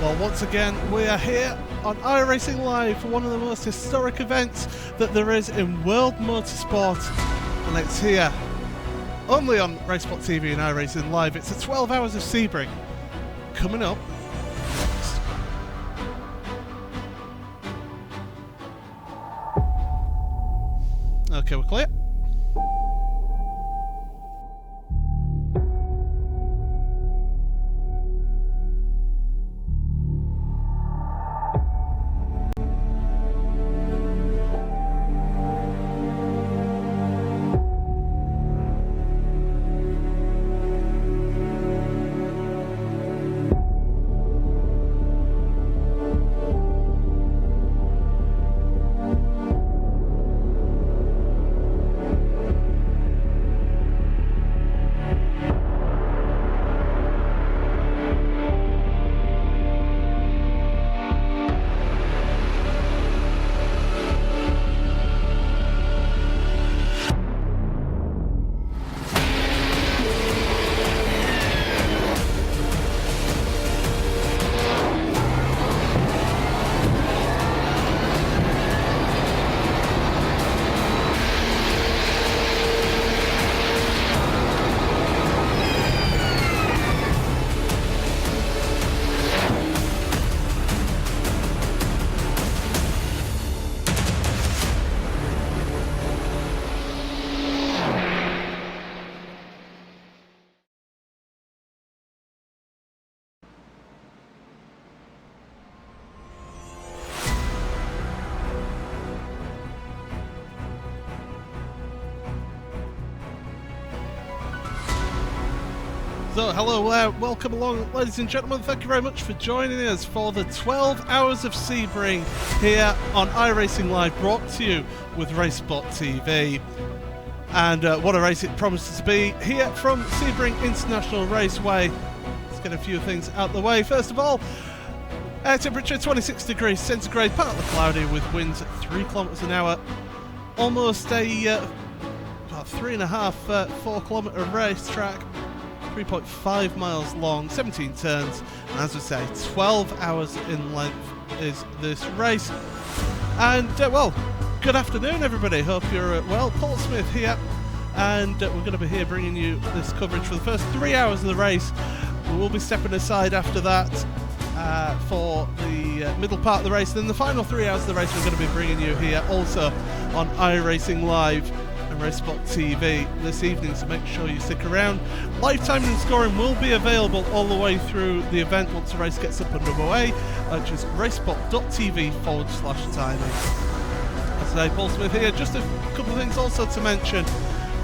Well, once again, we are here on iRacing Live for one of the most historic events that there is in world motorsport, and it's here only on Racesport TV and iRacing Live. It's the 12 Hours of Sebring coming up next. Okay, we're clear. So, hello, welcome along, ladies and gentlemen. Thank you very much for joining us for the 12 Hours of Sebring here on iRacing Live, brought to you with Racesport TV. And what a race it promises to be here from Sebring International Raceway. Let's get a few things out the way. First of all, air temperature 26 degrees centigrade, partly cloudy with winds at 3 kilometres an hour. Almost a about 3.5, 4 kilometre racetrack. 3.5 miles long, 17 turns, and as I say, 12 hours in length is this race. And well, good afternoon everybody, hope you're well. Paul Smith here, and we're going to be here bringing you this coverage for the first 3 hours of the race. We will be stepping aside after that for the middle part of the race. Then the final 3 hours of the race we're going to be bringing you here also on iRacing Live and Racesport TV this evening, so make sure you stick around. Live timing and scoring will be available all the way through the event once the race gets up and underway, which is racesport.tv/timing. As I say, Paul Smith here. Just a couple of things also to mention.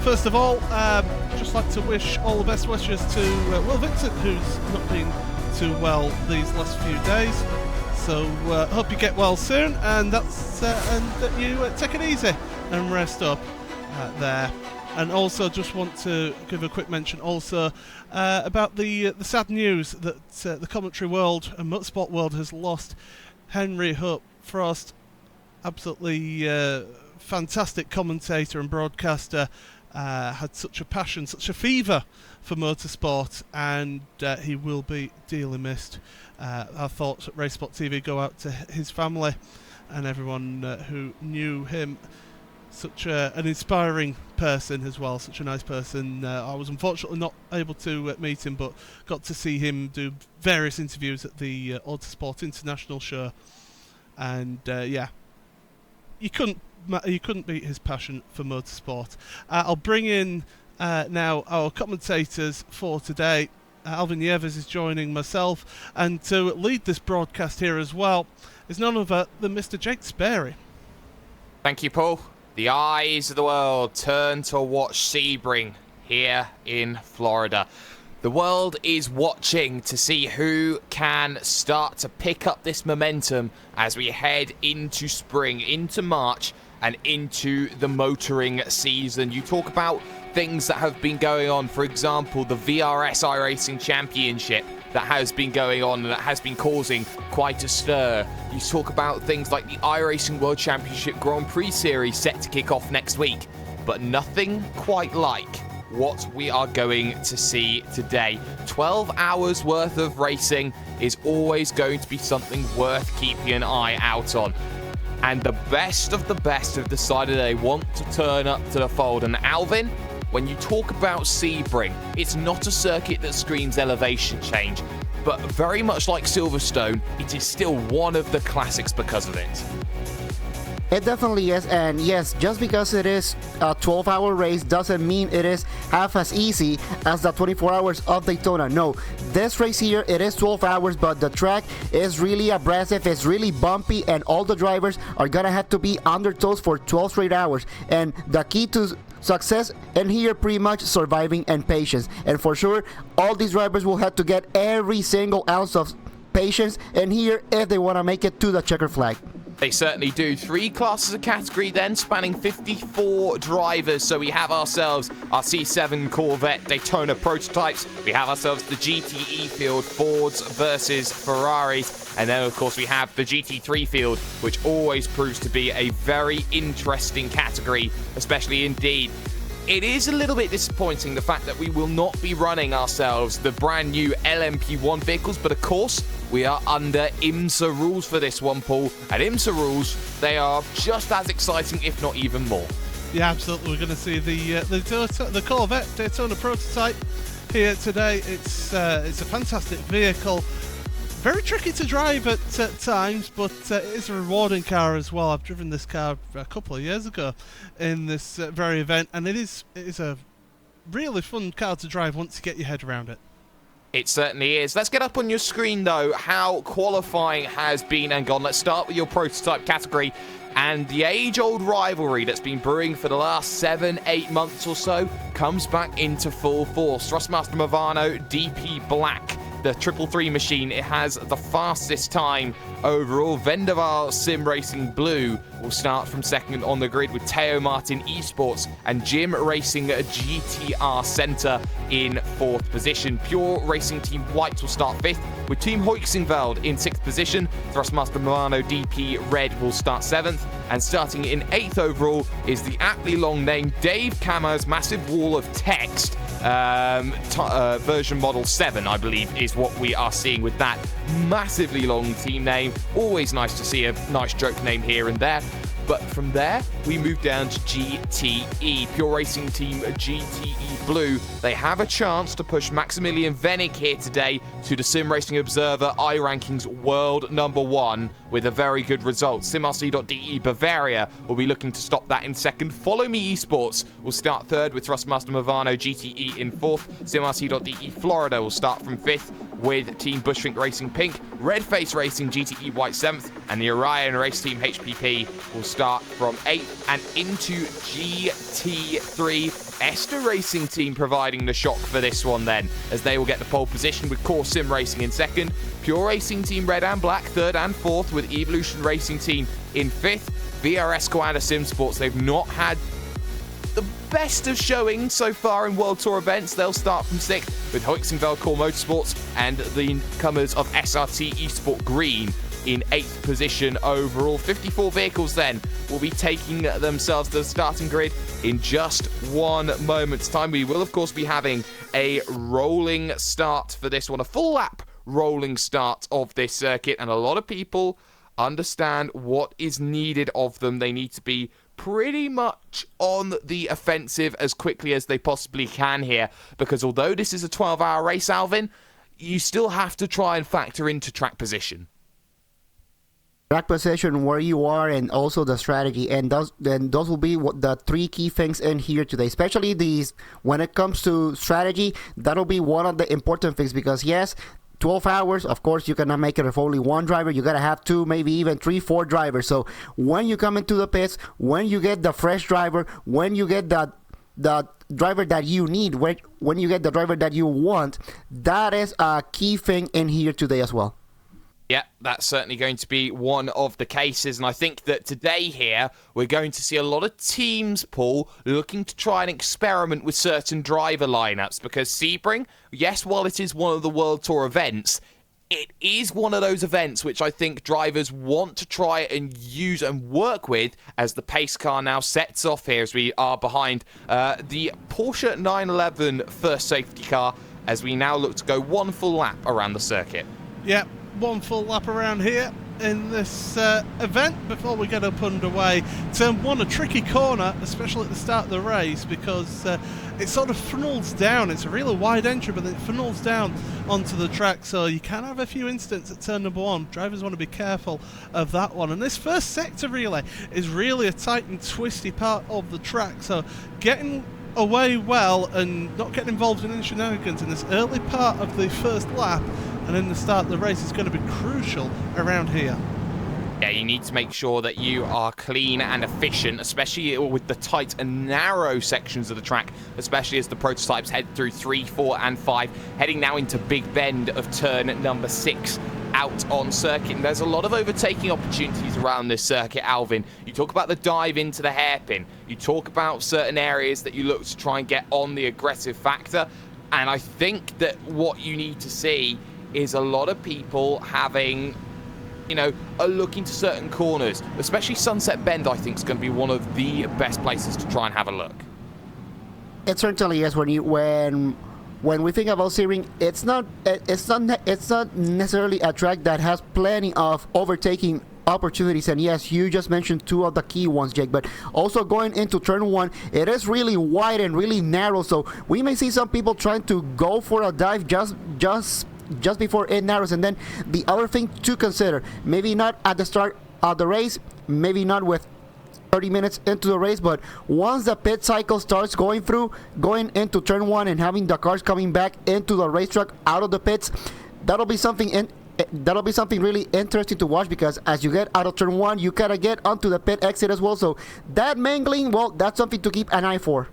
First of all, just like to wish all the best wishes to Will Vincent, who's not been too well these last few days. So hope you get well soon, and that you take it easy and rest up there. And also just want to give a quick mention also about the sad news that the commentary world and motorsport world has lost Henry Hope Frost, absolutely fantastic commentator and broadcaster, had such a passion, such a fever for motorsport, and he will be dearly missed. Our thoughts at Racesport TV go out to his family and everyone who knew him. Such an inspiring person as well, such a nice person. I was unfortunately not able to meet him, but got to see him do various interviews at the Autosport International show. And yeah, you couldn't beat his passion for motorsport. I'll bring in now our commentators for today. Alvin Yevers is joining myself, and to lead this broadcast here as well is none other than Mr. Jake Sperry. Thank you, Paul. The eyes of the world turn to watch Sebring here in Florida. The world is watching to see who can start to pick up this momentum as we head into spring, into March, and into the motoring season. You talk about things that have been going on, for example, the VRS iRacing Championship that has been going on and that has been causing quite a stir. You talk about things like the iRacing World Championship Grand Prix Series set to kick off next week, but nothing quite like what we are going to see today. 12 hours worth of racing is always going to be something worth keeping an eye out on. And the best of the best have decided they want to turn up to the fold. And Alvin, when you talk about Sebring, it's not a circuit that screams elevation change, but very much like Silverstone, it is still one of the classics because of it. It definitely is, and yes, just because it is a 12-hour race doesn't mean it is half as easy as the 24 hours of Daytona. No, this race here, it is 12 hours, but the track is really abrasive, it's really bumpy, and all the drivers are gonna have to be on their toes for 12 straight hours. And the key to success in here, pretty much surviving and patience. And for sure, all these drivers will have to get every single ounce of patience in here if they want to make it to the checker flag. They certainly do. 3 classes of category then, spanning 54 drivers. So we have ourselves our C7 Corvette Daytona prototypes. We have ourselves the GTE field, Fords versus Ferraris. And then, of course, we have the GT3 field, which always proves to be a very interesting category, especially indeed. It is a little bit disappointing, the fact that we will not be running ourselves the brand new LMP1 vehicles, but of course, we are under IMSA rules for this one, Paul. And IMSA rules, they are just as exciting, if not even more. Yeah, absolutely. We're going to see the Corvette Daytona prototype here today. It's a fantastic vehicle. Very tricky to drive at times, but it is a rewarding car as well. I've driven this car a couple of years ago in this very event, and it is a really fun car to drive once you get your head around it. It certainly is. Let's get up on your screen, though, how qualifying has been and gone. Let's start with your prototype category. And the age-old rivalry that's been brewing for the last 7-8 months or so comes back into full force. Thrustmaster Movano DP Black, the 333 machine, it has the fastest time overall. Vendaval Sim Racing Blue will start from second on the grid, with Teo Martin Esports and Jim Racing GTR Center in 4th position. Pure Racing Team White will start 5th, with Team Hoixingveld in 6th position. Thrustmaster Milano DP Red will start 7th, and starting in 8th overall is the aptly long name Dave Kammer's Massive Wall of Text. Version model 7, I believe, is what we are seeing with that massively long team name. Always nice to see a nice joke name here and there. But from there, we move down to GTE, Pure Racing Team GTE Blue. They have a chance to push Maximilian Venig here today to the Sim Racing Observer iRankings World #1 with a very good result. SimRC.de Bavaria will be looking to stop that in second. Follow Me Esports will start third, with Thrustmaster Movano GTE in 4th. SimRC.de Florida will start from 5th, with Team Bushwink Racing Pink. Redface Racing GTE White 7th, and the Orion Race Team HPP will start from 8th and into GT3. Esther Racing Team providing the shock for this one then, as they will get the pole position with Core Sim Racing in 2nd. Pure Racing Team Red and Black 3rd and 4th, with Evolution Racing Team in 5th. VRS Coanda Sim Sports, they've not had the best of showing so far in World Tour events. They'll start from 6th, with Hoixingveld Core Motorsports and the comers of SRT Esport Green in 8th position overall. 54 vehicles then will be taking themselves to the starting grid in just 1 moment's time. We will, of course, be having a rolling start for this one, a full lap rolling start of this circuit, and a lot of people understand what is needed of them. They need to be pretty much on the offensive as quickly as they possibly can here, because although this is a 12-hour race, Alvin, you still have to try and factor into track position. Track position, where you are, and also the strategy, and those will be the 3 key things in here today, especially these. When it comes to strategy, that'll be one of the important things, because yes, 12 hours, of course, you cannot make it with only 1 driver. You gotta have 2, maybe even 3, 4 drivers. So when you come into the pits, when you get the fresh driver, when you get the driver that you need, when you get the driver that you want, that is a key thing in here today as well. Yeah, that's certainly going to be one of the cases, and I think that today here we're going to see a lot of teams, Paul, looking to try and experiment with certain driver lineups, because Sebring, yes, while it is one of the World Tour events, it is one of those events which I think drivers want to try and use and work with as the pace car now sets off here as we are behind the Porsche 911 first safety car as we now look to go one full lap around the circuit. Yeah, one full lap around here in this event before we get up underway. Turn 1, a tricky corner, especially at the start of the race, because it sort of funnels down. It's a really wide entry, but it funnels down onto the track, so you can have a few incidents at turn number 1. Drivers want to be careful of that one. And this first sector relay is really a tight and twisty part of the track, so getting away well and not getting involved in any shenanigans in this early part of the first lap and in the start of the race is going to be crucial around here. Yeah, you need to make sure that you are clean and efficient, especially with the tight and narrow sections of the track, especially as the prototypes head through 3, 4 and 5, heading now into Big Bend of turn number 6 out on circuit. And there's a lot of overtaking opportunities around this circuit, Alvin. You talk about the dive into the hairpin. You talk about certain areas that you look to try and get on the aggressive factor. And I think that what you need to see is a lot of people having, you know, a look into certain corners, especially Sunset Bend. I think is going to be one of the best places to try and have a look. It certainly is. When we think about Sebring, it's not necessarily a track that has plenty of overtaking opportunities, and yes, you just mentioned 2 of the key ones, Jake, but also going into turn 1, it is really wide and really narrow, so we may see some people trying to go for a dive just before it narrows. And then the other thing to consider, maybe not at the start of the race, maybe not with 30 minutes into the race, but once the pit cycle starts going into turn 1 and having the cars coming back into the racetrack out of the pits, that'll be something really interesting to watch, because as you get out of turn 1, you gotta get onto the pit exit as well. So that mangling, well, that's something to keep an eye for.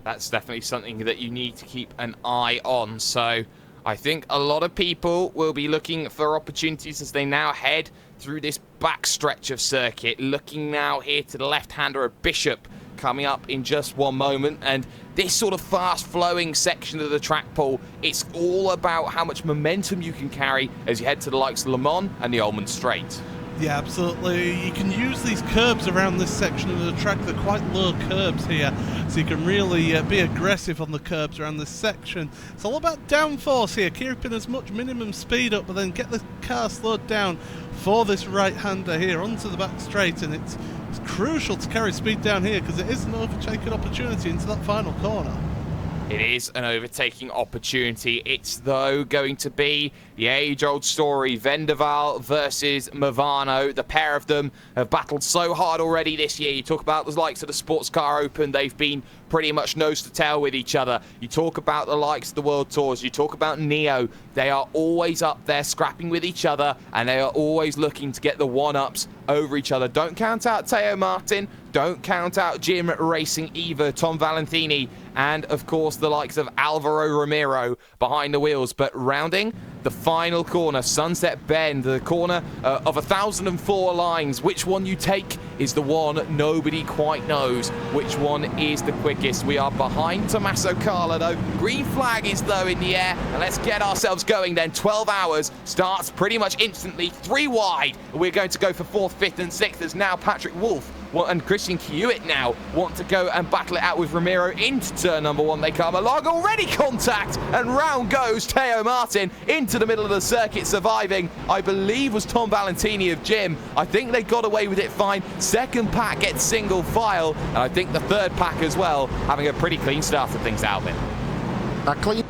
That's definitely something that you need to keep an eye on. So I think a lot of people will be looking for opportunities as they now head through this back stretch of circuit. Looking now here to the left-hander of Bishop coming up in just one moment. And this sort of fast-flowing section of the track, Paul, it's all about how much momentum you can carry as you head to the likes of Le Mans and the Ullman Straight. Yeah, absolutely. You can use these curbs around this section of the track. They're quite low curbs here, so you can really be aggressive on the curbs around this section. It's all about downforce here, keeping as much minimum speed up, but then get the car slowed down for this right-hander here onto the back straight, and it's crucial to carry speed down here because it is an overtaking opportunity into that final corner. It is an overtaking opportunity. It's, though, going to be the age-old story. Vendaval versus Movano. The pair of them have battled so hard already this year. You talk about the likes of the Sports Car Open. They've been pretty much nose to tail with each other. You talk about the likes of the World Tours. You talk about Neo. They are always up there scrapping with each other, and they are always looking to get the one-ups over each other. Don't count out Teo Martin. Don't count out Jim Racing either, Tom Valentini, and of course the likes of Alvaro Romero behind the wheels. But rounding the final corner, Sunset Bend, the corner of 1,004 lines. Which one you take is the one nobody quite knows which one is the quickest. We are behind Tommaso Carla though. Green flag is though in the air, and let's get ourselves going then. 12 hours starts pretty much instantly, 3 wide. We're going to go for 4th, 5th and 6th as now Patrick Wolff and Christian Hewitt now want to go and battle it out with Romero into turn number 1. They come along, already contact, and round goes Teo Martin into the middle of the circuit, surviving, I believe, was Tom Valentini of Jim. I think they got away with it fine. Second pack gets single file, and I think the third pack as well, having a pretty clean start to things, Alvin. A clean.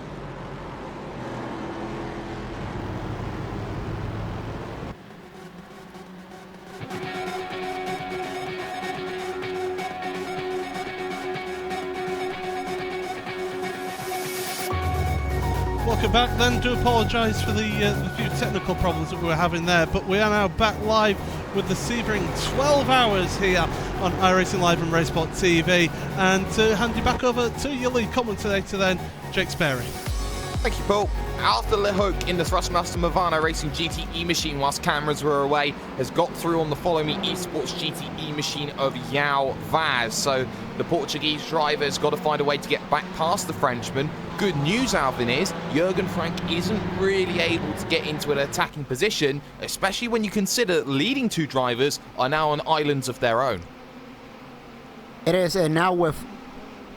Welcome back then. Do apologise for the few technical problems that we were having there, but we are now back live with the Sebring 12 hours here on iRacing Live and Racesport TV, and to hand you back over to your lead commentator then, Jake Sperry. Thank you, Paul. Arthur Lehoke in the Thrustmaster Movano Racing GTE machine whilst cameras were away has got through on the Follow Me Esports GTE machine of Yao Vaz. So The Portuguese driver's got to find a way to get back past the Frenchman. Good news, Alvin, is Jürgen Frank isn't really able to get into an attacking position, especially when you consider leading two drivers are now on islands of their own. It is, and now with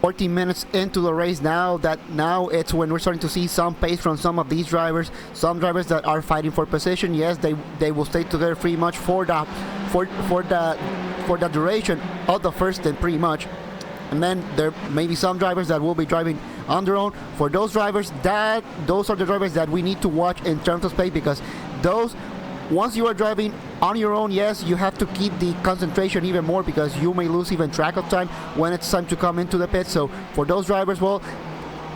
14 minutes into the race, now it's when we're starting to see some pace from some of these drivers. Some drivers that are fighting for position, yes, they will stay together pretty much for the duration of the first stint, pretty much. And then there may be some drivers that will be driving on their own. For those drivers, those are the drivers that we need to watch in terms of pace, because once you are driving on your own, yes, you have to keep the concentration even more, because you may lose even track of time when it's time to come into the pit. So for those drivers, well,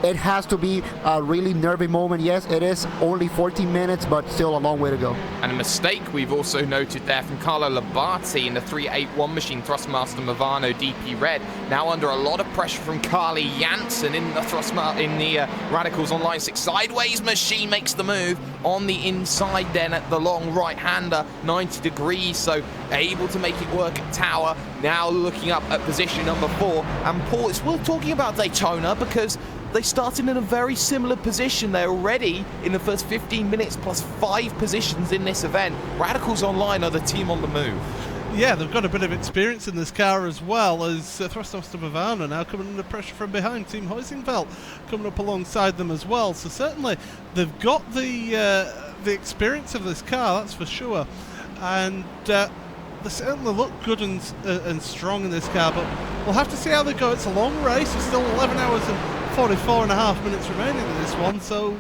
it has to be a really nervy moment. Yes, it is only 14 minutes, but still a long way to go. And a mistake we've also noted there from Carlo Labate in the 381 machine, Thrustmaster Movano DP Red. Now under a lot of pressure from Carly Janssen in the Radicals on line 6. Sideways machine makes the move on the inside then at the long right-hander, 90 degrees, so able to make it work at Tower. Now looking up at position number 4. And Paul, it's worth talking about Daytona, because they started in a very similar position. They're already in the first 15 minutes plus 5 positions in this event. Radicals Online are the team on the move. Yeah, they've got a bit of experience in this car, as well as Thrustmaster Movano now coming under pressure from behind. Team Huizenfeld coming up alongside them as well. So certainly they've got the experience of this car, that's for sure. And they certainly look good and strong in this car, but we'll have to see how they go. It's a long race. It's still 11 hours and 44.5 minutes remaining in this one, so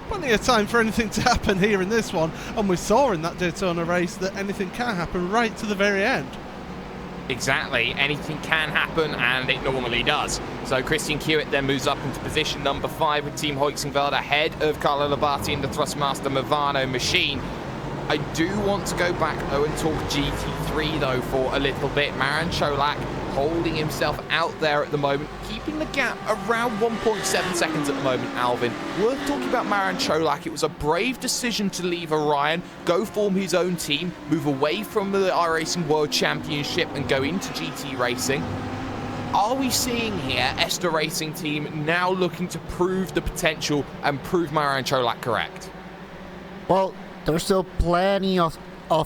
plenty of time for anything to happen here in this one. And we saw in that Daytona race that anything can happen right to the very end. Exactly, anything can happen, and it normally does. So Christian Kiewit then moves up into position number 5 with Team Huizenfeld ahead of Carlo Labate in the Thrustmaster Movano machine. I do want to go back and talk GT3 though for a little bit. Marin Cholak holding himself out there at the moment, keeping the gap around 1.7 seconds at the moment, Alvin. Worth talking about Marin Cholak. It was a brave decision to leave Orion, go form his own team, move away from the iRacing World Championship and go into GT racing. Are we seeing here Esther Racing Team now looking to prove the potential and prove Marin Cholak correct? Well, there's still plenty of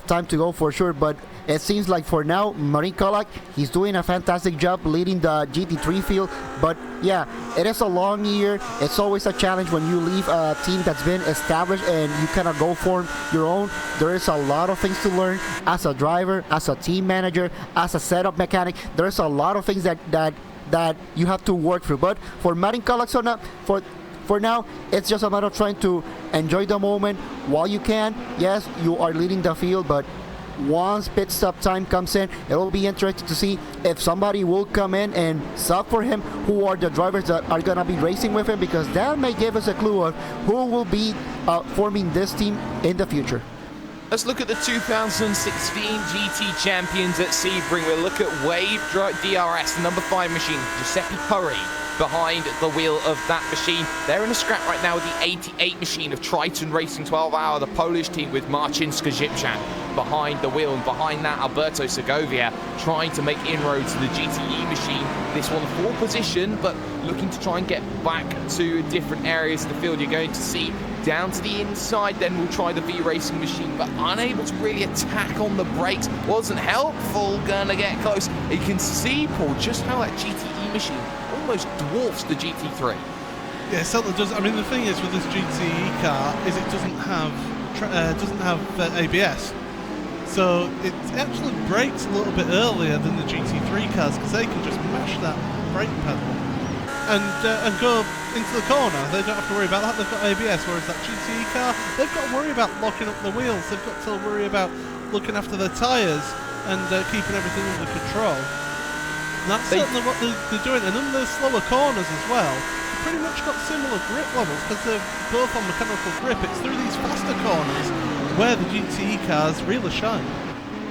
time to go for sure, but it seems like for now, Marin Cholak, he's doing a fantastic job leading the GT3 field. But yeah, it is a long year. It's always a challenge when you leave a team that's been established and you kind of go form your own. There is a lot of things to learn as a driver, as a team manager, as a setup mechanic. There's a lot of things that you have to work through. But for Marin Cholak, for now, it's just a matter of trying to enjoy the moment while you can. Yes, you are leading the field, but once pit stop time comes in, it will be interesting to see if somebody will come in and sub for him, who are the drivers that are going to be racing with him, because that may give us a clue of who will be forming this team in the future. Let's look at the 2016 GT champions at Sebring. We'll look at Wave DRS, number 5 machine, Giuseppe Curry, behind the wheel of that machine. They're in a scrap right now with the 88 machine of Triton Racing 12 Hour, the Polish team with Marcin Skrzipczak behind the wheel, and behind that Alberto Segovia trying to make inroads to the GTE machine. This one 4th position, but looking to try and get back to different areas of the field. You're going to see down to the inside, then we'll try the V Racing machine, but unable to really attack on the brakes. Wasn't helpful, gonna get close. You can see, Paul, just how that GTE machine almost dwarfs the GT3. Yeah, it certainly does. I mean, the thing is with this GTE car is it doesn't have ABS, so it actually brakes a little bit earlier than the GT3 cars, because they can just mash that brake pedal and go into the corner. They don't have to worry about that. They've got ABS, whereas that GTE car, they've got to worry about locking up the wheels. They've got to worry about looking after their tyres and keeping everything under control. And that's certainly what they're doing. And in the slower corners as well, they've pretty much got similar grip levels, because they're both on mechanical grip. It's through these faster corners where the GTE cars really shine.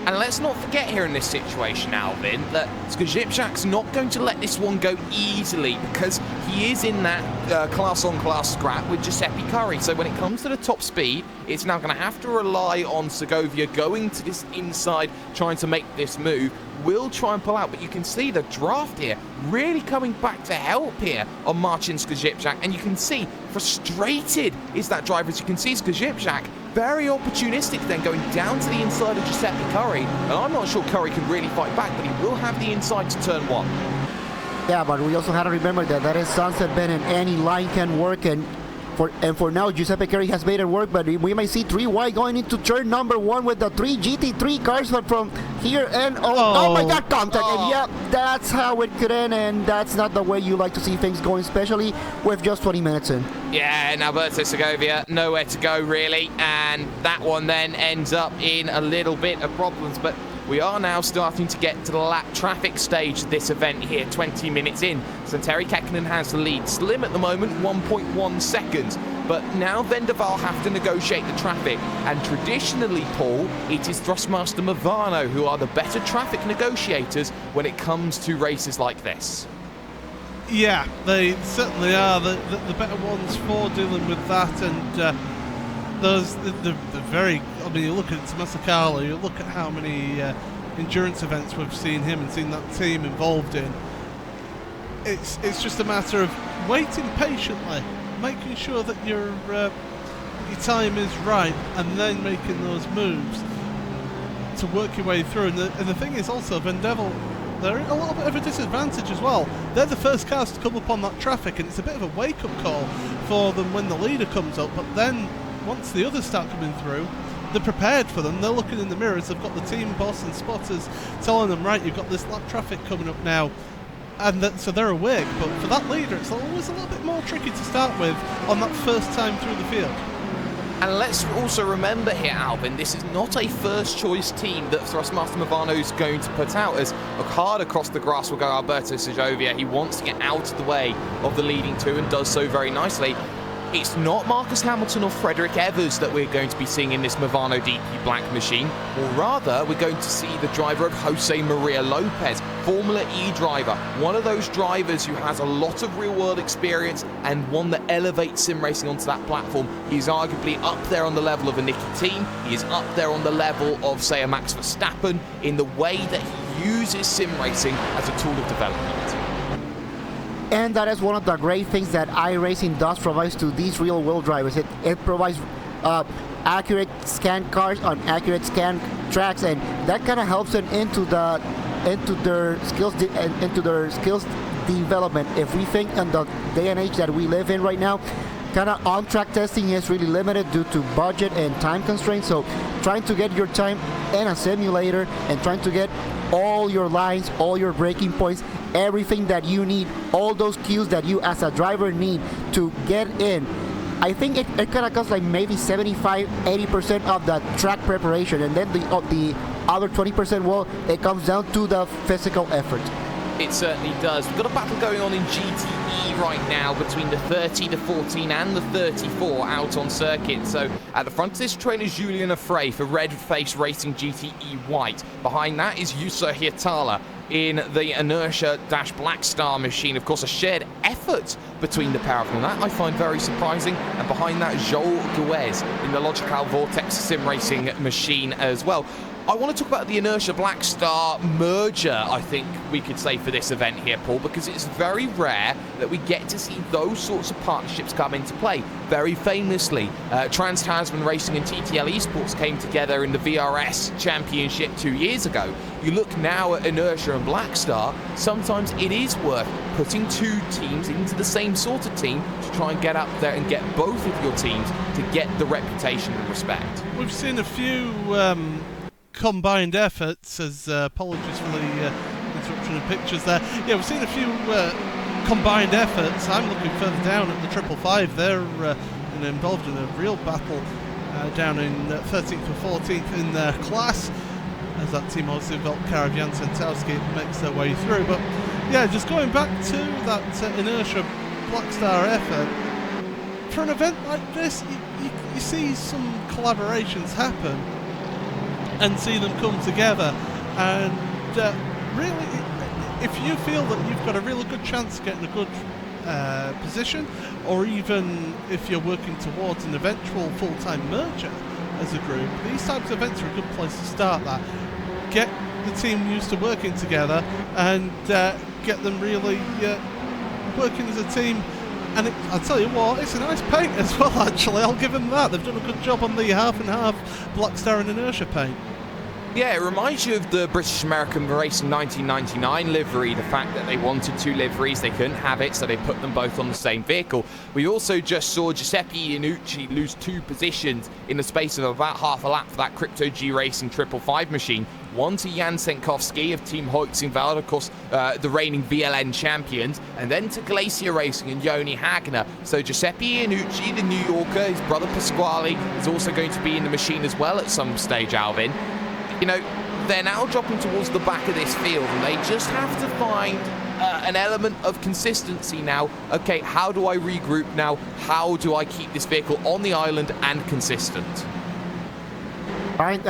And let's not forget here in this situation, Alvin, that Skrzipczak's not going to let this one go easily because he is in that class-on-class scrap with Giuseppe Curry. So when it comes to the top speed, it's now going to have to rely on Segovia going to this inside, trying to make this move. Will try and pull out, but you can see the draft here really coming back to help here on Marcin Skrzipczak, and you can see frustrated is that driver. As you can see, Skrzipczak very opportunistic then going down to the inside of Giuseppe Curry, and I'm not sure Curry can really fight back, but he will have the inside to turn 1. Yeah, but we also have to remember that is sunset bend and any line can work, and for now Giuseppe Curry has made it work, but we may see 3 wide going into turn number 1 with the 3 GT3 cars from here, and oh my god, contact. And yeah, that's how it could end, and that's not the way you like to see things going, especially with just 20 minutes in. Yeah, and Alberto Segovia nowhere to go really, and that one then ends up in a little bit of problems. But we are now starting to get to the lap traffic stage of this event here, 20 minutes in. Santeri Kekkonen has the lead. Slim at the moment, 1.1 seconds. But now Vendaval have to negotiate the traffic. And traditionally, Paul, it is Thrustmaster Movano who are the better traffic negotiators when it comes to races like this. Yeah, they certainly are the better ones for dealing with that, and the very, I mean, you look at Masakala, you look at how many endurance events we've seen him and seen that team involved in. It's just a matter of waiting patiently, making sure that your time is right, and then making those moves to work your way through. And the thing is also, Vendaval, they're a little bit of a disadvantage as well. They're the first cars to come up on that traffic, and it's a bit of a wake-up call for them when the leader comes up. But then, once the others start coming through, they're prepared for them. They're looking in the mirrors. They've got the team boss and spotters telling them, right, you've got this lap traffic coming up now. And so they're awake. But for that leader, it's always a little bit more tricky to start with on that first time through the field. And let's also remember here, Alvin, this is not a first-choice team that Thrustmaster Movano is going to put out, as hard across the grass will go Alberto Segovia. He wants to get out of the way of the leading two and does so very nicely. It's not Marcus Hamilton or Frederick Evers that we're going to be seeing in this Movano DP Black machine, or rather, we're going to see the driver of Jose Maria Lopez, Formula E driver, one of those drivers who has a lot of real-world experience and one that elevates sim racing onto that platform. He's arguably up there on the level of a Nicky Team. He is up there on the level of, say, a Max Verstappen in the way that he uses sim racing as a tool of development. And that is one of the great things that iRacing does provide to these real-world drivers. It provides accurate scan cars on accurate scan tracks, and that kind of helps them into their skills development. If we think in the day and age that we live in right now, kind of on-track testing is really limited due to budget and time constraints. So trying to get your time in a simulator and trying to get all your lines, all your braking points, everything that you need, all those cues that you as a driver need to get in. I think it kind of costs like maybe 75-80% of the track preparation, and then the other 20%, well, it comes down to the physical effort. It certainly does. We've got a battle going on in GTE right now between the 30, the 14 and the 34 out on circuit. So at the front of this train is Julian Affray for Red Face Racing GTE White. Behind that is Yusa Hirtala in the Inertia-Black Star machine. Of course, a shared effort between the pair of them. That I find very surprising. And behind that, Joel Guez in the Logical Vortex sim racing machine as well. I want to talk about the Inertia Black Star merger, I think we could say, for this event here, Paul, because it's very rare that we get to see those sorts of partnerships come into play. Very famously, Trans-Tasman Racing and TTL Esports came together in the VRS Championship 2 years ago. You look now at Inertia and Black Star, sometimes it is worth putting two teams into the same sort of team to try and get up there and get both of your teams to get the reputation and respect. We've seen a few combined efforts, as apologies for the interruption of pictures there. Yeah, we've seen a few combined efforts. I'm looking further down at the 555. They're involved in a real battle down in 13th and 14th in their class, as that team also involved Karajan Santowski makes their way through. But yeah, just going back to that Inertia Black Star effort, for an event like this, you see some collaborations happen. and see them come together. And really, if you feel that you've got a really good chance of getting a good position, or even if you're working towards an eventual full-time merger as a group, these types of events are a good place to start that. Get the team used to working together and get them really working as a team. And I'll tell you what, it's a nice paint as well, actually. I'll give them that. They've done a good job on the half and half Black Star and Inertia paint. Yeah, it reminds you of the British American Racing 1999 livery, the fact that they wanted two liveries, they couldn't have it, so they put them both on the same vehicle. We also just saw Giuseppe Iannucci lose 2 positions in the space of about half a lap for that Crypto G Racing 555 machine. One to Jan Senkowski of Team Hoytzinveld, of course, the reigning VLN champions, and then to Glacier Racing and Joni Hagner. So Giuseppe Iannucci, the New Yorker, his brother Pasquale, is also going to be in the machine as well at some stage, Alvin. You know, they're now dropping towards the back of this field, and they just have to find an element of consistency now. Okay, how do I regroup now? How do I keep this vehicle on the island and consistent? All right,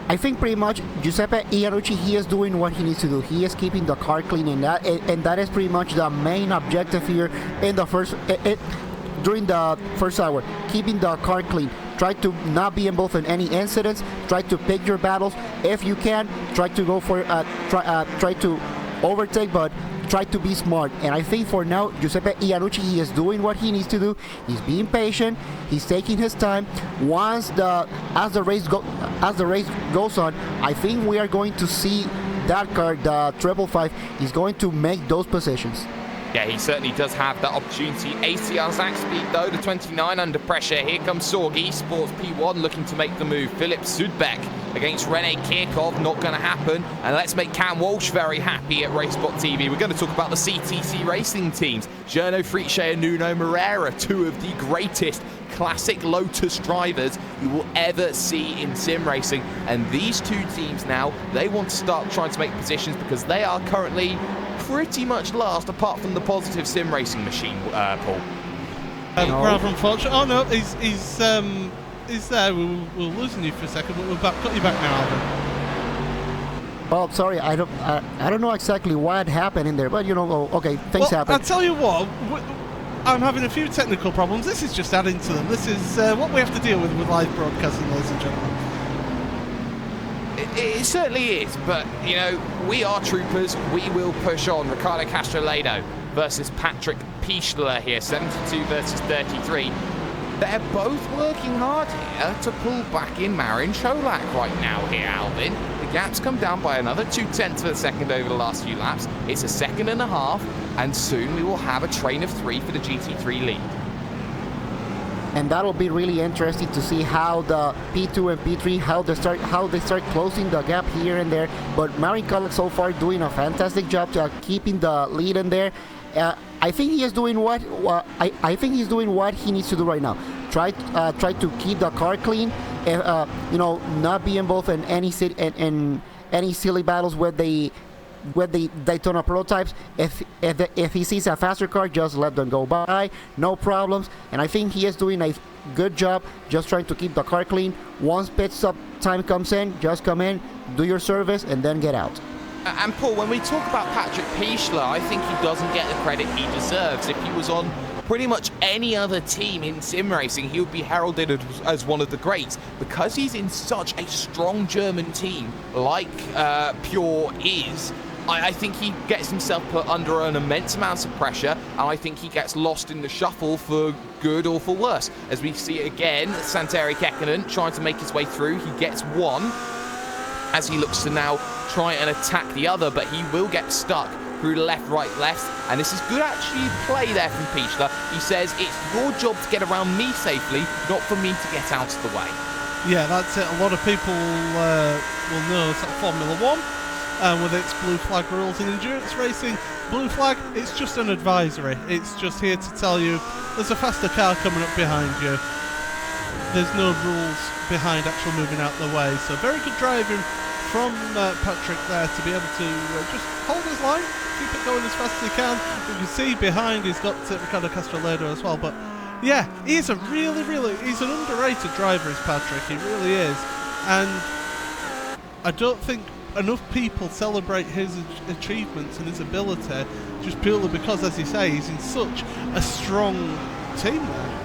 I think pretty much Giuseppe Iannucci, he is doing what he needs to do. He is keeping the car clean, and that is pretty much the main objective here in the during the first hour, keeping the car clean. Try to not be involved in any incidents. Try to pick your battles if you can. Try to go for try to overtake, but try to be smart. And I think for now, Giuseppe Iannucci, he is doing what he needs to do. He's being patient. He's taking his time. As the race goes on, I think we are going to see that car, the 555, is going to make those positions. Yeah, he certainly does have that opportunity. ACR Zach Speed, though, the 29 under pressure. Here comes Sorg Esports P1 looking to make the move. Philip Sudbeck against Rene Kirchhoff, not going to happen. And let's make Cam Walsh very happy at Racebot TV. We're going to talk about the CTC racing teams. Journo Friche and Nuno Moreira, 2 of the greatest classic Lotus drivers you will ever see in sim racing. And these 2 teams now, they want to start trying to make positions because they are currently pretty much last, apart from the positive sim racing machine, Paul. Rather unfortunate. Oh no, he's there. We're losing you for a second, but we're back. Got you back now, Alvin. Well, sorry, I don't know exactly what happened in there, but you know, okay, things happen. I'll tell you what. I'm having a few technical problems. This is just adding to them. This is what we have to deal with live broadcasting, ladies and gentlemen. It certainly is, but, you know, we are troopers. We will push on. Ricardo Castrolado versus Patrick Pichler here, 72 versus 33. They're both working hard here to pull back in Marin Cholak right now here, Alvin. The gap's come down by another 0.2 of a second over the last few laps. It's a 1.5 seconds, and soon we will have a train of 3 for the GT3 lead. And that'll be really interesting to see how the P2 and P3 how they start closing the gap here and there. But Marin Cholak so far doing a fantastic job keeping the lead in there. I think he is doing what I think he's doing what he needs to do right now. Try to keep the car clean. You know, not be involved in any silly battles with the Daytona prototypes. If he sees a faster car, just let them go by, no problems. And I think he is doing a good job just trying to keep the car clean. Once pit stop time comes in, just come in, do your service, and then get out. And Paul, when we talk about Patrick Pichler, I think he doesn't get the credit he deserves. If he was on pretty much any other team in sim racing, he would be heralded as one of the greats. Because he's in such a strong German team like Pure is, I think he gets himself put under an immense amount of pressure, and I think he gets lost in the shuffle for good or for worse. As we see again, Santeri Kekkonen trying to make his way through. He gets one as he looks to now try and attack the other, but he will get stuck through the left, right, left. And this is good actually play there from Pichler. He says, it's your job to get around me safely, not for me to get out of the way. Yeah, that's it. A lot of people will know that Formula 1 with its blue flag rules in endurance racing. Blue flag, it's just an advisory. It's just here to tell you there's a faster car coming up behind you. There's no rules behind actually moving out the way. So very good driving from Patrick there to be able to just hold his line, keep it going as fast as he can. You can see behind he's got Ricardo Castrolado as well. But yeah, he's a he's an underrated driver, is Patrick. He really is. And I don't think enough people celebrate his achievements and his ability just purely because, as you say, he's in such a strong team there.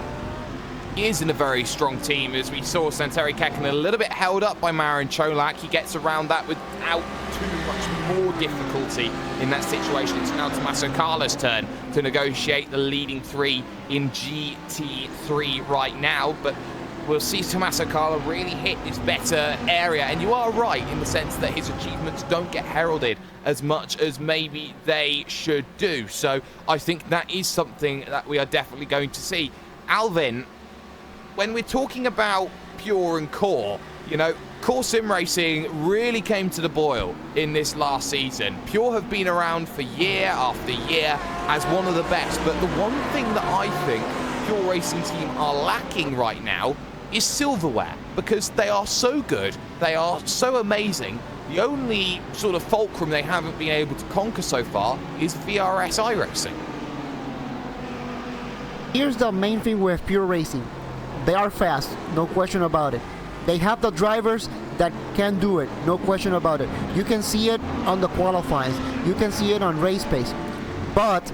He is in a very strong team, as we saw Santeri Kekkonen a little bit held up by Marin Cholak. He gets around that without too much more difficulty in that situation. It's now Tommaso Carla's turn to negotiate the leading three in GT3 right now, but we'll see Tommaso Carla really hit his better area, and you are right in the sense that his achievements don't get heralded as much as maybe they should do. So I think that is something that we are definitely going to see. Alvin, when we're talking about Pure and Core, you know, Core Sim Racing really came to the boil in this last season. Pure have been around for year after year as one of the best, but the one thing that I think Pure Racing team are lacking right now is silverware, because they are so good, they are so amazing. The only sort of fulcrum they haven't been able to conquer so far is VRS iRacing. Here's the main thing with Pure Racing. They are fast, no question about it. They have the drivers that can do it, no question about it. You can see it on the qualifiers, you can see it on race pace, but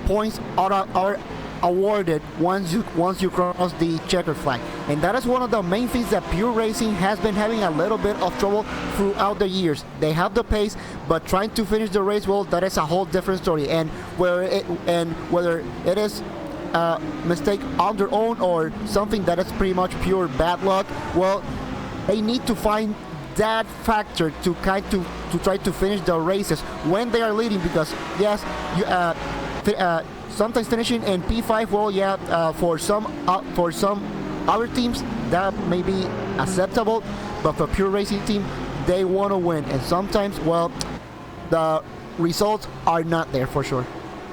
points are awarded once you cross the checkered flag, and that is one of the main things that Pure Racing has been having a little bit of trouble throughout the years. They have the pace, but trying to finish the race well, that is a whole different story. And whether it is a mistake on their own or something that is pretty much pure bad luck, well, they need to find that factor to try to finish the races when they are leading, because yes, sometimes finishing in P5, well, yeah, for some other teams that may be acceptable, but for Pure Racing team, they want to win, and sometimes, well, the results are not there for sure.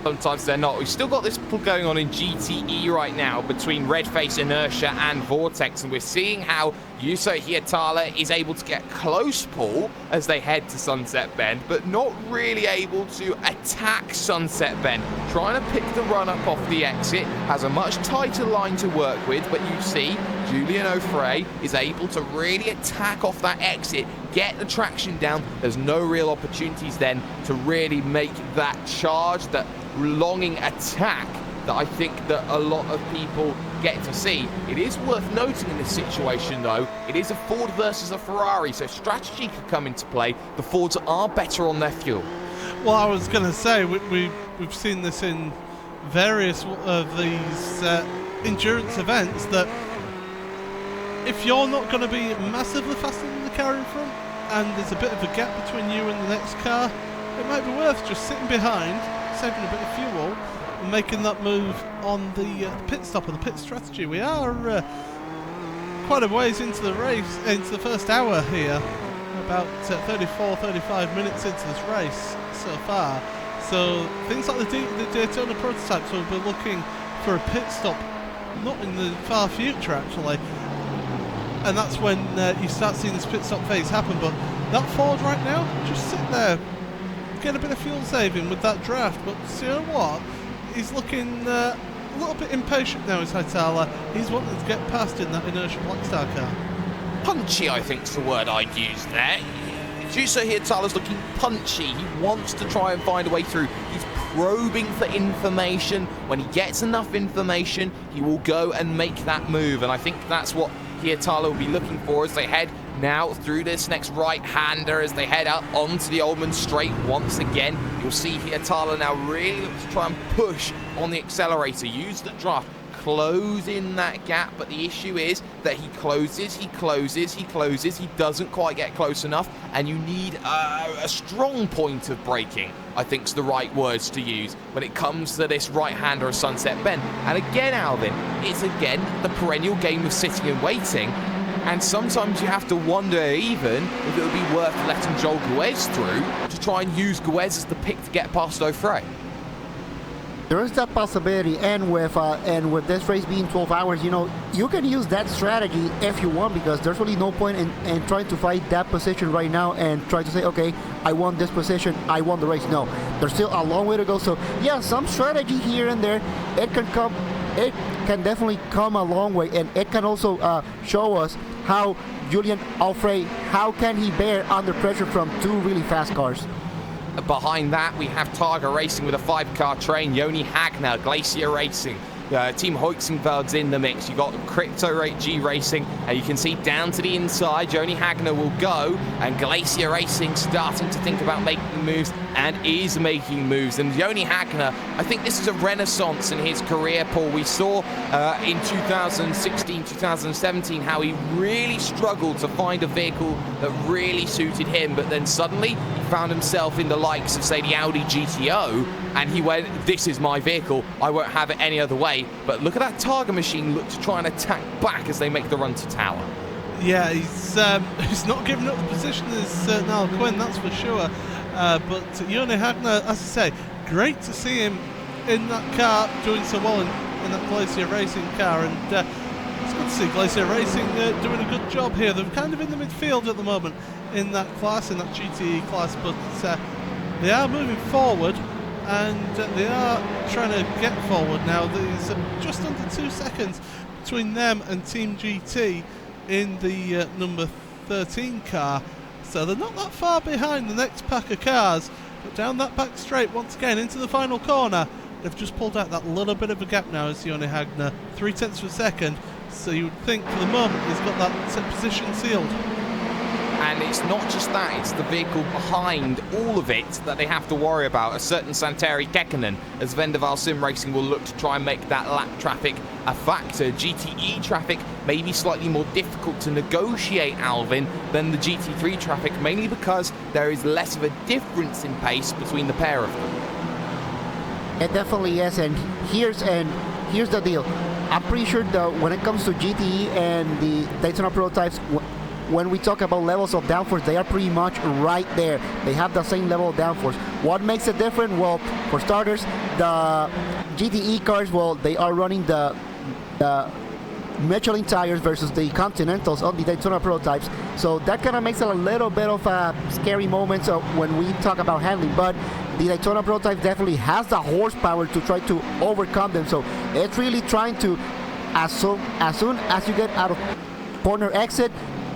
Sometimes they're not. We've still got this going on in GTE right now between Redface, Inertia and Vortex, and we're seeing how Juuso Hietala is able to get close, Paul, as they head to Sunset Bend, but not really able to attack Sunset Bend. Trying to pick the run up off the exit, has a much tighter line to work with, but you see Julian O'Fray is able to really attack off that exit, get the traction down. There's no real opportunities then to really make that charge, that longing attack that I think that a lot of people get to see. It is worth noting in this situation, though, it is a Ford versus a Ferrari, so strategy could come into play. The Fords are better on their fuel. Well, I was going to say, we've seen this in various of these endurance events, that if you're not going to be massively faster than the car in front, and there's a bit of a gap between you and the next car, it might be worth just sitting behind, saving a bit of fuel, and making that move on the pit stop, or the pit strategy. We are quite a ways into the race, into the first hour here, about 35 minutes into this race so far. So things like the Daytona prototypes will be looking for a pit stop, not in the far future actually, and that's when you start seeing this pit stop phase happen. But that Ford right now, just sit there, get a bit of fuel saving with that draft. But you know what? He's looking a little bit impatient now, is Hietala. He's wanting to get past in that Inertia Blackstar car. Punchy, I think, is the word I'd use there. Juuso Hietala's looking punchy. He wants to try and find a way through. He's probing for information. When he gets enough information, he will go and make that move. And I think that's what Hietala will be looking for as they head now through this next right-hander, as they head up onto the Oldman Straight once again. You'll see Hietala now really look to try and push on the accelerator, use the draft, close in that gap, but the issue is that he closes, he doesn't quite get close enough, and you need a strong point of braking, I think is the right words to use when it comes to this right-hander of Sunset Bend. And again, Alvin, it's again the perennial game of sitting and waiting, and sometimes you have to wonder even if it would be worth letting Joel Guez through to try and use Guez as the pick to get past O'Fray. There is that possibility, and with this race being 12 hours, you know, you can use that strategy if you want, because there's really no point in trying to fight that position right now and try to say, okay, I won this position, I won the race. No, there's still a long way to go. So yeah, some strategy here and there, it can definitely come a long way, and it can also show us how Julian Alfred, how can he bear under pressure from two really fast cars? Behind that, we have Targa Racing with a 5-car train. Joni Hagner, Glacier Racing. Team Hoitzenfeld's in the mix. You've got Crypto G Racing, and you can see down to the inside, Joni Hagner will go, and Glacier Racing starting to think about making moves, and is making moves. And Joni Hagner, I think this is a renaissance in his career, Paul. We saw in 2016, 2017, how he really struggled to find a vehicle that really suited him, but then suddenly he found himself in the likes of, say, the Audi GTO, and he went, this is my vehicle, I won't have it any other way. But look at that Targa machine look to try and attack back as they make the run to tower. Yeah, he's not giving up the position as Niall Quinn, that's for sure. But Joni Hagner, as I say, great to see him in that car doing so well in that Glacier Racing car, and it's good to see Glacier Racing doing a good job here. They're kind of in the midfield at the moment in that class, in that GTE class, but they are moving forward, and they are trying to get forward now. There's just under 2 seconds between them and Team GT in the number 13 car, so they're not that far behind the next pack of cars. But down that back straight once again into the final corner, they've just pulled out that little bit of a gap now as Joni Hagner, 0.3 of a second, so you would think for the moment he's got that position sealed. And it's not just that, it's the vehicle behind all of it that they have to worry about. A certain Santeri Kekkonen, as Vendaval Sim Racing will look to try and make that lap traffic a factor. GTE traffic may be slightly more difficult to negotiate, Alvin, than the GT3 traffic, mainly because there is less of a difference in pace between the pair of them. It definitely is, and here's the deal. I'm pretty sure that when it comes to GTE and the Daytona prototypes, when we talk about levels of downforce, they are pretty much right there. They have the same level of downforce. What makes it different? Well, for starters, the GTE cars, well, they are running the Michelin tires versus the Continentals on the Daytona prototypes. So that kind of makes it a little bit of a scary moment when we talk about handling. But the Daytona prototype definitely has the horsepower to try to overcome them. So it's really trying to, as soon as you get out of corner exit,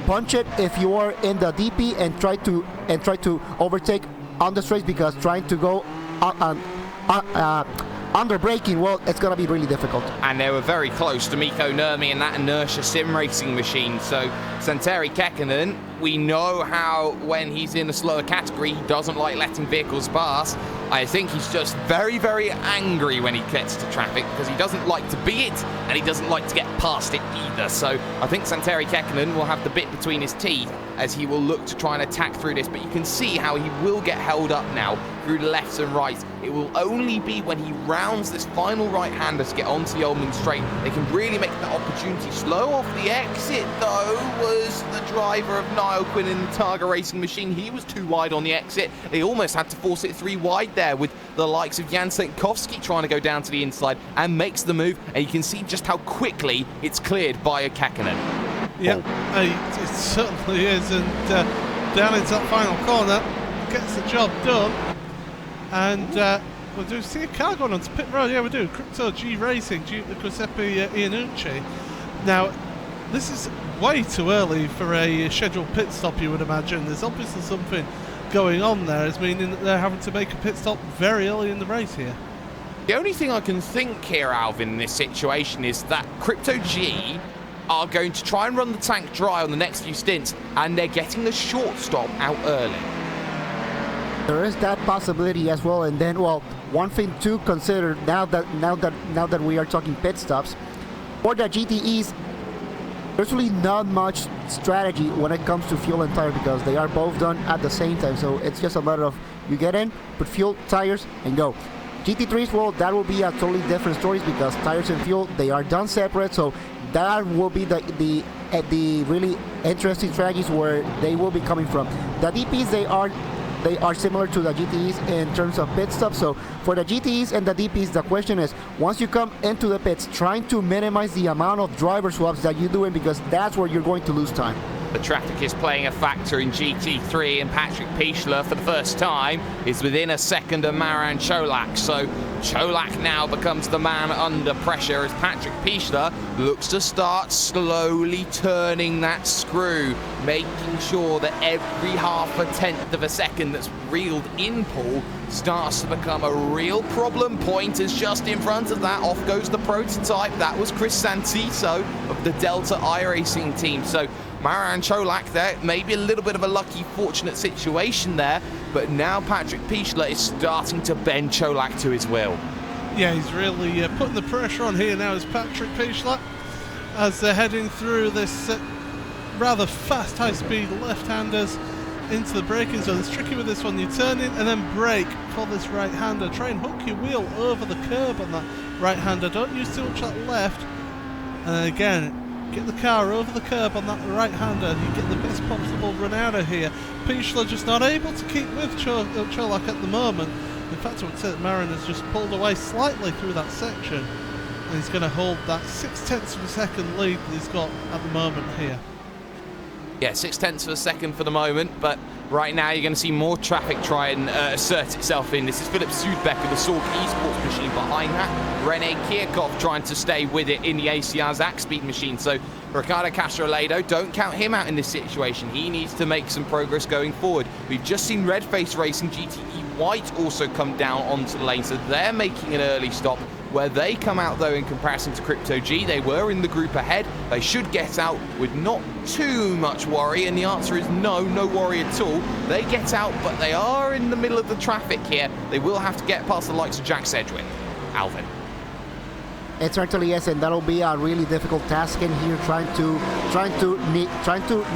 punch it if you are in the DP and try to overtake on the straights, because trying to go under braking, well, it's going to be really difficult. And they were very close to Mikko Nurmi and that inertia sim racing machine. So Santeri Kekkonen, we know how when he's in a slower category, he doesn't like letting vehicles pass. I think he's just very, very angry when he gets to traffic because he doesn't like to be it and he doesn't like to get past it either. So I think Santeri Kekkonen will have the bit between his teeth as he will look to try and attack through this. But you can see how he will get held up now through the lefts and rights. It will only be when he rounds this final right-hander to get onto the Oldman straight they can really make that opportunity. Slow off the exit, though, was the driver of Niall Quinn in the Targa Racing machine. He was too wide on the exit. They almost had to force it 3 wide there, with the likes of Jan Sentkovsky trying to go down to the inside, and makes the move. And you can see just how quickly it's cleared by Kekkonen. Yeah, it certainly is. And down into that final corner, gets the job done. And we do see a car going on to pit road. Yeah, we do. Crypto G Racing, Giuseppe Iannucci. Now, this is way too early for a scheduled pit stop, you would imagine. There's obviously something going on there, is meaning that they're having to make a pit stop very early in the race here. The only thing I can think here, Alvin, in this situation is that Crypto G are going to try and run the tank dry on the next few stints, and they're getting the short stop out early. There is that possibility as well. And then, well, one thing to consider now that we are talking pit stops, for the GTEs, there's really not much strategy when it comes to fuel and tire, because they are both done at the same time. So it's just a matter of you get in, put fuel, tires, and go. GT3s, well, that will be a totally different story, because tires and fuel, they are done separate. So that will be the really interesting strategies where they will be coming from. The DPs, they are similar to the GTEs in terms of pit stops. So for the GTEs and the DPs, the question is, once you come into the pits, trying to minimize the amount of driver swaps that you're doing, because that's where you're going to lose time. The traffic is playing a factor in GT3, and Patrick Pichler, for the first time, is within a second of Maran Cholak. So Cholak now becomes the man under pressure as Patrick Pichler looks to start slowly turning that screw, making sure that every half a tenth of a second that's reeled in, Paul, starts to become a real problem. Point is just in front of that. Off goes the prototype. That was Chris Santiso of the Delta iRacing team. So Maran Cholak there, maybe a little bit of a lucky, fortunate situation there, but now Patrick Pichler is starting to bend Cholak to his will. Yeah, he's really putting the pressure on here now as Patrick Pichler, as they're heading through this rather fast, high-speed left-handers into the braking zone. It's tricky with this one. You turn in and then brake for this right-hander. Try and hook your wheel over the curb on that right-hander. Don't use too much that left. And again, get the car over the curb on that right-hander and you get the best possible run out of here. Pichler just not able to keep with Cholak at the moment. In fact, I would say that Maran has just pulled away slightly through that section. And he's going to hold that 0.6 of a second lead that he's got at the moment here. Yeah, 0.6 of a second for the moment, but right now you're going to see more traffic try and assert itself in. This is Philip Sudbeck of the Sorg Esports machine behind that. Rene Kirchhoff trying to stay with it in the ACR Zach Speed machine. So Ricardo Castrolado, don't count him out in this situation. He needs to make some progress going forward. We've just seen Redface Racing GTE White also come down onto the lane, so they're making an early stop. Where they come out, though, in comparison to Crypto G, they were in the group ahead. They should get out with not too much worry, and the answer is no worry at all. They get out, but they are in the middle of the traffic here. They will have to get past the likes of Jack Sedgwick. Alvin. It certainly is, and that'll be a really difficult task in here, trying to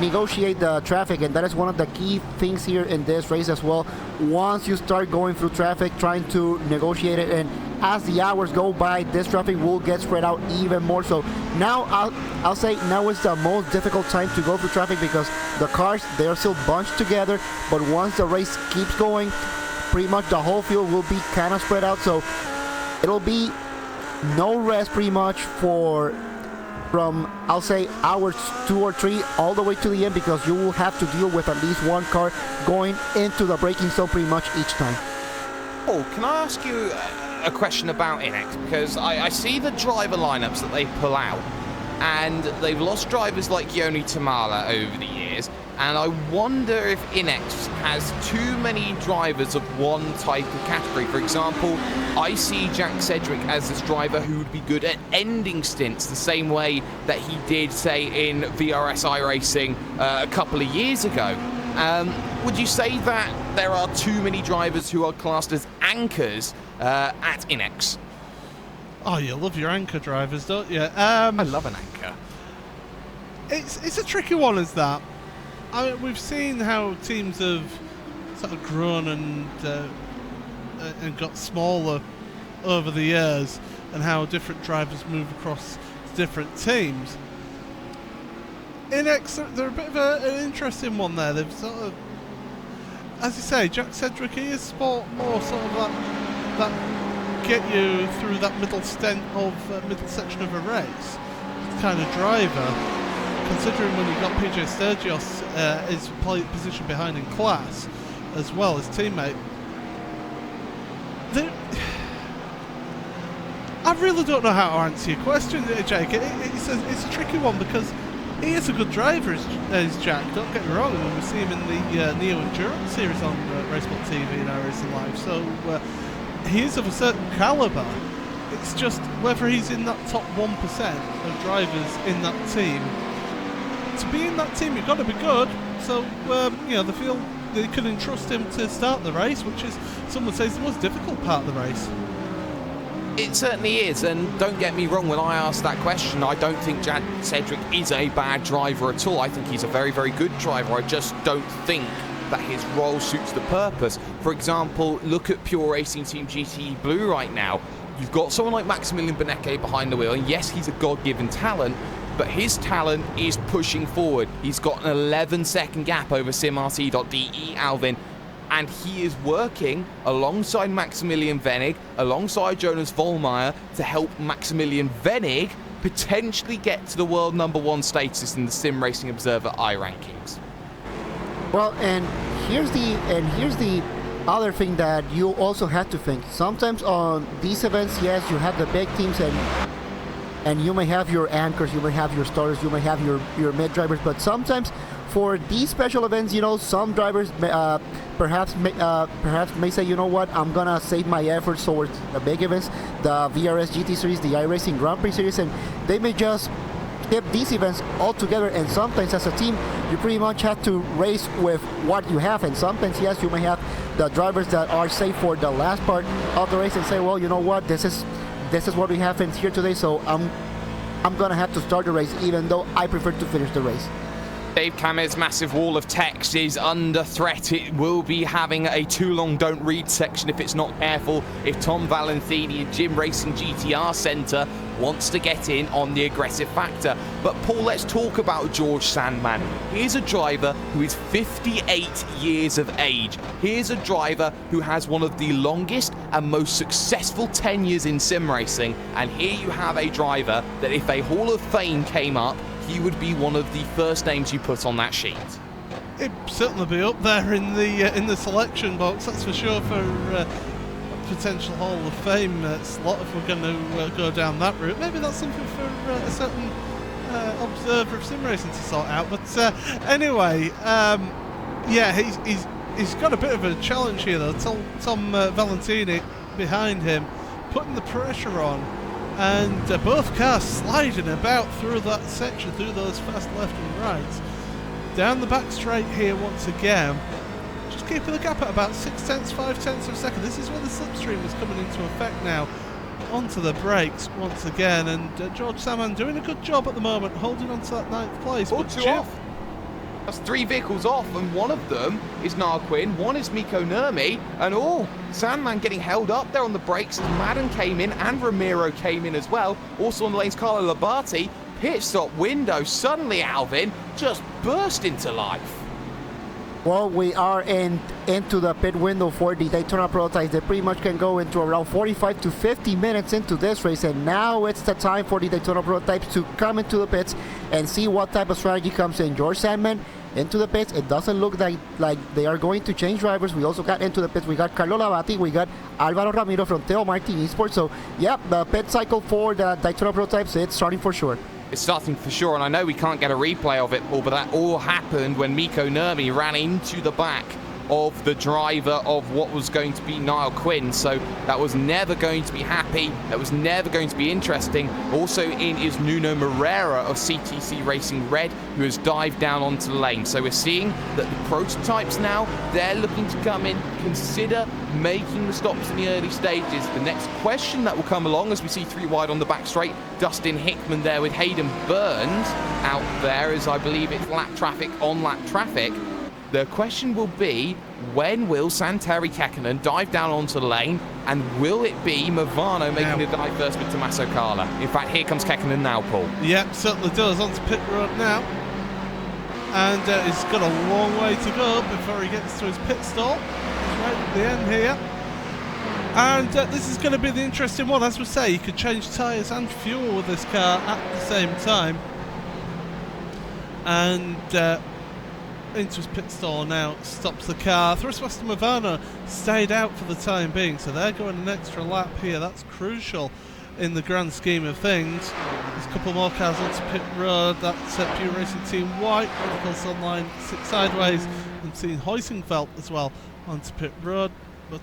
negotiate the traffic, and that is one of the key things here in this race as well. Once you start going through traffic, trying to negotiate it, and as the hours go by, this traffic will get spread out even more. So now I'll say now is the most difficult time to go through traffic because the cars, they are still bunched together, but once the race keeps going, pretty much the whole field will be kind of spread out. So it'll be no rest pretty much from I'll say hours 2 or 3 all the way to the end, because you will have to deal with at least one car going into the braking zone pretty much each time. Oh, can I ask you a question about Inex? Because I see the driver lineups that they pull out, and they've lost drivers like Yoni Tamala over the years, and I wonder if Inex has too many drivers of one type of category. For example, I see Jack Sedgwick as this driver who would be good at ending stints the same way that he did, say, in VRS iRacing a couple of years ago. Would you say that there are too many drivers who are classed as anchors at Inex? Oh, you love your anchor drivers, don't you? I love an anchor. It's a tricky one, is that. I mean, we've seen how teams have sort of grown and got smaller over the years, and how different drivers move across different teams. Inex, they're a bit of an interesting one there. They've sort of, as you say, Jack Sedgwick, he is more sort of that get you through that middle section of a race kind of driver. Considering when you've got PJ Sturgios his position behind in class as well as teammate, I really don't know how to answer your question, Jake. It's a tricky one because he is a good driver, is Jack, don't get me wrong. I mean, we see him in the Neo Endurance series on Racebot TV and iRacing Live, so he is of a certain calibre. It's just whether he's in that top 1% of drivers in that team. To be in that team, you've got to be good. So, they feel they can entrust him to start the race, which is, some would say, is the most difficult part of the race. It certainly is, and don't get me wrong, when I ask that question, I don't think Jack Sedgwick is a bad driver at all. I think he's a very, very good driver. I just don't think that his role suits the purpose. For example, look at Pure Racing Team GTE Blue right now. You've got someone like Maximilian Benecke behind the wheel, and yes, he's a God-given talent, but his talent is pushing forward. He's got an 11-second gap over SimRC.de, Alvin, and he is working alongside Maximilian Venig, alongside Jonas Vollmeyer, to help Maximilian Venig potentially get to the world #1 status in the Sim Racing Observer iRankings. Well, and here's the other thing that you also have to think. Sometimes on these events, yes, you have the big teams and you may have your anchors, you may have your starters, you may have your mid drivers, but sometimes for these special events, you know, some drivers perhaps may say, you know what, I'm gonna save my efforts towards the big events, the VRS GT series, the iRacing Grand Prix series, and they may just skip these events altogether. And sometimes as a team, you pretty much have to race with what you have, and sometimes, yes, you may have the drivers that are safe for the last part of the race and say, well, you know what, this is what we have in here today, so I'm gonna have to start the race even though I prefer to finish the race. Dave Kammer's massive wall of text is under threat. It will be having a too long don't read section if it's not careful, if Tom Valentini and Jim Racing GTR Centre wants to get in on the aggressive factor. But Paul, let's talk about George Sandman. Here's a driver who is 58 years of age. Here's a driver who has one of the longest and most successful tenures in sim racing. And here you have a driver that if a Hall of Fame came up, he would be one of the first names you put on that sheet. It'd certainly be up there in the selection box, that's for sure, for a potential Hall of Fame slot if we're going to go down that route. Maybe that's something for a certain observer of sim racing to sort out. But anyway, yeah, he's got a bit of a challenge here though. Tom Valentini behind him, putting the pressure on. And both cars sliding about through that section, through those fast left and right. Down the back straight here once again. Just keeping the gap at about 0.6, 0.5 of a second. This is where the slipstream is coming into effect now. Onto the brakes once again. And George Sandman doing a good job at the moment, holding on to that 9th place. But two off. That's 3 vehicles off, and one of them is Niall Quinn, one is Miko Nurmi, and Sandman getting held up there on the brakes as Madden came in and Ramiro came in as well. Also on the lanes, Carlo Labate, pit stop window, suddenly Alvin just burst into life. Well, we are into the pit window for the Daytona prototypes. They pretty much can go into around 45 to 50 minutes into this race, and now it's the time for the Daytona prototypes to come into the pits and see what type of strategy comes in. George Sandman into the pits. It doesn't look like they are going to change drivers. We also got into the pits. We got Carlo Labate, we got Alvaro Ramiro from Teo Martin Esports. So, yeah, the pit cycle for the Daytona prototypes, it's starting for sure. It's starting for sure, and I know we can't get a replay of it, Paul, but that all happened when Miko Nurmi ran into the back of the driver of what was going to be Niall Quinn. So that was never going to be happy. That was never going to be interesting. Also in is Nuno Moreira of CTC Racing Red, who has dived down onto the lane. So we're seeing that the prototypes now, they're looking to come in, consider making the stops in the early stages. The next question that will come along as we see 3 wide on the back straight, Dustin Hickman there with Hayden Burns out there, as I believe it's lap traffic on lap traffic. The question will be, when will Santeri Kekkonen dive down onto the lane, and will it be Movano making the dive first with Tommaso Carla? In fact, here comes Kekkonen now, Paul. Yep, certainly does. Onto pit road now. And he's got a long way to go before he gets to his pit stop. He's right at the end here. And this is going to be the interesting one. As we say, you could change tyres and fuel with this car at the same time. And into his pit stall now, stops the car. Thrustmaster Movano stayed out for the time being, so they're going an extra lap here. That's crucial in the grand scheme of things. There's a couple more cars onto pit road. That's Pure Racing Team White, Radical Sunline 6 sideways, and seeing Heusingfeld as well onto pit road. But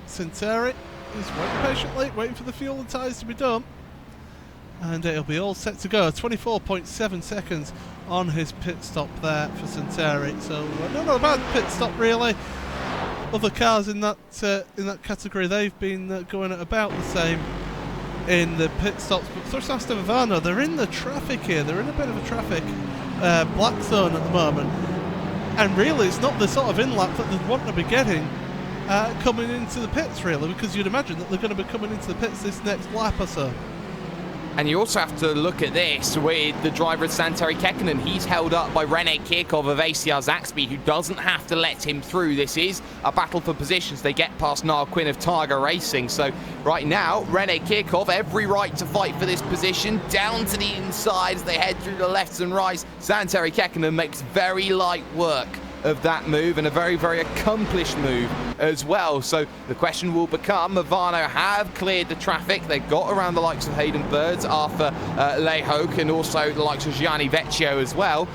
Santeri is waiting patiently, waiting for the fuel and tyres to be done. And it'll be all set to go. 24.7 seconds on his pit stop there for Santeri. So not a bad pit stop really. Other cars in that category, they've been going at about the same in the pit stops. But Thrustmaster Movano, they're in the traffic here. They're in a bit of a traffic black zone at the moment. And really, it's not the sort of in-lap that they'd want to be getting coming into the pits really, because you'd imagine that they're going to be coming into the pits this next lap or so. And you also have to look at this with the driver of Santeri Kekkonen. He's held up by Rene Kirchhoff of ACR Zaxby, who doesn't have to let him through. This is a battle for positions. They get past Niall Quinn of Tiger Racing. So right now, Rene Kirchhoff, every right to fight for this position. Down to the inside as they head through the lefts and rights. Santeri Kekkonen makes very light work of that move, and a very, very accomplished move as well. So the question will become, Movano have cleared the traffic. They've got around the likes of Hayden Birds, Arthur Lehoke, and also the likes of Gianni Vecchio as well.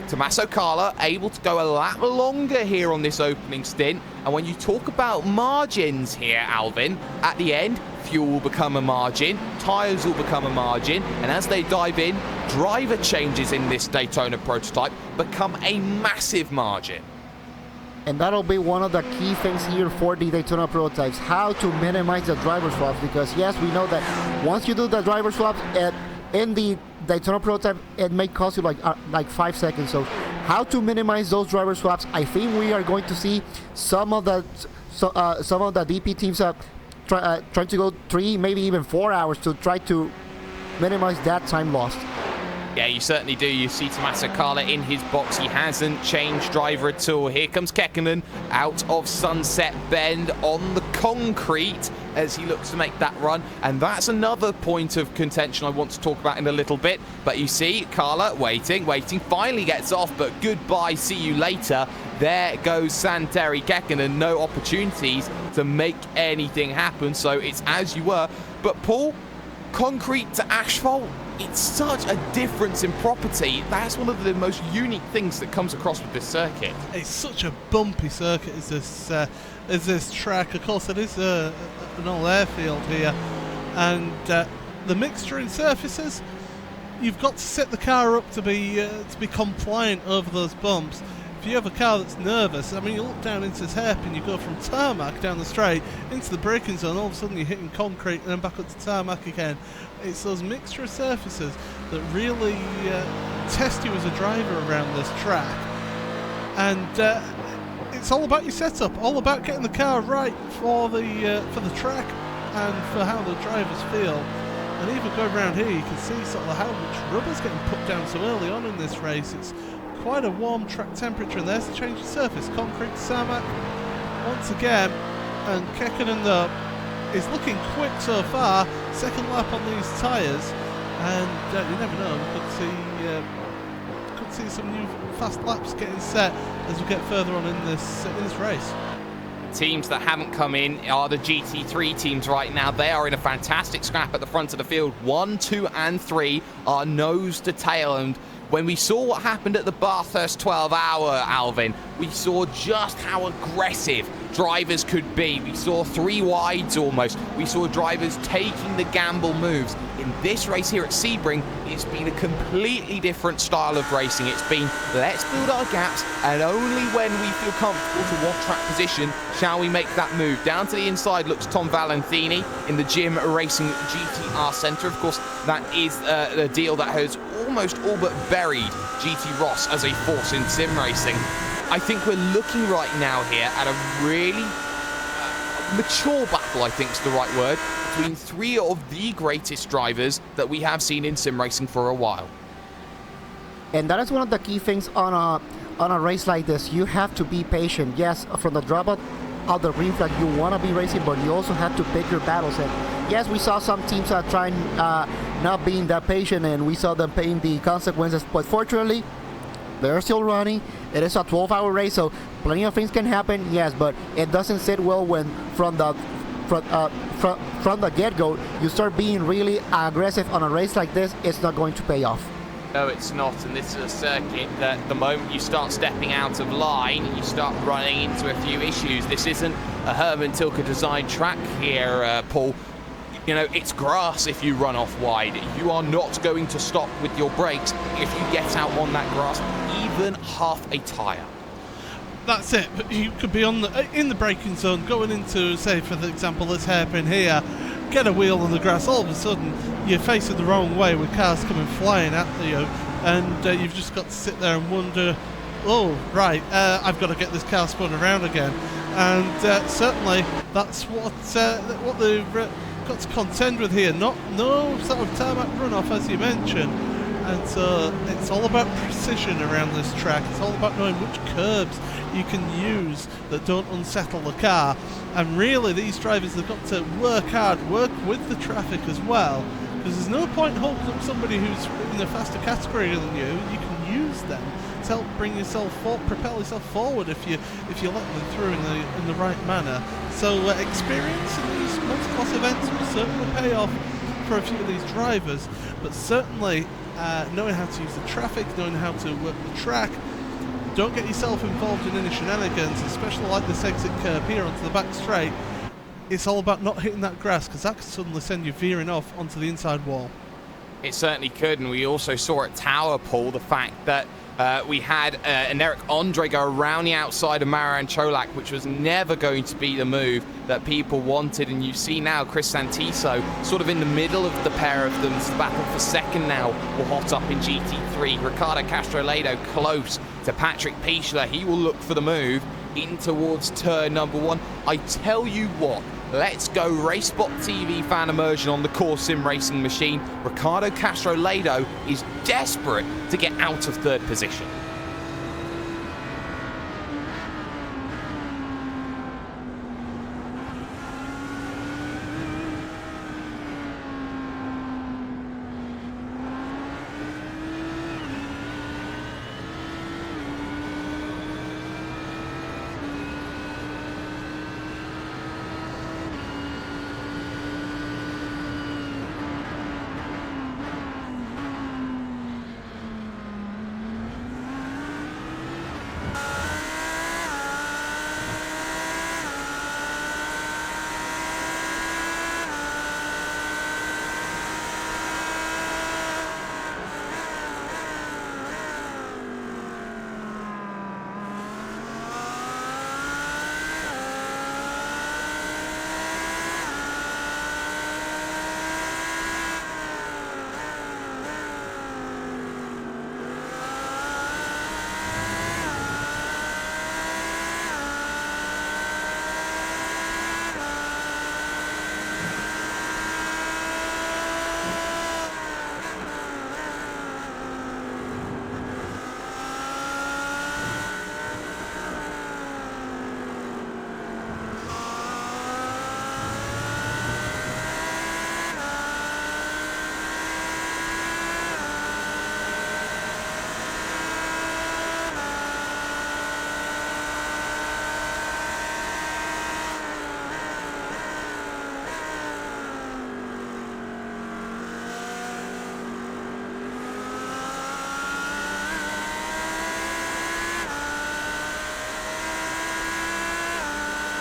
Tommaso Carla able to go a lap longer here on this opening stint. And when you talk about margins here, Alvin, at the end, fuel will become a margin, tyres will become a margin, and as they dive in, driver changes in this Daytona prototype become a massive margin. And that'll be one of the key things here for the Daytona prototypes, how to minimize the driver swaps, because yes, we know that once you do the driver swaps in the Daytona prototype, it may cost you like 5 seconds. So how to minimize those driver swaps, I think we are going to see some of the DP teams trying to go 3, maybe even 4 hours to try to minimize that time lost. Yeah, you certainly do. You see Tommaso Carla in his box. He hasn't changed driver at all. Here comes Kekkonen out of Sunset Bend on the concrete as he looks to make that run. And that's another point of contention I want to talk about in a little bit. But you see Carla waiting, finally gets off, but goodbye, see you later. There goes Santeri Kekkonen. No opportunities to make anything happen. So it's as you were. But Paul, concrete to asphalt, it's such a difference in property. That's one of the most unique things that comes across with this circuit. It's such a bumpy circuit as this track. Of course, it is an old airfield here, and the mixture in surfaces, you've got to set the car up to be compliant over those bumps. If you have a car that's nervous, I mean, you look down into this hairpin, you go from tarmac down the straight into the braking zone, all of a sudden you're hitting concrete and then back up to tarmac again. It's those mixture of surfaces that really test you as a driver around this track. And it's all about your setup, all about getting the car right for the track and for how the drivers feel. And even going around here, you can see sort of how much rubber's getting put down so early on in this race. It's quite a warm track temperature, and there's the change of surface, concrete to tarmac once again. And Kekkonen though is looking quick so far, second lap on these tyres, and you never know, we could see some new fast laps getting set as we get further on in this race. Teams that haven't come in are the GT3 teams right now. They are in a fantastic scrap at the front of the field. 1, 2 and 3 are nose to tail, and when we saw what happened at the Bathurst 12-hour, Alvin, we saw just how aggressive drivers could be. We saw 3 wides almost. We saw drivers taking the gamble moves. In this race here at Sebring, it's been a completely different style of racing. It's been, let's build our gaps, and only when we feel comfortable to what track position shall we make that move. Down to the inside looks Tom Valentini in the Jim Racing GTR Centre. Of course, that is a deal that has almost all but buried GT Ross as a force in sim racing. I think we're looking right now here at a really mature battle, I think is the right word, between 3 of the greatest drivers that we have seen in sim racing for a while. And that is one of the key things on a race like this. You have to be patient. Yes, from the drop out of the green flag, you want to be racing, but you also have to pick your battles. And yes, we saw some teams trying not being that patient, and we saw them paying the consequences. But fortunately, they're still running. It is a 12-hour race, so plenty of things can happen. Yes, but it doesn't sit well when from the get-go you start being really aggressive on a race like this. It's not going to pay off. No, it's not, and this is a circuit that the moment you start stepping out of line, you start running into a few issues. This isn't a Herman Tilke designed track here, Paul. You know, it's grass if you run off wide. You are not going to stop with your brakes if you get out on that grass, even half a tyre. That's it, but you could be in the braking zone going into, say for example, this hairpin here, get a wheel on the grass, all of a sudden you're facing the wrong way with cars coming flying at you, and you've just got to sit there and wonder, oh right, I've got to get this car spun around again. And certainly that's what the got to contend with here. No sort of tarmac runoff, as you mentioned. And so it's all about precision around this track. It's all about knowing which curbs you can use that don't unsettle the car. And really, these drivers have got to work hard, work with the traffic as well. Because there's no point holding up somebody who's in a faster category than you. You can use them to help bring yourself propel yourself forward if you let them through in the right manner. So experience in these multi-class events will certainly pay off for a few of these drivers, but certainly knowing how to use the traffic, knowing how to work the track. Don't get yourself involved in any shenanigans, especially like this exit curb here onto the back straight. It's all about not hitting that grass, because that could suddenly send you veering off onto the inside wall. It certainly could, and we also saw at Tower, Paul, the fact that we had an Eric Andre go around the outside of Maran Cholak, which was never going to be the move that people wanted. And you see now Chris Santiso sort of in the middle of the pair of them. It's the battle for second now will hot up in GT3. Ricardo Castro-Ledo close to Patrick Pichler. He will look for the move in towards turn number 1. I tell you what, let's go RaceBot TV fan immersion on the core sim racing machine. Ricardo Castro-Ledo is desperate to get out of third position.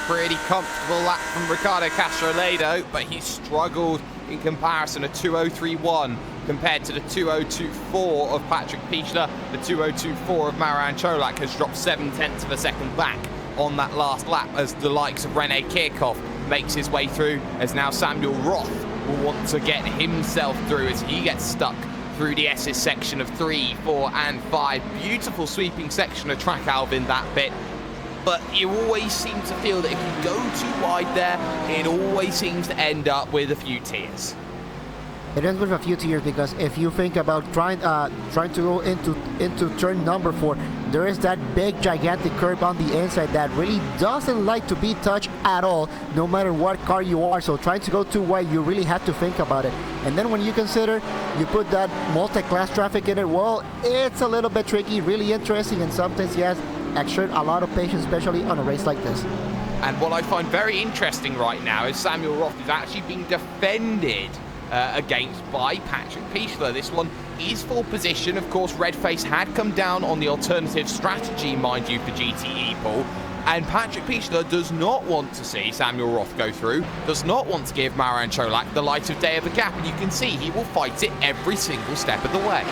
Pretty comfortable lap from Ricardo Castro-Ledo, but he struggled in comparison. A 2:03.1 compared to the 2:02.4 of Patrick Pichler. The 2:02.4 of Maran Cholak has dropped 7/10 of a second back on that last lap as the likes of Rene Kirchhoff makes his way through, as now Samuel Roth will want to get himself through as he gets stuck through the S's section of 3, 4 and 5. Beautiful sweeping section of track, Alvin, that bit. But you always seem to feel that if you go too wide there, it always seems to end up with a few tears. It ends with a few tears because if you think about trying to go into turn number 4, there is that big gigantic curve on the inside that really doesn't like to be touched at all, no matter what car you are. So trying to go too wide, you really have to think about it. And then when you consider you put that multi-class traffic in it, well, it's a little bit tricky, really interesting, and sometimes yes, exert a lot of patience, especially on a race like this. And what I find very interesting right now is Samuel Roth is actually being defended against by Patrick Pichler. This one is for position. Of course, Redface had come down on the alternative strategy, mind you, for GTE, Paul. And Patrick Pichler does not want to see Samuel Roth go through, does not want to give Maran Cholak the light of day of a gap. And you can see he will fight it every single step of the way.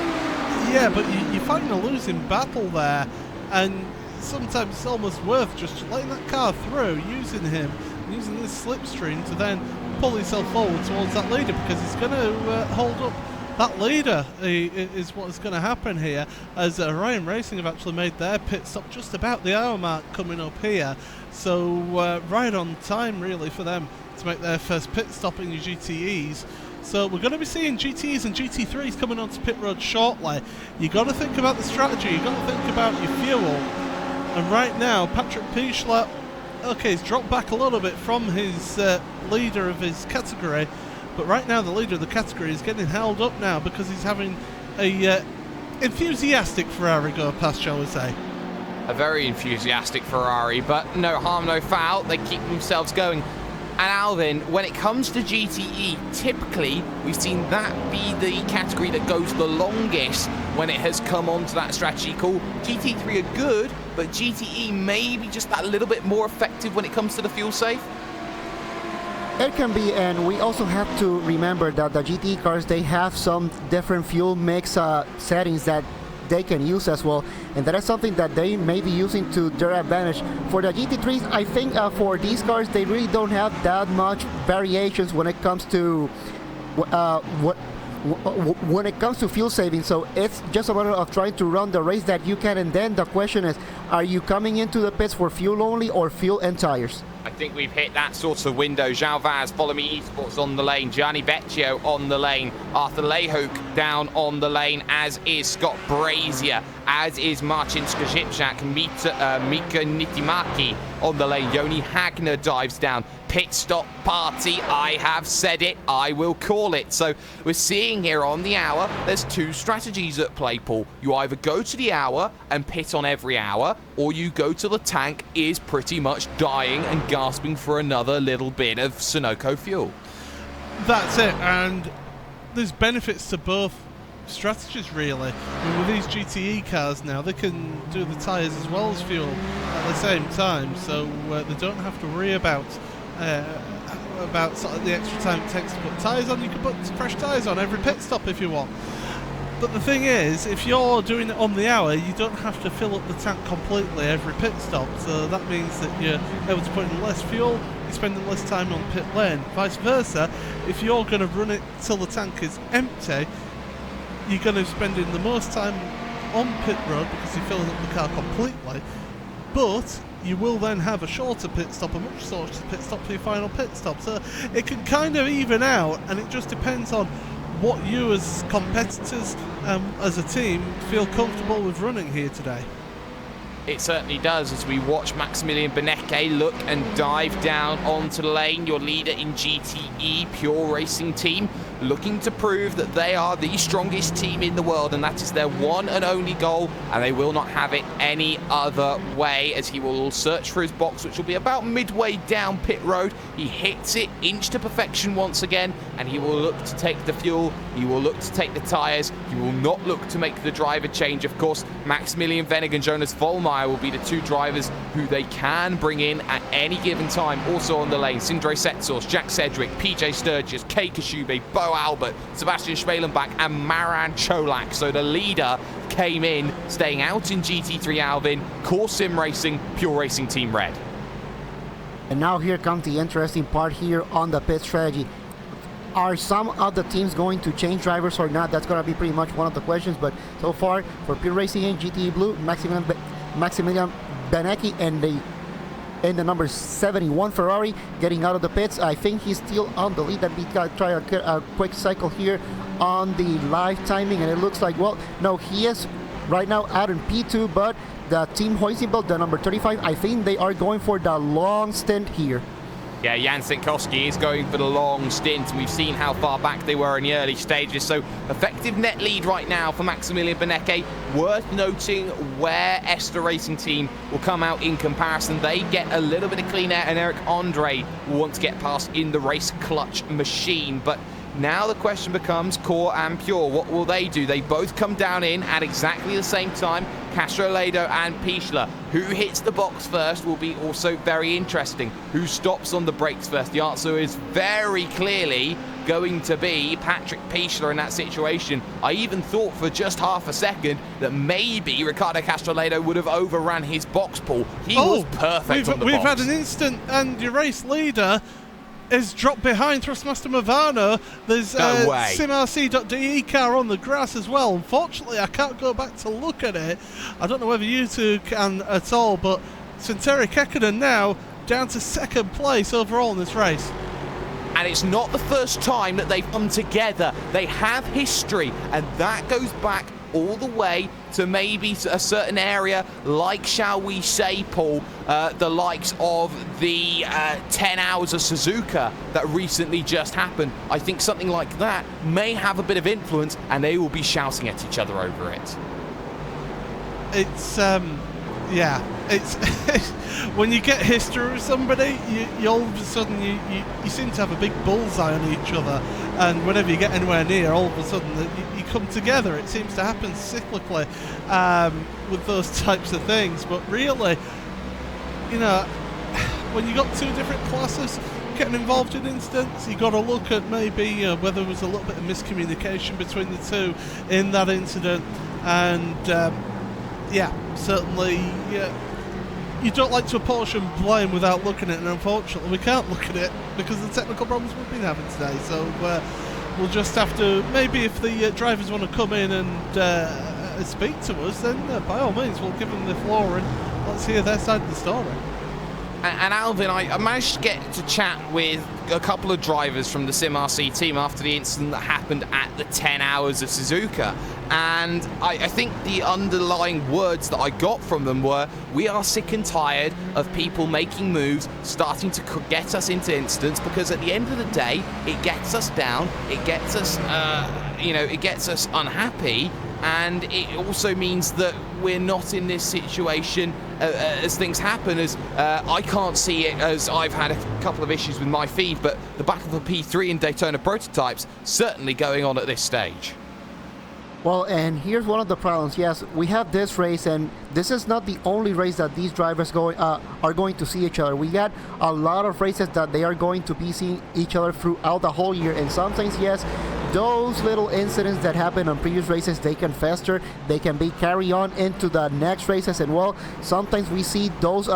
Yeah, but you're fighting a losing battle there. And sometimes it's almost worth just letting that car through, using him, using this slipstream to then pull himself forward towards that leader, because he's going to hold up that leader is what is going to happen here, as Orion Racing have actually made their pit stop just about the hour mark coming up here. So right on time really for them to make their first pit stop in your GTEs. So we're going to be seeing GTEs and GT3s coming onto pit road shortly. You got to think about the strategy, you got to think about your fuel. And right now, Patrick Pichler, okay, he's dropped back a little bit from his leader of his category, but right now the leader of the category is getting held up now because he's having a enthusiastic Ferrari go past, shall we say. A very enthusiastic Ferrari, but no harm, no foul. They keep themselves going. And Alvin, when it comes to GTE, typically we've seen that be the category that goes the longest when it has come onto that strategy call. GT3 are good, but GTE may be just that little bit more effective when it comes to the fuel save. It can be, and we also have to remember that the GTE cars, they have some different fuel mix settings that they can use as well, and that is something that they may be using to their advantage. For the GT3s, I think for these cars, they really don't have that much variations when it comes to when it comes to fuel saving. So it's just a matter of trying to run the race that you can, and then the question is, are you coming into the pits for fuel only or fuel and tires? I think we've hit that sort of window. João Vaz, Follow Me Esports on the lane. Gianni Vecchio on the lane. Arthur Lehouk down on the lane, as is Scott Brazier, as is Marcin Skrzypczak, Mika Nitimaki on the lane. Joni Hagner dives down. Pit stop party, I have said it, I will call it. So we're seeing here on the hour, there's two strategies at play, Paul. You either go to the hour and pit on every hour, or you go to the tank is pretty much dying and gasping for another little bit of Sunoco fuel. That's it, and there's benefits to both strategies really. I mean, with these GTE cars now, they can do the tyres as well as fuel at the same time, so they don't have to worry about sort of the extra time it takes to put tyres on. You can put fresh tyres on every pit stop if you want. But the thing is, if you're doing it on the hour, you don't have to fill up the tank completely every pit stop, so that means that you're able to put in less fuel, you're spending less time on pit lane. Vice versa, if you're going to run it till the tank is empty, you're going to be spending the most time on pit road because you're filling up the car completely, but you will then have a shorter pit stop, a much shorter pit stop for your final pit stop. So it can kind of even out, and it just depends on what you as competitors, as a team, feel comfortable with running here today. It certainly does, as we watch Maximilian Benecke look and dive down onto the lane. Your leader in GTE, Pure Racing Team, looking to prove that they are the strongest team in the world, and that is their one and only goal, and they will not have it any other way, as he will search for his box, which will be about midway down pit road. He hits it inch to perfection once again, and he will look to take the fuel, he will look to take the tyres, he will not look to make the driver change. Of course, Maximilian Venig and Jonas Vollmeyer will be the two drivers who they can bring in at any given time. Also on the lane, Sindre Setsos, Jack Sedgwick, PJ Sturgis, Kei Kashube, Bo Albert, Sebastian Schmalenbach and Maran Cholak. So the leader came in, staying out in GT3 Alvin, Core Sim Racing, Pure Racing Team Red. And now here comes the interesting part here on the pit strategy. Are some of the teams going to change drivers or not? That's going to be pretty much one of the questions, but so far for Pure Racing and GTE Blue, Maximilian Benecke and the number 71 Ferrari getting out of the pits. I think he's still on the lead, and we got to try a quick cycle here on the live timing, and it looks like, well, no, he is right now out in P2, but the team Hoisenbelt, the number 35, I think they are going for the long stint here. Yeah, Jan Sinkowski is going for the long stint, and we've seen how far back they were in the early stages. So effective net lead right now for Maximilian Benecke. Worth noting where Esther Racing Team will come out in comparison. They get a little bit of clean air, and Eric Andre will want to get past in the race clutch machine. But now the question becomes Core and Pure. What will they do? They both come down in at exactly the same time. Castrolado and Pichler. Who hits the box first will be also very interesting. Who stops on the brakes first? The answer is very clearly going to be Patrick Pichler in that situation. I even thought for just half a second that maybe Ricardo Castrolado would have overran his box pull. He was perfect on the box. We've had an instant, and your race leader is dropped behind Thrustmaster Movano. There's a No way. SimRC.de car on the grass as well. Unfortunately, I can't go back to look at it. I don't know whether you two can at all, but Santeri Kekkonen now down to second place overall in this race. And it's not the first time that they've come together. They have history, and that goes back all the way to maybe a certain area, like, shall we say, Paul, the likes of the 10 hours of Suzuka that recently just happened. I think something like that may have a bit of influence, and they will be shouting at each other over it. It's yeah, it's when you get history with somebody, you all of a sudden you seem to have a big bullseye on each other, and whenever you get anywhere near, all of a sudden you come together. It seems to happen cyclically with those types of things. But really, you know, when you got two different classes getting involved in incidents, you got to look at maybe whether there was a little bit of miscommunication between the two in that incident, and yeah, certainly you don't like to apportion blame without looking at it, and unfortunately we can't look at it because of the technical problems we've been having today. So we'll just have to, maybe if the drivers want to come in and speak to us, then by all means we'll give them the floor and let's hear their side of the story. And Alvin, I managed to get to chat with a couple of drivers from the SimRC team after the incident that happened at the 10 hours of Suzuka. And I think the underlying words that I got from them were, we are sick and tired of people making moves, starting to get us into incidents, because at the end of the day, it gets us down, it gets us, it gets us unhappy. And it also means that we're not in this situation as things happen, as I can't see it, as I've had a couple of issues with my feed, but the battle for P3 in Daytona prototypes certainly going on at this stage. Well, and here's one of the problems. Yes, we have this race, and this is not the only race that these drivers are going to see each other. We got a lot of races that they are going to be seeing each other throughout the whole year, and sometimes, yes, those little incidents that happen on previous races, they can fester, they can be carry on into the next races, and well, sometimes we see those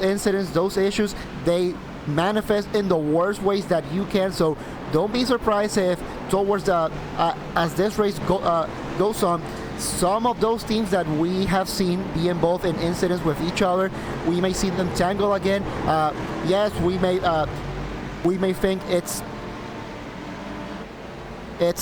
incidents, those issues, they manifest in the worst ways that you can. So don't be surprised if towards the as this race goes on, some of those teams that we have seen be involved in incidents with each other, we may see them tangle again. Yes, we may think it's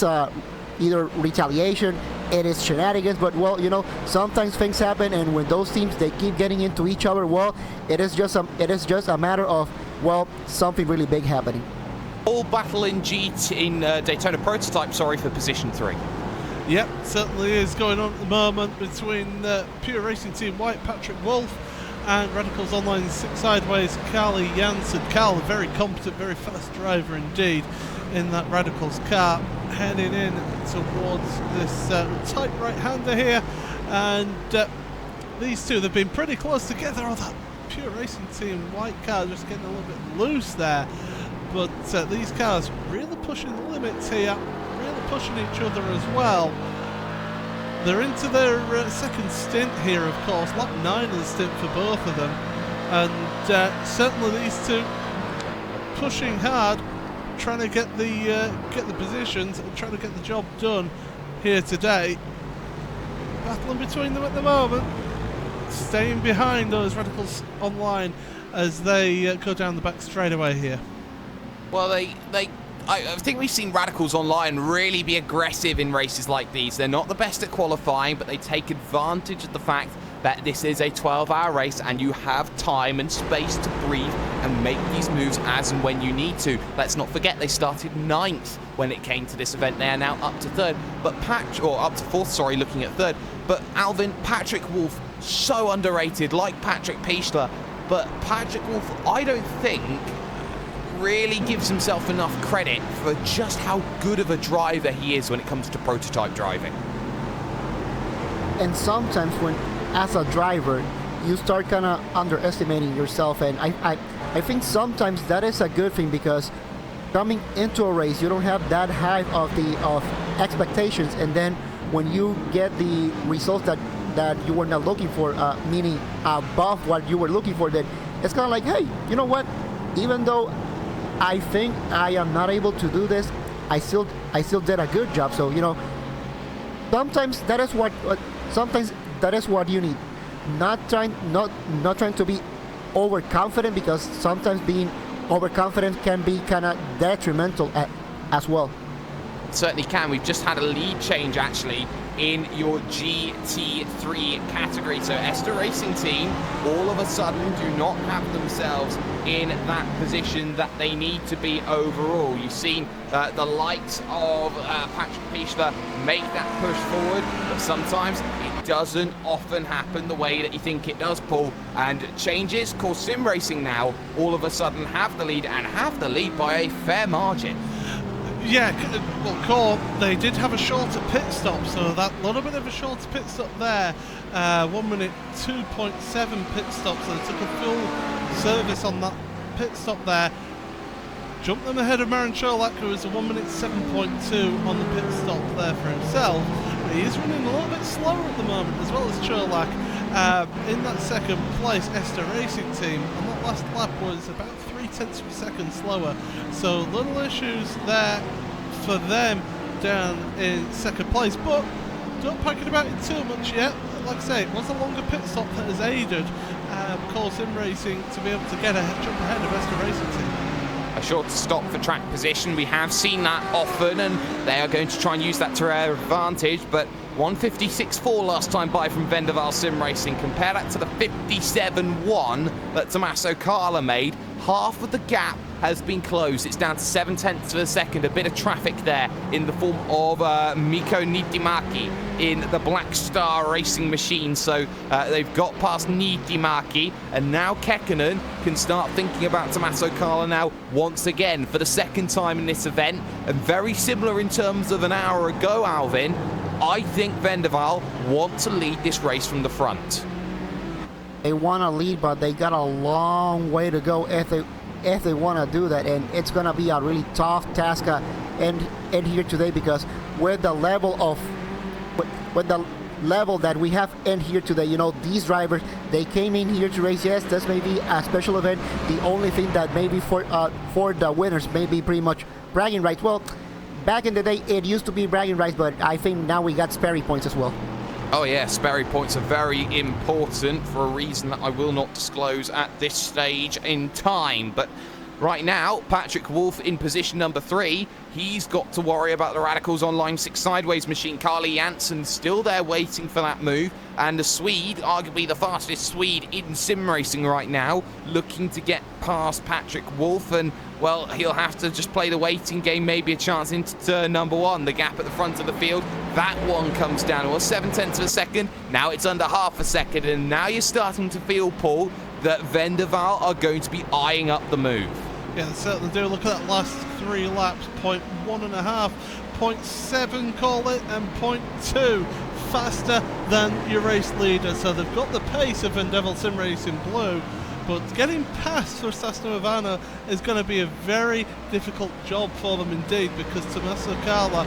either retaliation, it is shenanigans, but well, you know, sometimes things happen, and when those teams they keep getting into each other, well, it is just a matter of, well, something really big happening. All battle in Daytona prototype, sorry, for position 3. Yep, certainly is going on at the moment between Pure Racing Team White, Patrick Wolf, and Radicals Online 6 Sideways, Carly Janssen. Carl, a very competent, very fast driver indeed in that Radicals car, heading in towards this tight right-hander here, and these two, they've been pretty close together. Oh, that Pure Racing Team White car just getting a little bit loose there, but these cars really pushing the limits here, really pushing each other as well. They're into their second stint here, of course, lap 9 of the stint for both of them, and certainly these two pushing hard, trying to get the positions and trying to get the job done here today. Battling between them at the moment, staying behind those Radicals Online as they go down the back straightaway here. Well, I think we've seen Radicals Online really be aggressive in races like these. They're not the best at qualifying, but they take advantage of the fact that this is a 12-hour race and you have time and space to breathe and make these moves as and when you need to. Let's not forget they started 9th when it came to this event. They are now up to 3rd, but up to 4th, sorry, looking at 3rd. But Alvin, Patrick Wolf, so underrated, like Patrick Pichler, but Patrick Wolf, I don't think, really gives himself enough credit for just how good of a driver he is when it comes to prototype driving. And sometimes when, as a driver, you start kind of underestimating yourself, and I think sometimes that is a good thing, because coming into a race you don't have that high of expectations, and then when you get the results that you were not looking for, meaning above what you were looking for, then it's kind of like, hey, you know what, even though I think I am not able to do this, I still did a good job. So sometimes that is what you need. Not trying to be overconfident, because sometimes being overconfident can be kind of detrimental as well. Certainly can. We've just had a lead change actually in your GT3 category. So Esther Racing Team all of a sudden do not have themselves in that position that they need to be overall. You've seen the likes of Patrick Pichler make that push forward, but sometimes it doesn't often happen the way that you think it does, Paul. And changes, Core Sim Racing now all of a sudden have the lead, and have the lead by a fair margin. Yeah, well, Core, they did have a shorter pit stop, so that little bit of a shorter pit stop there. 1 minute 2.7 pit stop, so they took a full service on that pit stop there. Jumped them ahead of Marin Cholak, who was a 1 minute 7.2 on the pit stop there for himself. But he is running a little bit slower at the moment, as well as Cholak. In that second place, Esther Racing Team on that last lap was about 0.3 of a second slower, so little issues there for them down in second place, but don't pack it about it too much yet. Like I say, it was a longer pit stop that has aided Core Sim Racing to be able to get a jump ahead of Esther Racing Team. A short stop for track position, we have seen that often, and they are going to try and use that to their advantage, but 1:56.4 last time by from Vendaval Sim Racing. Compare that to the 57.1 that Tommaso Carla made. Half of the gap has been closed. It's down to 0.7 of a second. A bit of traffic there in the form of Mikko Niittymaki in the Black Star Racing machine. So they've got past Niittymaki, and now Kekkonen can start thinking about Tommaso Carla now once again for the second time in this event. And very similar in terms of an hour ago, Alvin. I think Vendaval want to lead this race from the front. They want to lead, but they got a long way to go if they want to do that, and it's going to be a really tough task in here today, because with the level that we have in here today, these drivers, they came in here to race. Yes, this may be a special event. The only thing that maybe for the winners may be pretty much bragging rights. Well, back in the day, it used to be bragging rights, but I think now we got Sperry points as well. Oh yeah, Sperry points are very important for a reason that I will not disclose at this stage in time. But right now, Patrick Wolf in position number 3. He's got to worry about the Radicals Online 6 Sideways machine. Carly Janssen still there waiting for that move. And the Swede, arguably the fastest Swede in sim racing right now, looking to get past Patrick Wolf. And, well, he'll have to just play the waiting game, maybe a chance into turn number 1. The gap at the front of the field, that one comes down. Well, 0.7 of a second. Now it's under half a second. And now you're starting to feel, Paul, that Vendaval are going to be eyeing up the move. Yeah, they certainly do. Look at that last 3 laps, 0.1.5, 0.7 call it, and 0.2 faster than your race leader. So they've got the pace of Vendaval Sim Racing Blue, but getting past for Sasno Ivano is going to be a very difficult job for them indeed, because Tommaso Carla,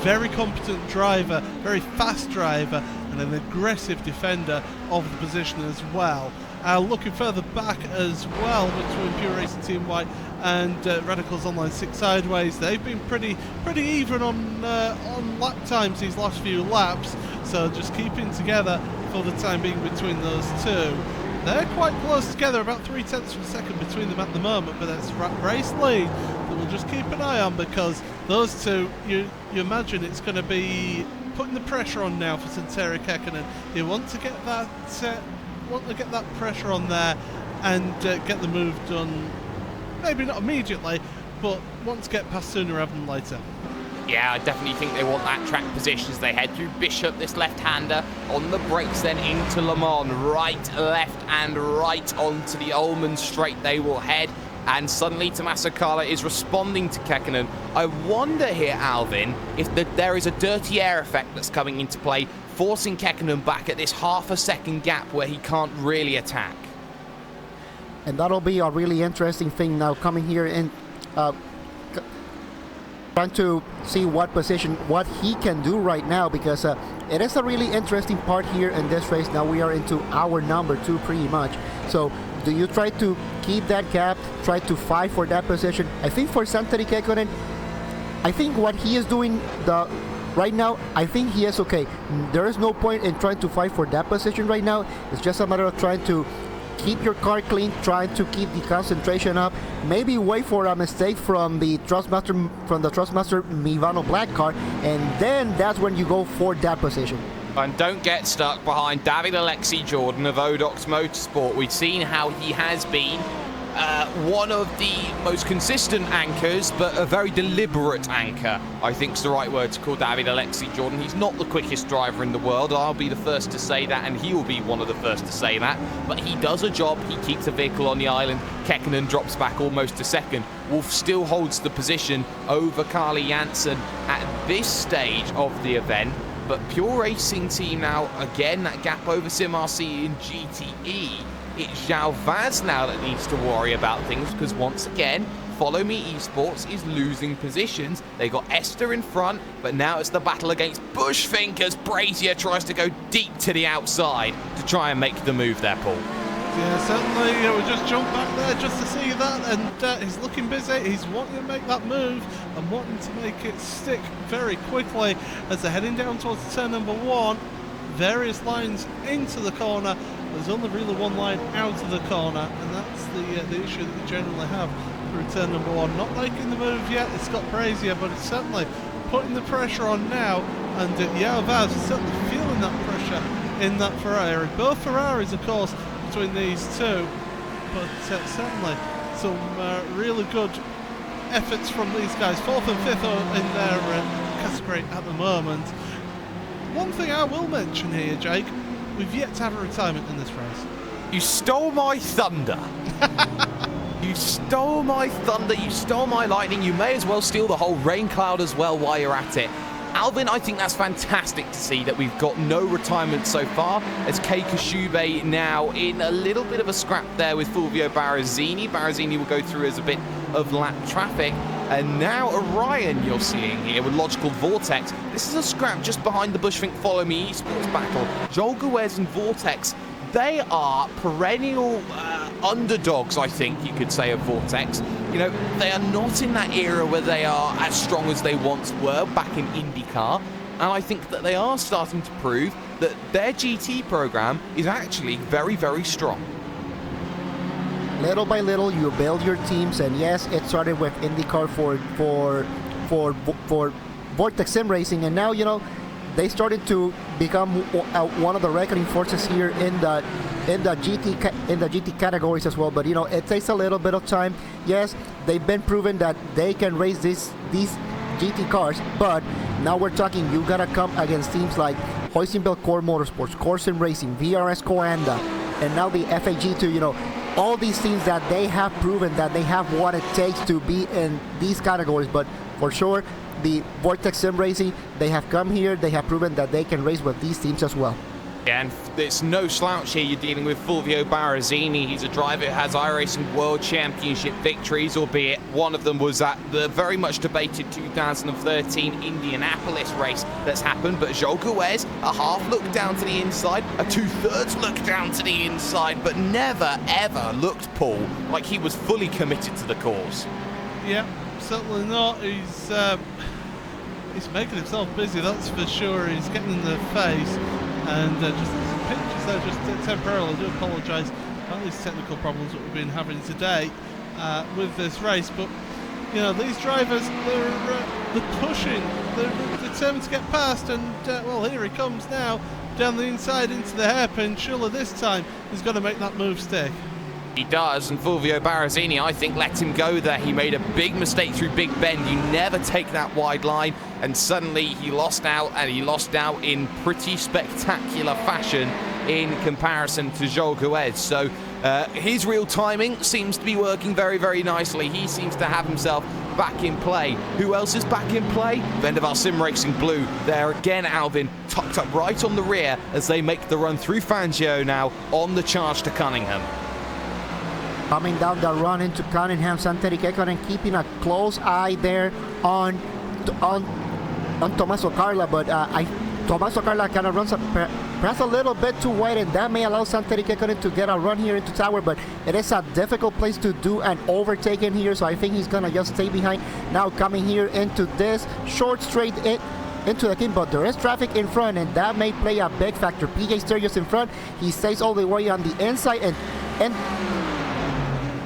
very competent driver, very fast driver, and an aggressive defender of the position as well. Looking further back as well between Pure Racing Team White and Radicals Online 6 Sideways, they've been pretty even on lap times these last few laps, so just keeping together for the time being between those two. They're quite close together, about 0.3 of a second between them at the moment, but that's race lead that we'll just keep an eye on, because those two, you imagine it's going to be putting the pressure on now for Santeri Kekkonen. You want to get that pressure on there and get the move done, maybe not immediately, but want to get past sooner rather than later. Yeah, I definitely think they want that track position as they head through Bishop, this left-hander, on the brakes then into Le Mans. Right, left and right onto the Ullman straight they will head. And suddenly Tommaso Carla is responding to Kekkonen. I wonder here, Alvin, if there is a dirty air effect that's coming into play, forcing Kekkonen back at this half a second gap where he can't really attack. And that'll be a really interesting thing now coming here in trying to see what he can do right now, because it is a really interesting part here in this race. Now we are into hour number 2 pretty much. So do you try to keep that gap, try to fight for that position. I think for Santeri Kekkonen, I think what he is doing right now, I think he is okay. There is no point in trying to fight for that position right now. It's just a matter of trying to keep your car clean, trying to keep the concentration up, maybe wait for a mistake from the Trustmaster Mivano Black car, and then that's when you go for that position. And don't get stuck behind David Alexi Jordan of Odox Motorsport. We've seen how he has been one of the most consistent anchors, but a very deliberate anchor, I think is the right word to call David Alexi Jordan. He's not the quickest driver in the world. I'll be the first to say that, and he will be one of the first to say that. But he does a job. He keeps a vehicle on the island. Kekkonen drops back almost a second. Wolf still holds the position over Carly Janssen at this stage of the event. But Pure Racing Team now, again, that gap over SimRC and GTE. It's João Vaz now that needs to worry about things, because once again, Follow Me Esports is losing positions. They got Esther in front, but now it's the battle against Bushfink as Brazier tries to go deep to the outside to try and make the move there, Paul. Yeah, certainly. We just jumped back there just to see that, and he's looking busy. He's wanting to make that move and wanting to make it stick very quickly as they're heading down towards turn number 1. Various lines into the corner. There's only really one line out of the corner, and that's the issue that you generally have through turn number 1. Not making the move yet, it's got Brazier, but it's certainly putting the pressure on now, and João Vaz is certainly feeling that pressure in that Ferrari. Both Ferraris, of course, between these two, but certainly some really good efforts from these guys. 4th and 5th in their category at the moment. One thing I will mention here, Jake, we've yet to have a retirement in this race. You stole my thunder. You stole my thunder. You stole my lightning. You may as well steal the whole rain cloud as well while you're at it. Alvin, I think that's fantastic to see that we've got no retirement so far, as Kei Kashube now in a little bit of a scrap there with Fulvio Barazzini. Barazzini will go through as a bit of lap traffic. And now Orion you're seeing here with Logical Vortex. This is a scrap just behind the Bushfink Follow Me Esports battle. Joel Guez and Vortex, they are perennial underdogs, I think you could say, of Vortex. You know, they are not in that era where they are as strong as they once were back in IndyCar. And I think that they are starting to prove that their GT program is actually very, very strong. Little by little, you build your teams, and yes, it started with IndyCar for Vortex Sim Racing, and now, you know, they started to become one of the reckoning forces here in the GT categories as well. But you know, it takes a little bit of time. Yes, they've been proven that they can race these GT cars, but now we're talking, you gotta come against teams like Hoisinbel Core Motorsports, Core Sim Racing, VRS Coanda, and now the FAG2. You know, all these teams that they have proven that they have what it takes to be in these categories. But for sure, the Vortex Sim Racing, they have come here, they have proven that they can race with these teams as well. Yeah, and it's no slouch here. You're dealing with Fulvio Barazzini. He's a driver who has iRacing World Championship victories, albeit one of them was at the very much debated 2013 Indianapolis race that's happened. But Joel Guez, a half look down to the inside, a 2/3 look down to the inside, but never ever looked, Paul, like he was fully committed to the cause. Yeah, certainly not. He's making himself busy, that's for sure. He's getting in the face. And just pictures there, just temporarily. I do apologise about these technical problems that we've been having today with this race. But you know, these drivers, they're pushing, they're determined to get past. And well, here he comes now down the inside into the hairpin. Surely this time he's got to make that move stick. He does, and Fulvio Barazzini, I think, let him go there. He made a big mistake through Big Bend. You never take that wide line, and suddenly he lost out, and he lost out in pretty spectacular fashion in comparison to Joel Guez. So his real timing seems to be working very, very nicely. He seems to have himself back in play. Who else is back in play? Vendaval Sim Racing Blue. There again, Alvin, tucked up right on the rear as they make the run through Fangio now on the charge to Cunningham. Coming down the run into Cunningham, Santeri Kekkonen keeping a close eye there on Tommaso Carla, but Tommaso Carla kind of runs perhaps a little bit too wide, and that may allow Santeri Kekkonen to get a run here into tower, but it is a difficult place to do an overtaking here, so I think he's gonna just stay behind. Now coming here into this short straight into the king, but there is traffic in front, and that may play a big factor. PJ Sturgis in front, he stays all the way on the inside, and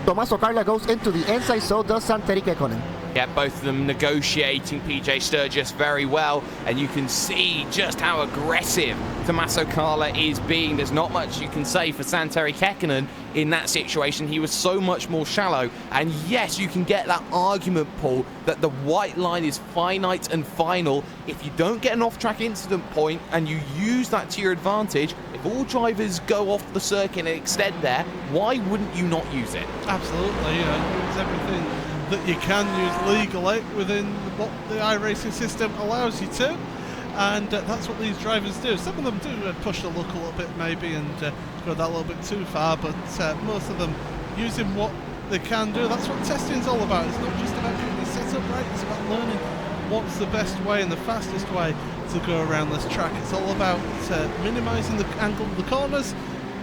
Tommaso Carla goes into the inside, so does Santeri Kekkonen. Yeah, both of them negotiating PJ Sturgis very well, and you can see just how aggressive Tommaso Carla is being. There's not much you can say for Santeri Kekkonen in that situation. He was so much more shallow, and yes, you can get that argument, Paul, that the white line is finite and final. If you don't get an off-track incident point and you use that to your advantage, if all drivers go off the circuit and extend there, why wouldn't you not use it? Absolutely, use everything that you can use legally within what the iRacing system allows you to, and that's what these drivers do. Some of them do push the luck a little bit maybe and go that a little bit too far, but most of them using what they can do. That's what testing's all about. It's not just about getting the setup right, it's about learning what's the best way and the fastest way to go around this track. It's all about minimising the angle of the corners,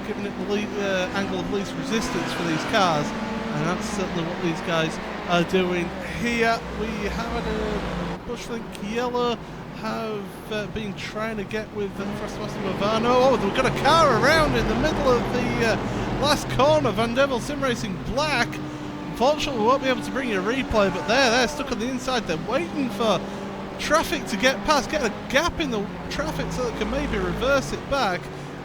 giving it the angle of least resistance for these cars, and that's certainly what these guys are doing here. We had a Bushlink Yellow have been trying to get with Francois Movano. Oh, they've got a car around in the middle of the last corner. Van Devil Sim Racing Black. Unfortunately, we won't be able to bring you a replay, but they're stuck on the inside. They're waiting for traffic to get past, get a gap in the traffic so they can maybe reverse it back.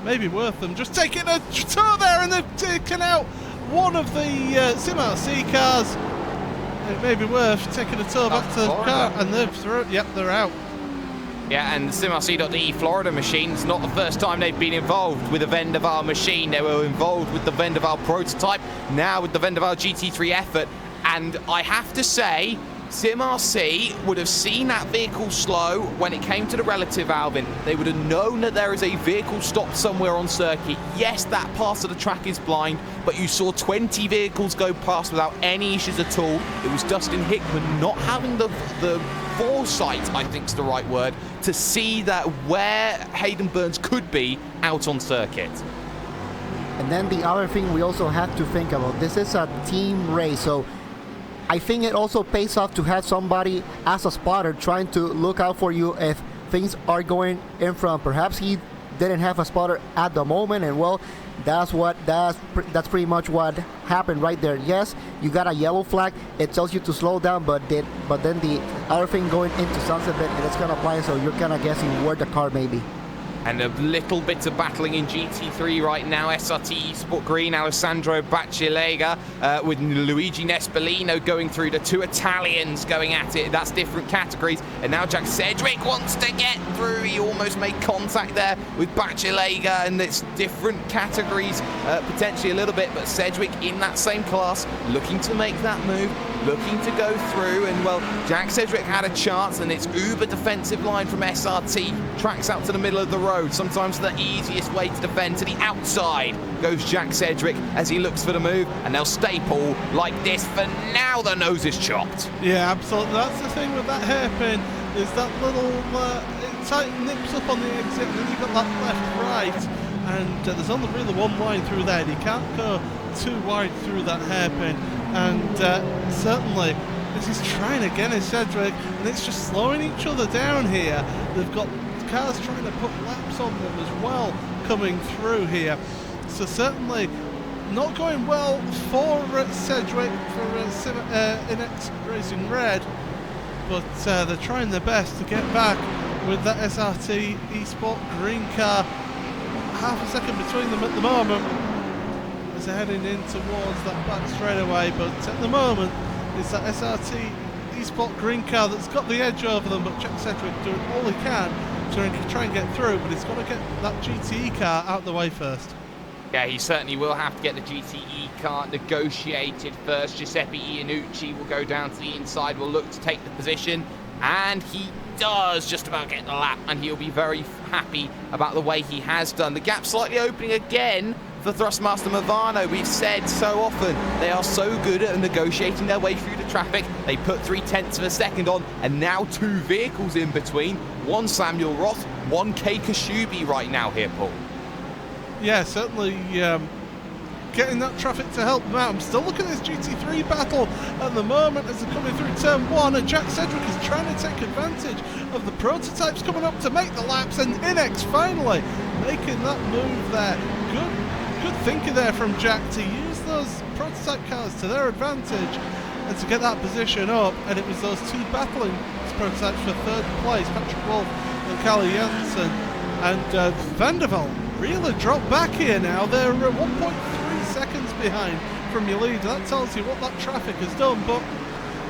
Maybe worth them just taking a tour there, and they've taken out one of the Sim RC cars. It may be worth taking a tour back to the car, and they're through. Yep, they're out. Yeah, and the SimRC.de Florida machines, not the first time they've been involved with a Vendaval machine. They were involved with the Vendaval prototype, now with the Vendaval GT3 effort. And I have to say, SimRC would have seen that vehicle slow when it came to the relative, Alvin. They would have known that there is a vehicle stopped somewhere on circuit. Yes, that part of the track is blind, but you saw 20 vehicles go past without any issues at all. It was Dustin Hickman not having the foresight, I think is the right word, to see that where Hayden Burns could be out on circuit. And then the other thing we also have to think about, this is a team race, so I think it also pays off to have somebody as a spotter trying to look out for you if things are going in front. Perhaps he didn't have a spotter at the moment, and well, that's pretty much what happened right there. Yes, you got a yellow flag. It tells you to slow down, but then the other thing going into sunset bit, and it's gonna apply, so you're kind of guessing where the car may be. And a little bit of battling in GT3 right now. SRT Sport Green, Alessandro Baccialega with Luigi Nespolino going through. The two Italians going at it. That's different categories. And now Jack Sedgwick wants to get through. He almost made contact there with Baccialega, and it's different categories potentially a little bit. But Sedgwick in that same class, looking to make that move, looking to go through. And well, Jack Sedgwick had a chance, and it's uber defensive line from SRT. Tracks out to the middle of the road. Sometimes the easiest way to defend. To the outside goes Jack Sedgwick as he looks for the move, and they'll staple like this for now. The nose is chopped. Yeah, absolutely. That's the thing with that hairpin, is that little it nips up on the exit, and then you've got that left right, and there's only really one line through there, and you can't go too wide through that hairpin. And certainly this is trying again in Sedgwick, and it's just slowing each other down here. They've got cars trying to put laps on them as well coming through here, so certainly not going well for Sedgwick, for Inex Racing Red, but they're trying their best to get back with that SRT eSport green car. Half a second between them at the moment as they're heading in towards that back straightaway, but at the moment it's that SRT eSport green car that's got the edge over them, but Jack Sedgwick doing all he can to try and get through, but he's got to get that GTE car out the way first. Yeah, he certainly will have to get the GTE car negotiated first. Giuseppe Iannucci will go down to the inside, will look to take the position, and he does just about get the lap, and he'll be very happy about the way he has done. The gap slightly opening again for Thrustmaster Movano. We've said so often they are so good at negotiating their way through the traffic. They put 0.3 of a second on, and now 2 vehicles in between. One Samuel Roth, one Kei Kashubi right now here, Paul. Yeah, certainly getting that traffic to help them out. I'm still looking at this GT3 battle at the moment as they're coming through turn 1, and Jack Cedric is trying to take advantage of the prototypes coming up to make the laps, and Inex finally making that move there. Good thinking there from Jack to use those prototype cars to their advantage and to get that position up, and it was those 2 battling prototypes for 3rd place, Patrick Wolf and Kalle Janssen, and Van der Velde really dropped back here now. They're 1.3 seconds behind from your lead. That tells you what that traffic has done, but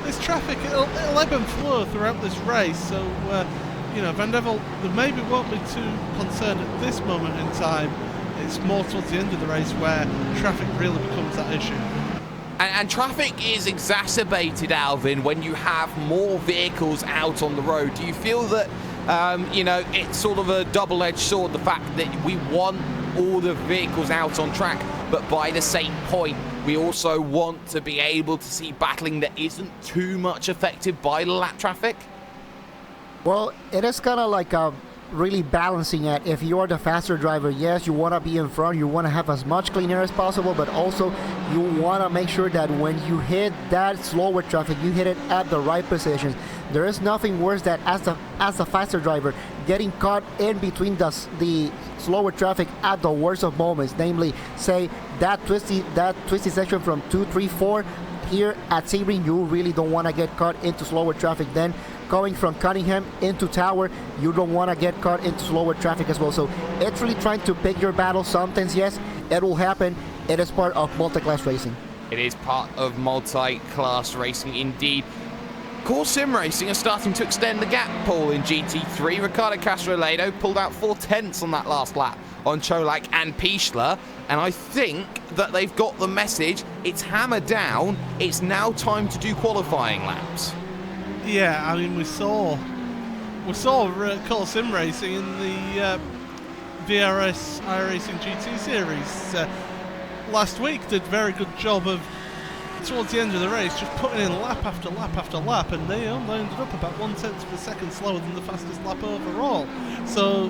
this traffic, it'll ebb and flow throughout this race, so you know, Van der Velde, they maybe won't be too concerned at this moment in time. It's more towards the end of the race where traffic really becomes that issue. And traffic is exacerbated, Alvin, when you have more vehicles out on the road. Do you feel that, you know, it's sort of a double-edged sword, the fact that we want all the vehicles out on track, but by the same point, we also want to be able to see battling that isn't too much affected by lap traffic? Well, it is kind of like really balancing it. If you are the faster driver, yes, you want to be in front, you want to have as much clean air as possible, but also you want to make sure that when you hit that slower traffic, you hit it at the right positions. There is nothing worse than as the faster driver getting caught in between the slower traffic at the worst of moments, namely, say that twisty section from 2, 3, 4 here at Sebring. You really don't want to get caught into slower traffic. Then going from Cunningham into Tower, you don't want to get caught into slower traffic as well. So it's really trying to pick your battle. Sometimes, yes, it will happen. It is part of multi-class racing. It is part of multi-class racing indeed. Core Sim Racing are starting to extend the gap, Paul, in GT3. Ricardo Castroledo pulled out 0.4 on that last lap on Cholak and Pichler, and I think that they've got the message. It's hammered down. It's now time to do qualifying laps. Yeah, I mean, we saw Core Sim Racing in the VRS iRacing GT series last week. Did a very good job of, towards the end of the race, just putting in lap after lap after lap, and they only ended up about 1/10 of a second slower than the fastest lap overall. So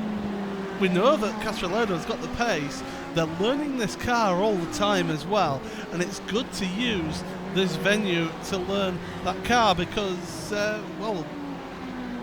we know that Castroledo's got the pace. They're learning this car all the time as well, and it's good to use this venue to learn that car because, well,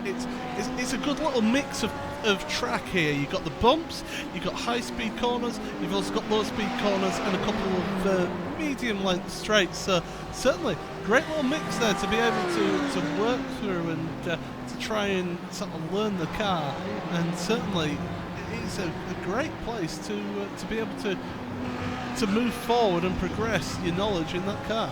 it's a good little mix of track here. You've got the bumps, you've got high-speed corners, you've also got low-speed corners and a couple of medium-length straights. So certainly, great little mix there to be able to work through and to try and sort of learn the car. And certainly, it's a great place to be able to move forward and progress your knowledge in that car.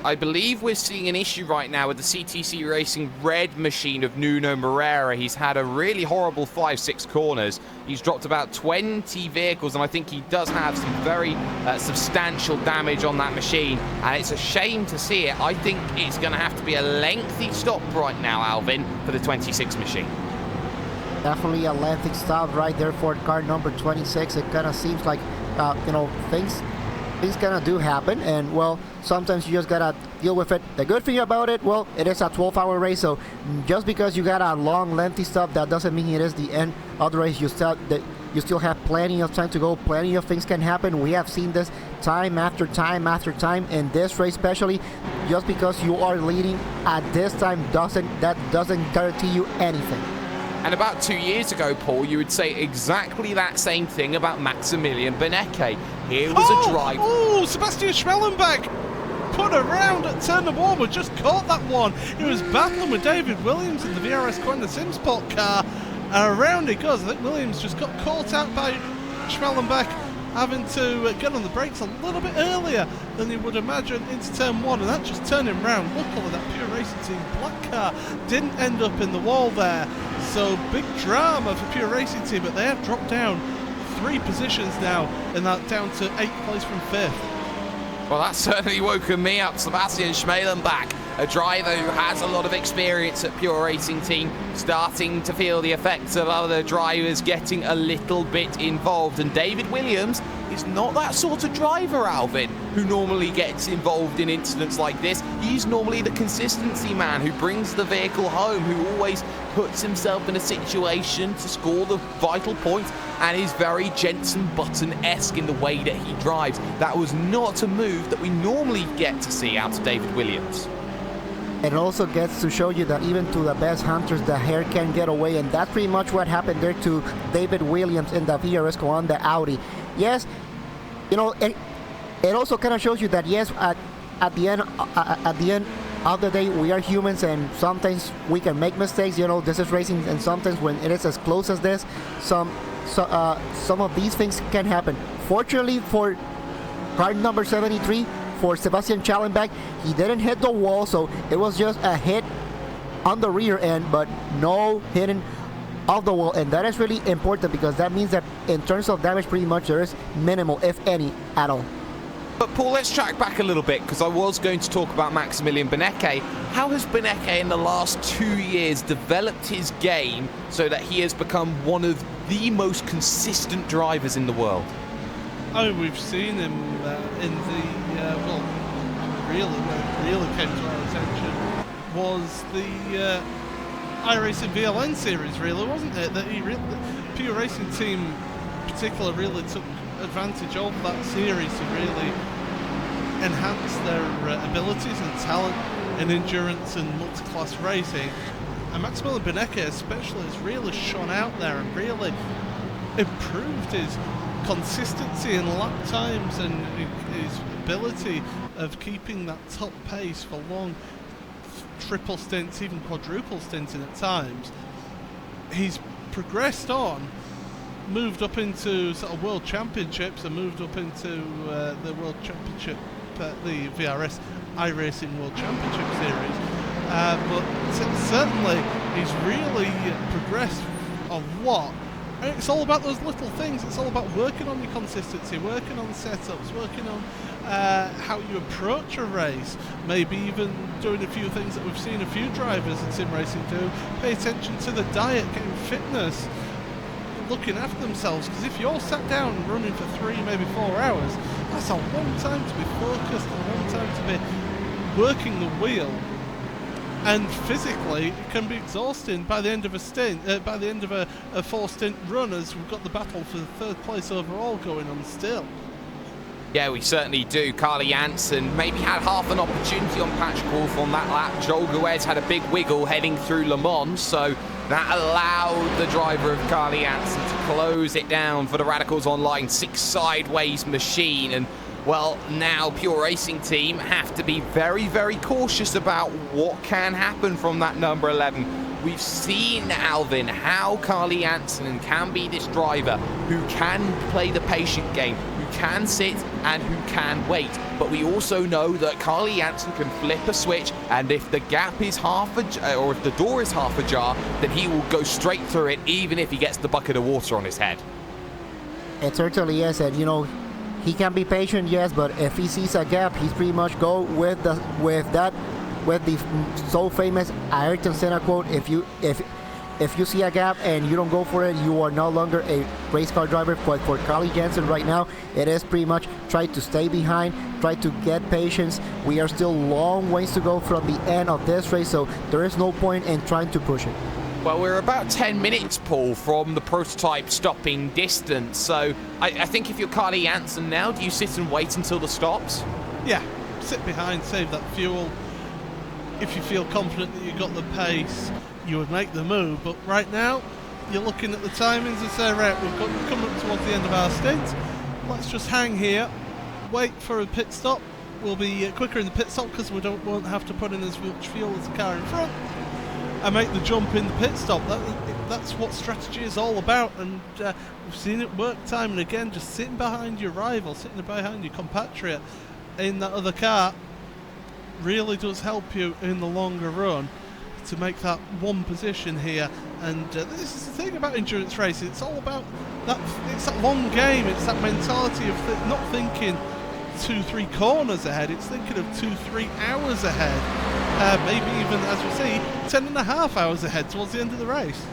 I believe we're seeing an issue right now with the CTC Racing red machine of Nuno Moreira. He's had a really horrible 5-6 corners. He's dropped about 20 vehicles, and I think he does have some very substantial damage on that machine, and it's a shame to see it. I think it's going to have to be a lengthy stop right now, Alvin, for the 26 machine. Definitely a lengthy stop right there for car number 26. It kind of seems like, you know, things kind of do happen, and well, sometimes you just gotta deal with it. The good thing about it, well, it is a 12-hour race, so just because you got a long, lengthy stop, that doesn't mean it is the end of the race. You still have plenty of time to go. Plenty of things can happen. We have seen this time after time after time in this race, especially. Just because you are leading at this time doesn't guarantee you anything. And about 2 years ago, Paul, you would say exactly that same thing about Maximilian Benecke. Here was a drive. Oh, Sebastian Schmellenbach put around at turn number 1, but just caught that one. He was battling with David Williams in the VRS Corner Simsport car. And around he goes. I think Williams just got caught out by Schmellenbach, having to get on the brakes a little bit earlier than you would imagine into turn 1, and that just turned him round. Luckily, that Pure Racing Team black car didn't end up in the wall there. So big drama for Pure Racing Team, but they have dropped down 3 positions now, and that down to 8th place from 5th. Well, that's certainly woken me up. Sebastian Schmellenbach a driver who has a lot of experience at Pure Racing Team, starting to feel the effects of other drivers getting a little bit involved. And David Williams is not that sort of driver, Alvin, who normally gets involved in incidents like this. He's normally the consistency man who brings the vehicle home, who always puts himself in a situation to score the vital points, and is very Jenson Button-esque in the way that he drives. That was not a move that we normally get to see out of David Williams. It also gets to show you that even to the best hunters, the hair can get away, and that's pretty much what happened there to David Williams in the VRS on the Audi. Yes, you know, it also kind of shows you that yes, at the end of the day, we are humans, and sometimes we can make mistakes. You know, this is racing, and sometimes when it is as close as this, some of these things can happen. Fortunately for car number 73, for Sebastian Schallenberg, he didn't hit the wall, so it was just a hit on the rear end, but no hitting of the wall, and that is really important because that means that in terms of damage, pretty much there is minimal, if any, at all. But Paul, let's track back a little bit, because I was going to talk about Maximilian Benecke. How has Benecke in the last 2 years developed his game so that he has become one of the most consistent drivers in the world? Oh, we've seen him in the, really came to our attention was the iRacing VLN series, really, wasn't it? That the Pure Racing Team in particular really took advantage of that series to really enhance their abilities and talent in endurance and multi-class racing. And Maximilian Benecke especially has really shone out there and really improved his consistency in lap times and his ability of keeping that top pace for long triple stints, even quadruple stinting at times. He's progressed on, moved up into sort of World Championships and moved up into the World Championship, the VRS iRacing World Championship Series. But certainly he's really progressed on what? And it's all about those little things. It's all about working on your consistency, working on setups, working on how you approach a race, maybe even doing a few things that we've seen a few drivers in sim racing do. Pay attention to the diet, getting fitness, looking after themselves, because if you're sat down running for 3, maybe 4 hours, that's a long time to be focused, a long time to be working the wheel. And physically, it can be exhausting by the end of a stint, by the end of a 4-stint run, as we've got the battle for the 3rd place overall going on still. Yeah, we certainly do. Carly Jansen maybe had half an opportunity on Patrick Wolff on that lap. Joel Guez had a big wiggle heading through Le Mans, so that allowed the driver of Carly Jansen to close it down for the Radicals Online 6 sideways machine. And well, now Pure Racing Team have to be very, very cautious about what can happen from that number 11. We've seen, Alvin, how Carly Jansen can be this driver who can play the patient game, who can sit and who can wait. But we also know that Carly Jansen can flip a switch, and if the gap is or if the door is half ajar, then he will go straight through it, even if he gets the bucket of water on his head. It certainly is, and you know, he can be patient, yes, but if he sees a gap, he's pretty much go with the so famous Ayrton Senna quote: if you see a gap and you don't go for it, you are no longer a race car driver. But for Carly Jansen right now, it is pretty much try to stay behind, try to get patience. We are still long ways to go from the end of this race, so there is no point in trying to push it. Well, we're about 10 minutes, Paul, from the prototype stopping distance. So I think if you're Carly Jansen now, do you sit and wait until the stops? Yeah, sit behind, save that fuel. If you feel confident that you've got the pace, you would make the move. But right now, you're looking at the timings and say, right, we've come up towards the end of our stint. Let's just hang here, wait for a pit stop. We'll be quicker in the pit stop because we won't have to put in as much fuel as the car in front, and make the jump in the pit stop. That's what strategy is all about, and we've seen it work time and again. Just sitting behind your rival, sitting behind your compatriot in that other car really does help you in the longer run to make that one position here. And this is the thing about endurance racing, it's all about that. It's that long game, it's that mentality of not thinking 2-3 corners ahead, it's thinking of 2-3 hours ahead. maybe even, as we see, 10.5 hours ahead towards the end of the race.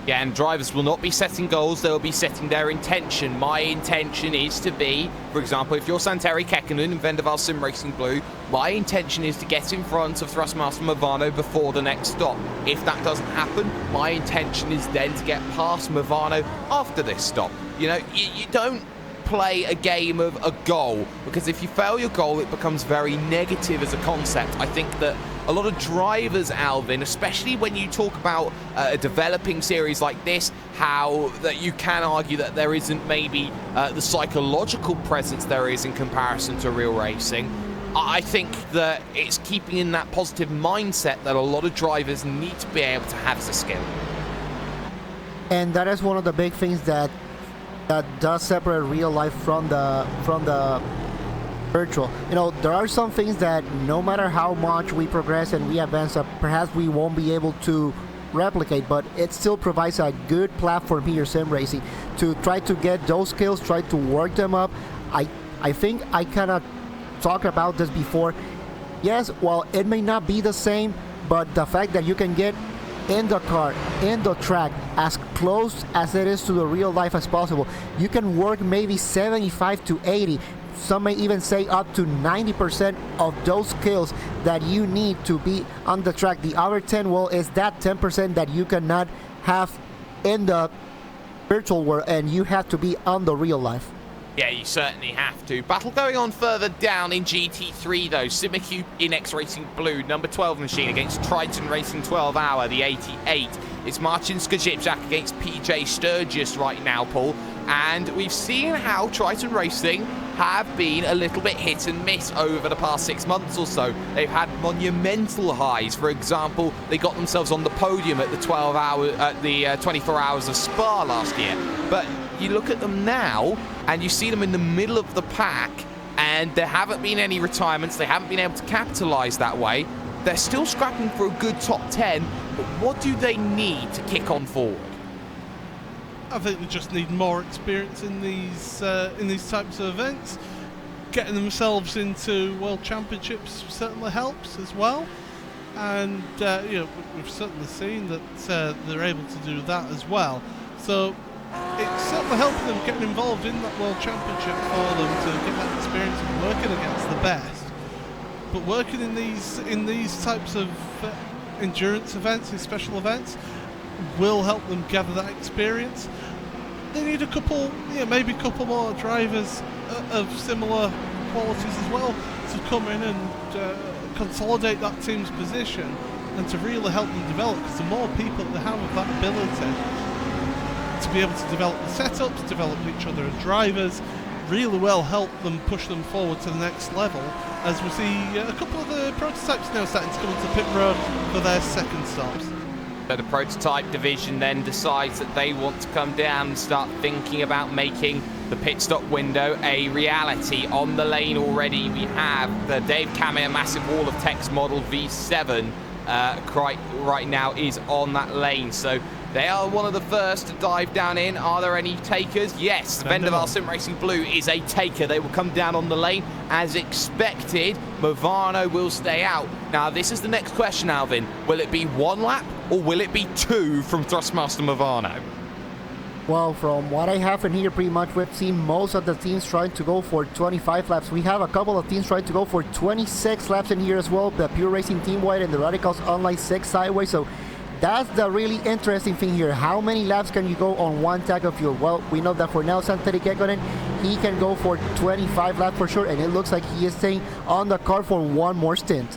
Yeah, and drivers will not be setting goals, they'll be setting their intention. My intention is to be, for example, if you're Santeri Kekkonen and Vendaval Sim Racing Blue, my intention is to get in front of Thrustmaster Movano before the next stop. If that doesn't happen, my intention is then to get past Movano after this stop. You know, you don't play a game of a goal, because if you fail your goal, it becomes very negative as a concept. I think that a lot of drivers, Alvin, especially when you talk about a developing series like this, how that you can argue that there isn't maybe the psychological presence there is in comparison to real racing. I think that it's keeping in that positive mindset that a lot of drivers need to be able to have as a skill. And that is one of the big things that does separate real life from the virtual. You know, there are some things that no matter how much we progress and we advance, perhaps we won't be able to replicate, but it still provides a good platform here, sim racing, to try to get those skills, try to work them up. I think I kind of talked about this before. Yes, well, it may not be the same, but the fact that you can get in the car, in the track, as close as it is to the real life as possible. You can work maybe 75 to 80, some may even say up to 90% of those skills that you need to be on the track. The other 10, well, is that 10% that you cannot have in the virtual world, and you have to be on the real life. Yeah, you certainly have to. Battle going on further down in GT3 though. Simacube in X-Racing Blue, number 12 machine against Triton Racing 12 Hour, the 88. It's Marcin Skrzipczak against PJ Sturgis right now, Paul. And we've seen how Triton Racing have been a little bit hit and miss over the past 6 months or so. They've had monumental highs. For example, they got themselves on the podium at the 24 Hours of Spa last year. But you look at them now, and you see them in the middle of the pack, and there haven't been any retirements. They haven't been able to capitalise that way. They're still scrapping for a good top 10, but what do they need to kick on forward? I think they just need more experience in these types of events. Getting themselves into World Championships certainly helps as well, and you know, we've certainly seen that they're able to do that as well. So it's certainly helping them getting involved in that World Championship for them to get that experience of working against the best. But working in these types of endurance events, these special events, will help them gather that experience. They need a couple, maybe a couple more drivers of similar qualities as well to come in and consolidate that team's position and to really help them develop, because the more people that have of that ability to be able to develop the setups, develop each other as drivers, really will help them push them forward to the next level, as we see a couple of the prototypes now starting to come into pit road for their second stops. So the prototype division then decides that they want to come down and start thinking about making the pit stop window a reality. On the lane already we have the Dave Kammer Massive Wall of Text model V7 right now is on that lane. So they are one of the first to dive down in. Are there any takers? Yes, Vendaval Sim Racing Blue is a taker. They will come down on the lane as expected. Movano will stay out. Now, this is the next question, Alvin. Will it be one lap or will it be two from Thrustmaster Movano? Well, from what I have in here, pretty much we've seen most of the teams trying to go for 25 laps. We have a couple of teams trying to go for 26 laps in here as well. The Pure Racing Team White and the Radicals Online 6 sideways. So that's the really interesting thing here. How many laps can you go on one tank of fuel? Well, we know that for now, Santeri Kekkonen, he can go for 25 laps for sure, and it looks like he is staying on the car for one more stint.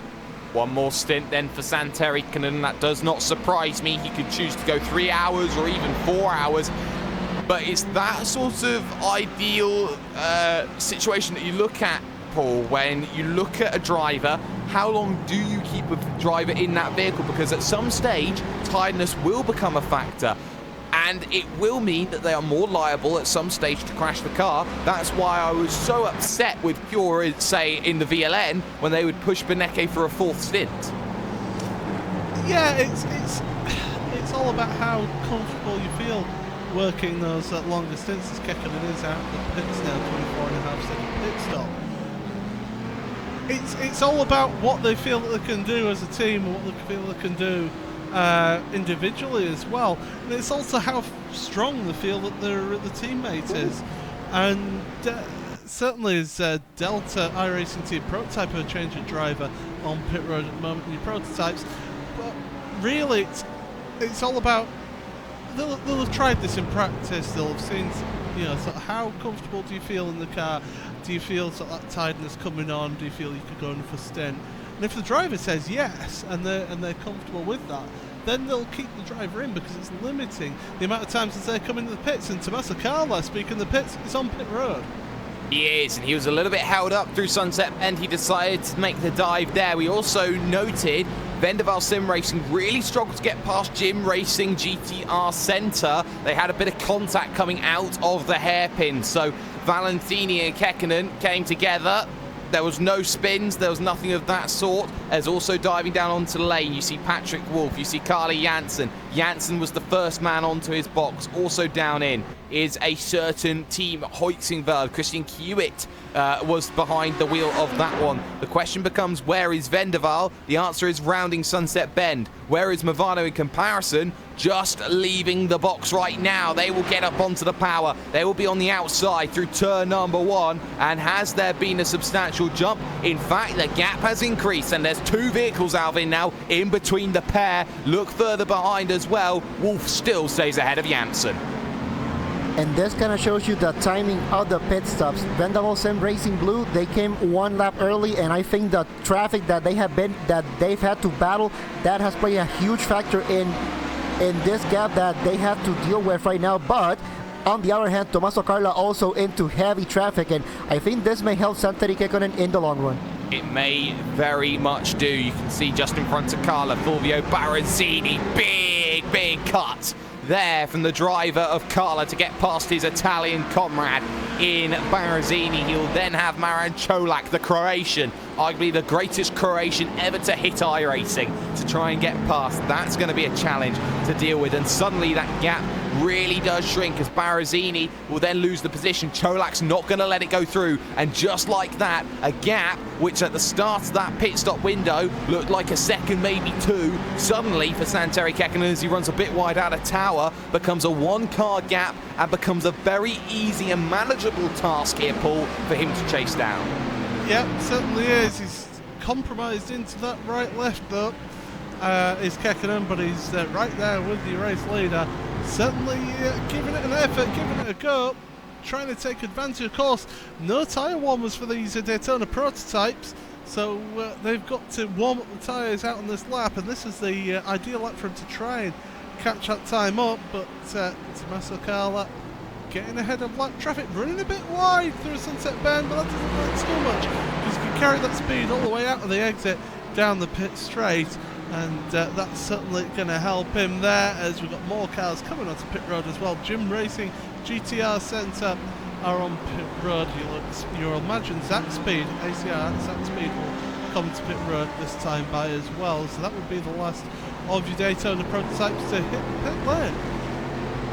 One more stint then for Santeri Kekkonen. That does not surprise me. He could choose to go 3 hours or even 4 hours. But it's that sort of ideal situation that you look at, Paul, when you look at a driver. How long do you keep a driver in that vehicle? Because at some stage, tiredness will become a factor. And it will mean that they are more liable at some stage to crash the car. That's why I was so upset with Pure, say, in the VLN, when they would push Beneke for a 4th stint. Yeah, it's all about how comfortable you feel working those longer stints, as Kekkonen is out the pits now, 24.5 second pit stop. it's all about what they feel that they can do as a team and what they feel they can do individually as well. And it's also how strong they feel that the teammate is. And certainly as Delta iRacing team prototype are changing driver on pit road at the moment in your prototypes, but really it's all about they'll have tried this in practice, they'll have seen, you know, sort of how comfortable do you feel in the car, do you feel sort of that tiredness coming on, do you feel you could go in for a stint, and if the driver says yes and they're comfortable with that, then they'll keep the driver in because it's limiting the amount of times that they come into the pits. And Tommaso Carla, speaking of the pits, is on pit road. He is, and he was a little bit held up through Sunset Bend. He decided to make the dive there. We also noted Vendaval Sim Racing really struggled to get past Jim Racing GTR Centre. They had a bit of contact coming out of the hairpin, so Valentini and Kekkonen came together. There was no spins, there was nothing of that sort. There's also diving down onto the lane. You see Patrick Wolf, you see Carly Janssen. Janssen was the first man onto his box. Also down in is a certain Team Hoitzingveld. Christian Kiewit was behind the wheel of that one. The question becomes, where is Vendaval? The answer is rounding Sunset Bend. Where is Movano in comparison? Just leaving the box right now. They will get up onto the power. They will be on the outside through turn number 1. And has there been a substantial jump? In fact, the gap has increased, and there's 2 vehicles, Alvin, now in between the pair. Look further behind as well. Wolf still stays ahead of Janssen. And this kind of shows you the timing of the pit stops. Vendaval Sim Racing Blue, they came 1 lap early, and I think the traffic that they've had to battle, that has played a huge factor in this gap that they have to deal with right now. But on the other hand, Tommaso Carla also into heavy traffic, and I think this may help Santeri Kekkonen in the long run. It may very much do. You can see just in front of Carla, Fulvio Baronzini, big cut there from the driver of Carla to get past his Italian comrade in Baronzini. He'll then have Maran Cholak, the Croatian, arguably the greatest Croatian ever to hit iRacing, to try and get past. That's going to be a challenge to deal with, and suddenly that gap really does shrink as Baronzini will then lose the position. Cholak's not going to let it go through, and just like that, a gap which at the start of that pit stop window looked like a second, maybe 2, suddenly for Santeri Kekkonen, as he runs a bit wide out of tower, becomes a 1-car gap and becomes a very easy and manageable task here, Paul, for him to chase down. Yeah, certainly is. He's compromised into that right-left though, is Kekkonen, but he's right there with the race leader. Certainly giving it an effort, giving it a go, trying to take advantage. Of course, no tyre warmers for these Daytona prototypes, so they've got to warm up the tyres out on this lap, and this is the ideal lap for him to try and catch that time up. But Tommaso Carla getting ahead of lap traffic, running a bit wide through Sunset Bend, but that doesn't matter too much because he can carry that speed all the way out of the exit down the pit straight. And that's certainly going to help him there, as we've got more cars coming onto pit road as well. Jim Racing GTR Centre are on pit road. You'll imagine Zach Speed, ACR Zach Speed will come to pit road this time by as well. So that would be the last of your Daytona prototypes to hit pit lane.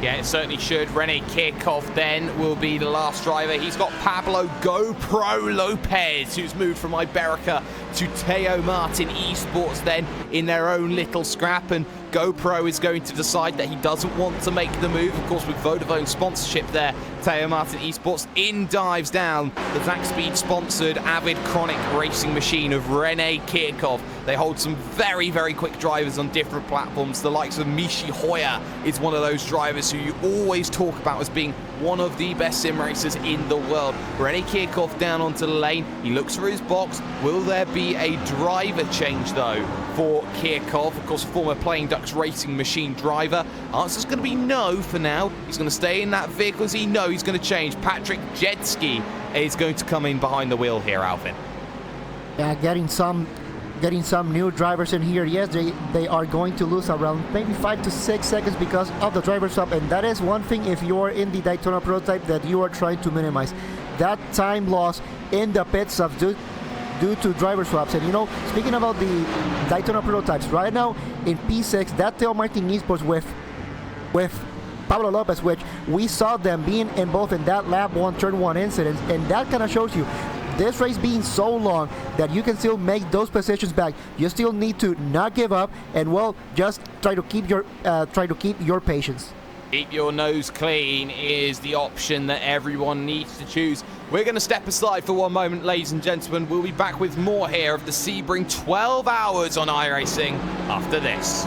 Yeah, it certainly should. Rene Kirchhoff then will be the last driver. He's got Pablo GoPro Lopez, who's moved from Iberica to Teo Martin Esports then in their own little scrap, and GoPro is going to decide that he doesn't want to make the move. Of course, with Vodafone sponsorship there, Teo Martin Esports in dives down the Zach Speed sponsored Avid Chronic racing machine of Rene Kirchhoff. They hold some very quick drivers on different platforms. The likes of Michi Hoyer is one of those drivers who you always talk about as being one of the best sim racers in the world. Rene Kirchhoff down onto the lane. He looks for his box. Will there be a driver change though for Kirchhoff? Of course, former Playing Ducks racing machine driver. Answer's going to be no for now. He's going to stay in that vehicle. As he knows he's going to change. Patrick Jedski is going to come in behind the wheel here, Alvin. Yeah, getting some new drivers in here. Yes, they are going to lose around maybe 5 to 6 seconds because of the driver swap, and that is one thing if you are in the Daytona prototype that you are trying to minimize. That time loss in the pit stops due to driver swaps. And you know, speaking about the Daytona prototypes, right now in P6, that Teo Martin Esports with Pablo Lopez, which we saw them being involved in that lap 1 turn 1 incident, and that kind of shows you this race being so long that you can still make those positions back. You still need to not give up and, well, just try to keep your patience. Keep your nose clean is the option that everyone needs to choose. We're going to step aside for one moment, ladies and gentlemen. We'll be back with more here of the Sebring 12 hours on iRacing after this.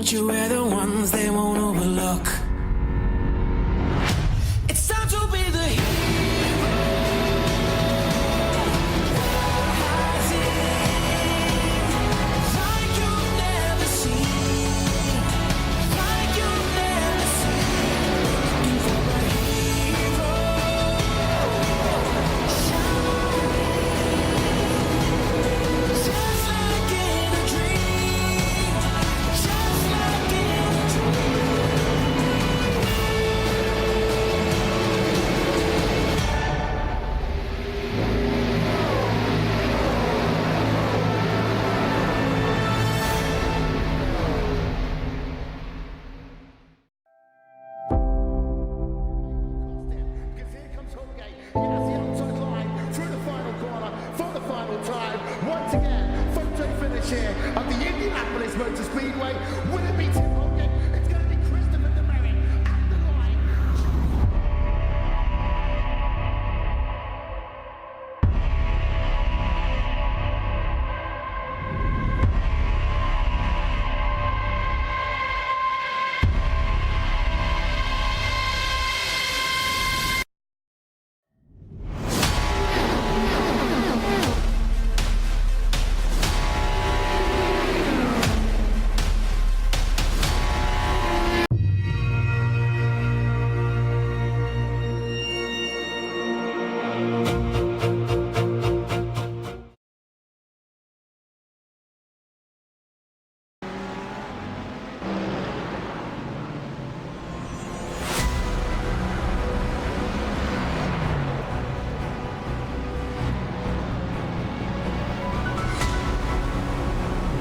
future, we're the ones they won't overlook. It's time to be the hero. Like you've never seen. Like you've never seen. Looking for a hero. Shining. Just like in a dream. Just like in a dream. Because here comes Holgate. He has the outside line through the final corner for the final time. Once again, photo finish here at the Indianapolis Motor Speedway. Will it be Tim Holgate? It's going to be Christopher DeMerit at the line.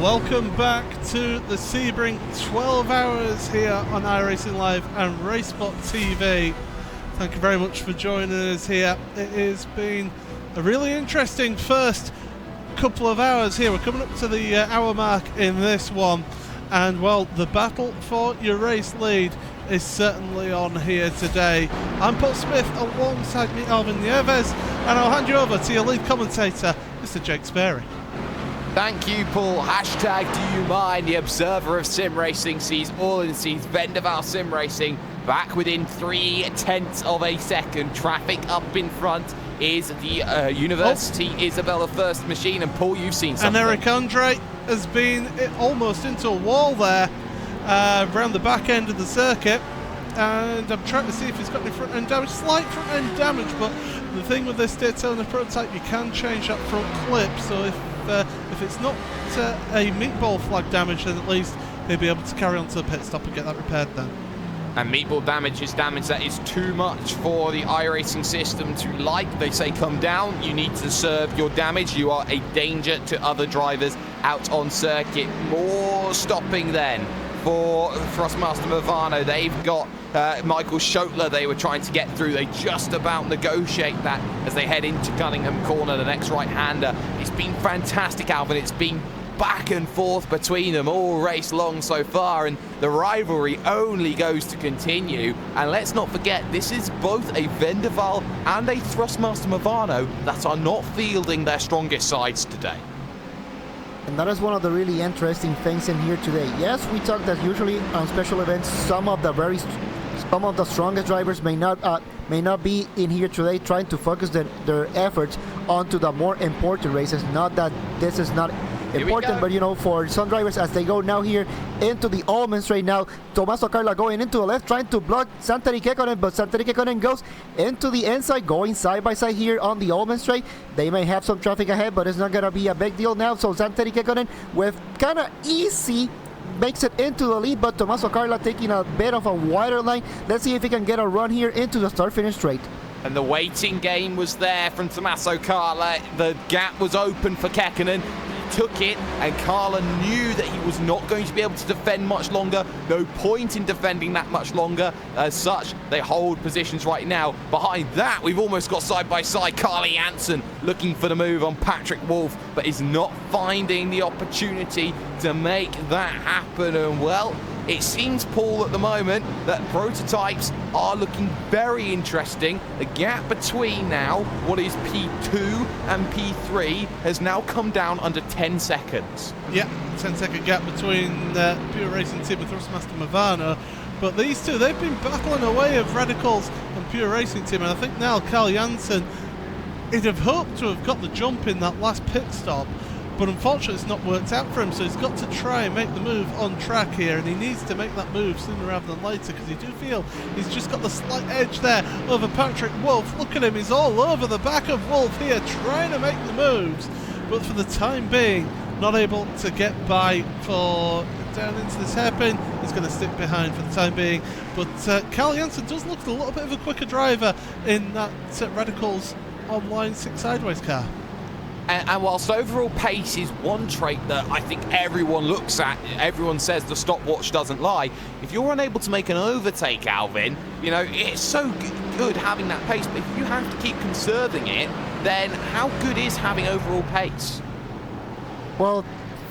Welcome back to the Sebring 12 hours here on iRacing Live and RaceSpot TV. Thank you very much for joining us here. It has been a really interesting first couple of hours here. We're coming up to the hour mark in this one, and well, the battle for your race lead is certainly on here today. I'm Paul Smith, alongside me Alvin Nieves, and I'll hand you over to your lead commentator, Mr. Jake Sperry. Thank you, Paul. Hashtag do you mind? The observer of sim racing sees all and sees Vendaval Sim Racing back within 0.3 of a second. Traffic up in front is the University Isabella First machine, and Paul, you've seen something. And Eric Andre has been almost into a wall there around the back end of the circuit, and I'm trying to see if he's got any front end damage. Slight front end damage, but the thing with this Daytona prototype, you can change that front clip, so if it's not a meatball flag damage, then at least he'll be able to carry on to the pit stop and get that repaired then. And meatball damage is damage that is too much for the iRacing system to like. They say come down, you need to serve your damage. You are a danger to other drivers out on circuit. More stopping then for Thrustmaster Movano. They've got Michael Schottler they were trying to get through. They just about negotiate that as they head into Cunningham Corner, the next right-hander. It's been fantastic, Alvin. It's been back and forth between them all race long so far, and the rivalry only goes to continue. And let's not forget, this is both a Vendaval and a Thrustmaster Movano that are not fielding their strongest sides today. And that is one of the really interesting things in here today. Yes, we talk that usually on special events, some of the strongest drivers may not be in here today, trying to focus their efforts onto the more important races. Not that this is not important, but you know, for some drivers, as they go now here into the Ulmann straight now, Tommaso Carla going into the left, trying to block Santeri Kekkonen, but Santeri Kekkonen goes into the inside, going side by side here on the Ulmann straight. They may have some traffic ahead, but it's not gonna be a big deal now. So Santeri Kekkonen with kind of easy makes it into the lead, but Tommaso Carla taking a bit of a wider line. Let's see if he can get a run here into the start-finish straight. And the waiting game was there from Tommaso Carla. The gap was open for Kekkonen. Took it, and Carla knew that he was not going to be able to defend much longer. No point in defending that much longer. As such, they hold positions right now. Behind that, we've almost got side-by-side Carly Jansen looking for the move on Patrick Wolf, but is not finding the opportunity to make that happen. And well, it seems, Paul, at the moment that prototypes are looking very interesting. The gap between now what is P2 and P3 has now come down under 10 seconds. Yeah, 10-second gap between Pure Racing Team and Thrustmaster Movano. But these two, they've been battling away of Radicals and Pure Racing Team, and I think now Carl Jansen, he'd have hoped to have got the jump in that last pit stop, but unfortunately it's not worked out for him, so he's got to try and make the move on track here, and he needs to make that move sooner rather than later, because you do feel he's just got the slight edge there over Patrick Wolf. Look at him, he's all over the back of Wolf here, trying to make the moves, but for the time being, not able to get by for down into this hairpin. He's going to stick behind for the time being, but Carl Jansen does look a little bit of a quicker driver in that Radicals Online 6 sideways car. And whilst overall pace is one trait that I think everyone looks at, everyone says the stopwatch doesn't lie. If you're unable to make an overtake, Alvin, you know, it's so good having that pace, but if you have to keep conserving it, then how good is having overall pace? Well,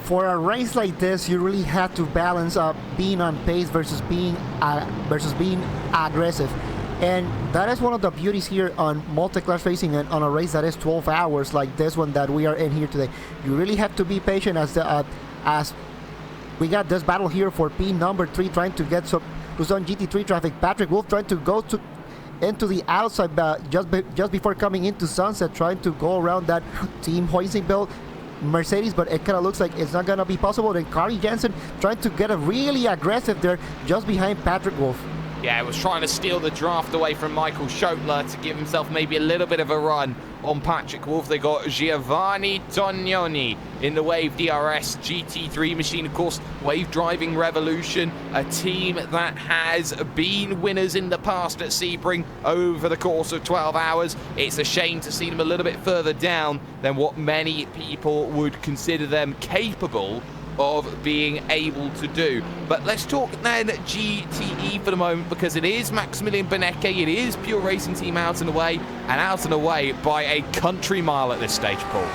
for a race like this, you really have to balance being on pace versus being aggressive. And that is one of the beauties here on multi-class racing and on a race that is 12 hours like this one that we are in here today. You really have to be patient as we got this battle here for P number 3 trying to get some GT3 traffic. Patrick Wolf trying to go into the outside just before coming into Sunset, trying to go around that Team Hoisingville Mercedes, but it kind of looks like it's not going to be possible. Then Carly Jansen trying to get a really aggressive there just behind Patrick Wolf. Yeah, was trying to steal the draft away from Michael Schottler to give himself maybe a little bit of a run on Patrick Wolf. They got Giovanni Tognoni in the Wave DRS GT3 machine. Of course, Wave Driving Revolution, a team that has been winners in the past at Sebring over the course of 12 hours. It's a shame to see them a little bit further down than what many people would consider them capable of being able to do. But let's talk then GTE for the moment, because it is Maximilian Benecke, it is Pure Racing Team out and away by a country mile at this stage, Paul.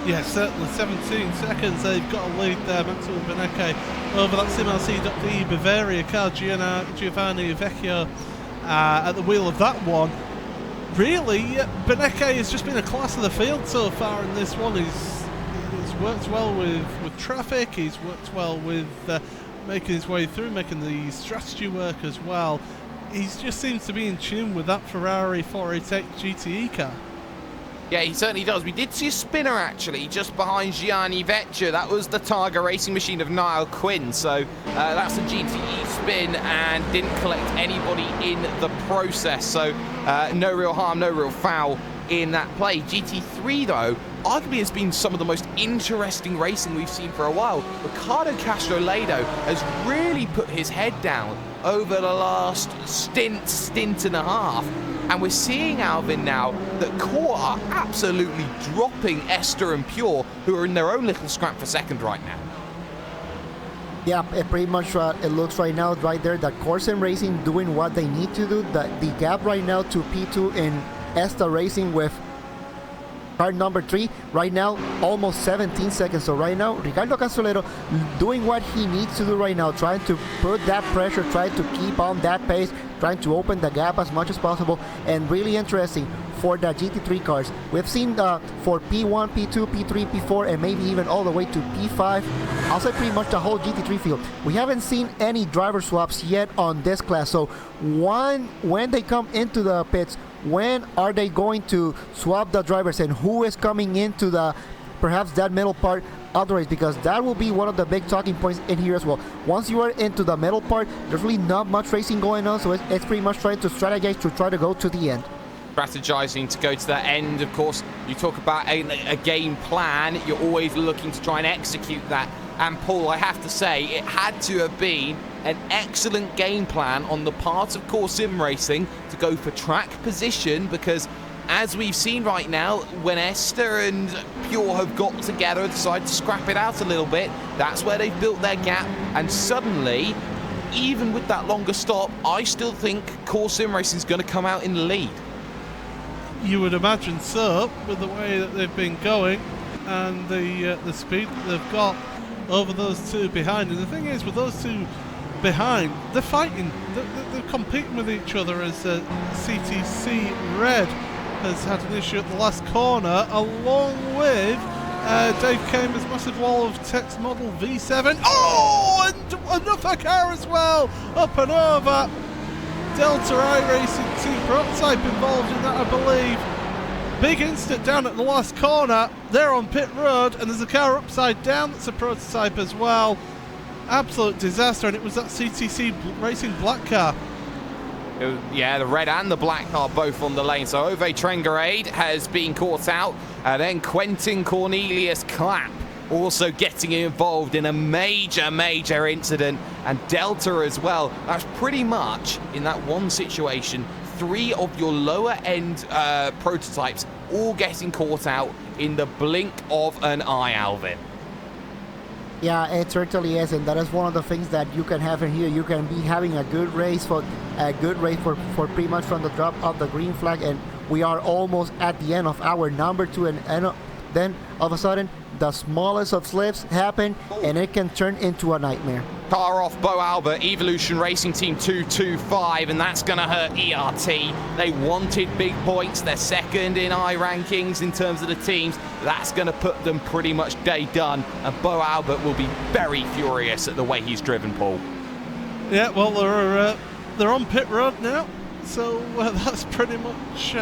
Yeah, certainly 17 seconds they've got a lead there, Maximilian Benecke over that SimRC.de Bavaria car, Giovanni Vecchio at the wheel of that one. Really, Benecke has just been a class of the field so far in this one. He's worked well with traffic, he's worked well with making his way through, making the strategy work as well. He just seems to be in tune with that Ferrari 488 GTE car. Yeah, he certainly does. We did see a spinner, actually, just behind Gianni Vecchio. That was the Targa racing machine of Niall Quinn. So that's a GTE spin and didn't collect anybody in the process. So no real harm, no real foul in that play. GT3, though, arguably has been some of the most interesting racing we've seen for a while. Ricardo Castroledo has really put his head down over the last stint and a half. And we're seeing, Alvin, now that Core are absolutely dropping Esther and Pure, who are in their own little scrap for second right now. Yeah, it pretty much it looks right now right there that Corsim Racing doing what they need to do. The gap right now to P2 in Esta Racing with car number 3 right now almost 17 seconds. So right now Ricardo Castellero doing what he needs to do right now, trying to put that pressure, trying to keep on that pace, trying to open the gap as much as possible. And really interesting for the GT3 cars, we've seen for P1, P2, P3, P4, and maybe even all the way to P5, I'll say pretty much the whole GT3 field. We haven't seen any driver swaps yet on this class. So when they come into the pits, when are they going to swap the drivers, and who is coming into the perhaps that middle part of the race? Because that will be one of the big talking points in here as well. Once you are into the middle part, there's really not much racing going on, so it's pretty much trying to strategize to try to go to the end. Strategizing to go to the end, of course. You talk about a game plan, you're always looking to try and execute that. And Paul, I have to say, it had to have been an excellent game plan on the part of Core Sim Racing to go for track position, because as we've seen right now, when Esther and Pure have got together and decided to scrap it out a little bit, that's where they've built their gap. And suddenly, even with that longer stop, I still think Core Sim Racing is going to come out in the lead. You would imagine so, with the way that they've been going and the speed that they've got over those two behind. And the thing is, with those two behind, they're fighting, they're competing with each other, as CTC Red has had an issue at the last corner, along with Dave Kamer's massive wall of text model V7. Oh, and another car as well, up and over. Delta iRacing team prototype involved in that, I believe. Big instant down at the last corner. They're on pit road, and there's a car upside down that's a prototype as well. Absolute disaster, and it was that CTC Racing black car. Yeah, the red and the black car both on the lane. So Ove Trengarade has been caught out, and then Quentin Cornelius Clapp also getting involved in a major incident, and Delta as well. That's pretty much, in that one situation, 3 of your lower end prototypes all getting caught out in the blink of an eye, Alvin. Yeah, it certainly is, and that is one of the things that you can have in here. You can be having a good race for pretty much from the drop of the green flag, and we are almost at the end of our number 2, and then all of a sudden the smallest of slips happen, and it can turn into a nightmare. Car off Bo Albert, Evolution Racing Team 225, and that's going to hurt ERT. They wanted big points. They're second in iRankings in terms of the teams. That's going to put them pretty much day done, and Bo Albert will be very furious at the way he's driven, Paul. Yeah, well, they're on pit road now, so that's pretty much...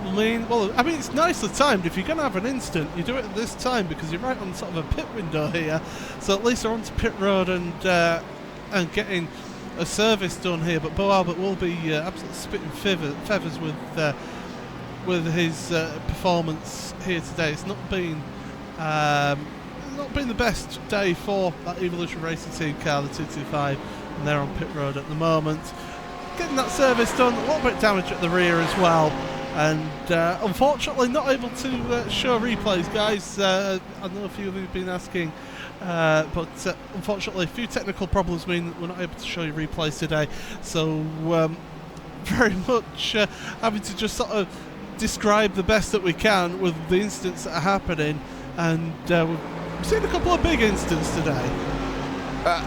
Well, I mean, it's nicely timed. If you're going to have an instant, you do it at this time, because you're right on sort of a pit window here. So at least they're onto pit road and getting a service done here. But Bo Albert will be absolutely spitting feathers with his performance here today. It's not been the best day for that Evolution Racing Team car, the 225, and they're on pit road at the moment. Getting that service done, a little bit of damage at the rear as well. And unfortunately not able to show replays, guys. I know a few of you have been asking, but unfortunately a few technical problems mean that we're not able to show you replays today. So very much having to just sort of describe the best that we can with the incidents that are happening. And we've seen a couple of big incidents today.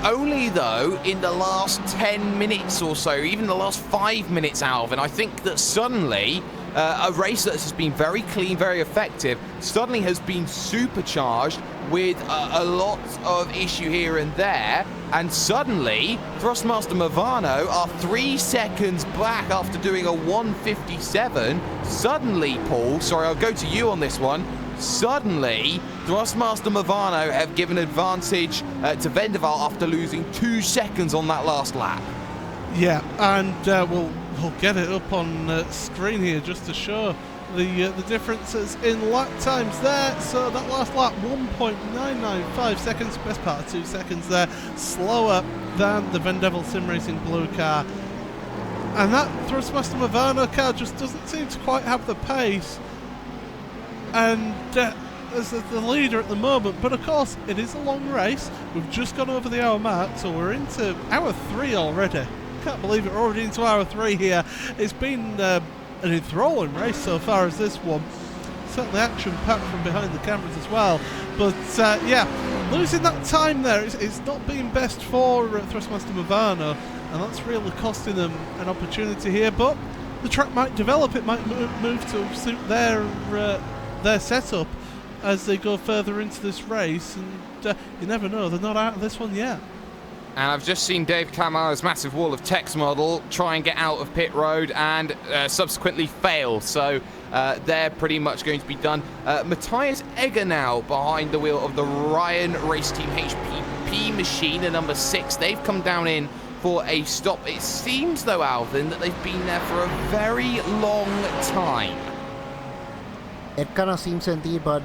Only though in the last 10 minutes or so, even the last 5 minutes, Alvin. I think that suddenly a race that has been very clean, very effective, suddenly has been supercharged with a lot of issue here and there, and suddenly Thrustmaster Movano are 3 seconds back after doing a 157. Suddenly, Paul, sorry, I'll go to you on this one. Suddenly, Thrustmaster Movano have given advantage to Vendaval after losing 2 seconds on that last lap. Yeah, and we'll get it up on screen here just to show the differences in lap times there. So that last lap, 1.995 seconds, best part of 2 seconds there, slower than the Vendaval Sim Racing blue car. And that Thrustmaster Movano car just doesn't seem to quite have the pace. And as the leader at the moment, but of course it is a long race. We've just gone over the hour mark, so we're into hour 3 already. Can't believe it, we're already into hour 3 here. It's been an enthralling race so far as this one. Certainly action-packed from behind the cameras as well. But yeah, losing that time there, it's not been best for Thrustmaster Movano, and that's really costing them an opportunity here. But the track might develop, it might move to suit their setup as they go further into this race, and you never know, they're not out of this one yet. And I've just seen Dave Camaro's massive wall of text model try and get out of pit road and subsequently fail. So they're pretty much going to be done. Matthias Egger now behind the wheel of the Ryan Race Team HPP machine, the number 6. They've come down in for a stop. It seems though, Alvin, that they've been there for a very long time. It kind of seems indeed, but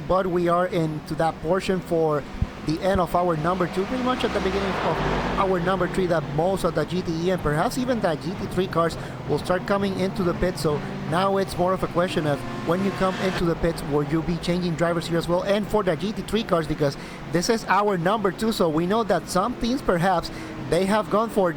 but we are into that portion for the end of our number 2, pretty much at the beginning of our number 3, that most of the GTE and perhaps even the GT3 cars will start coming into the pit. So now it's more of a question of when you come into the pits, will you be changing drivers here as well? And for the GT3 cars, because this is our number 2, so we know that some teams perhaps they have gone for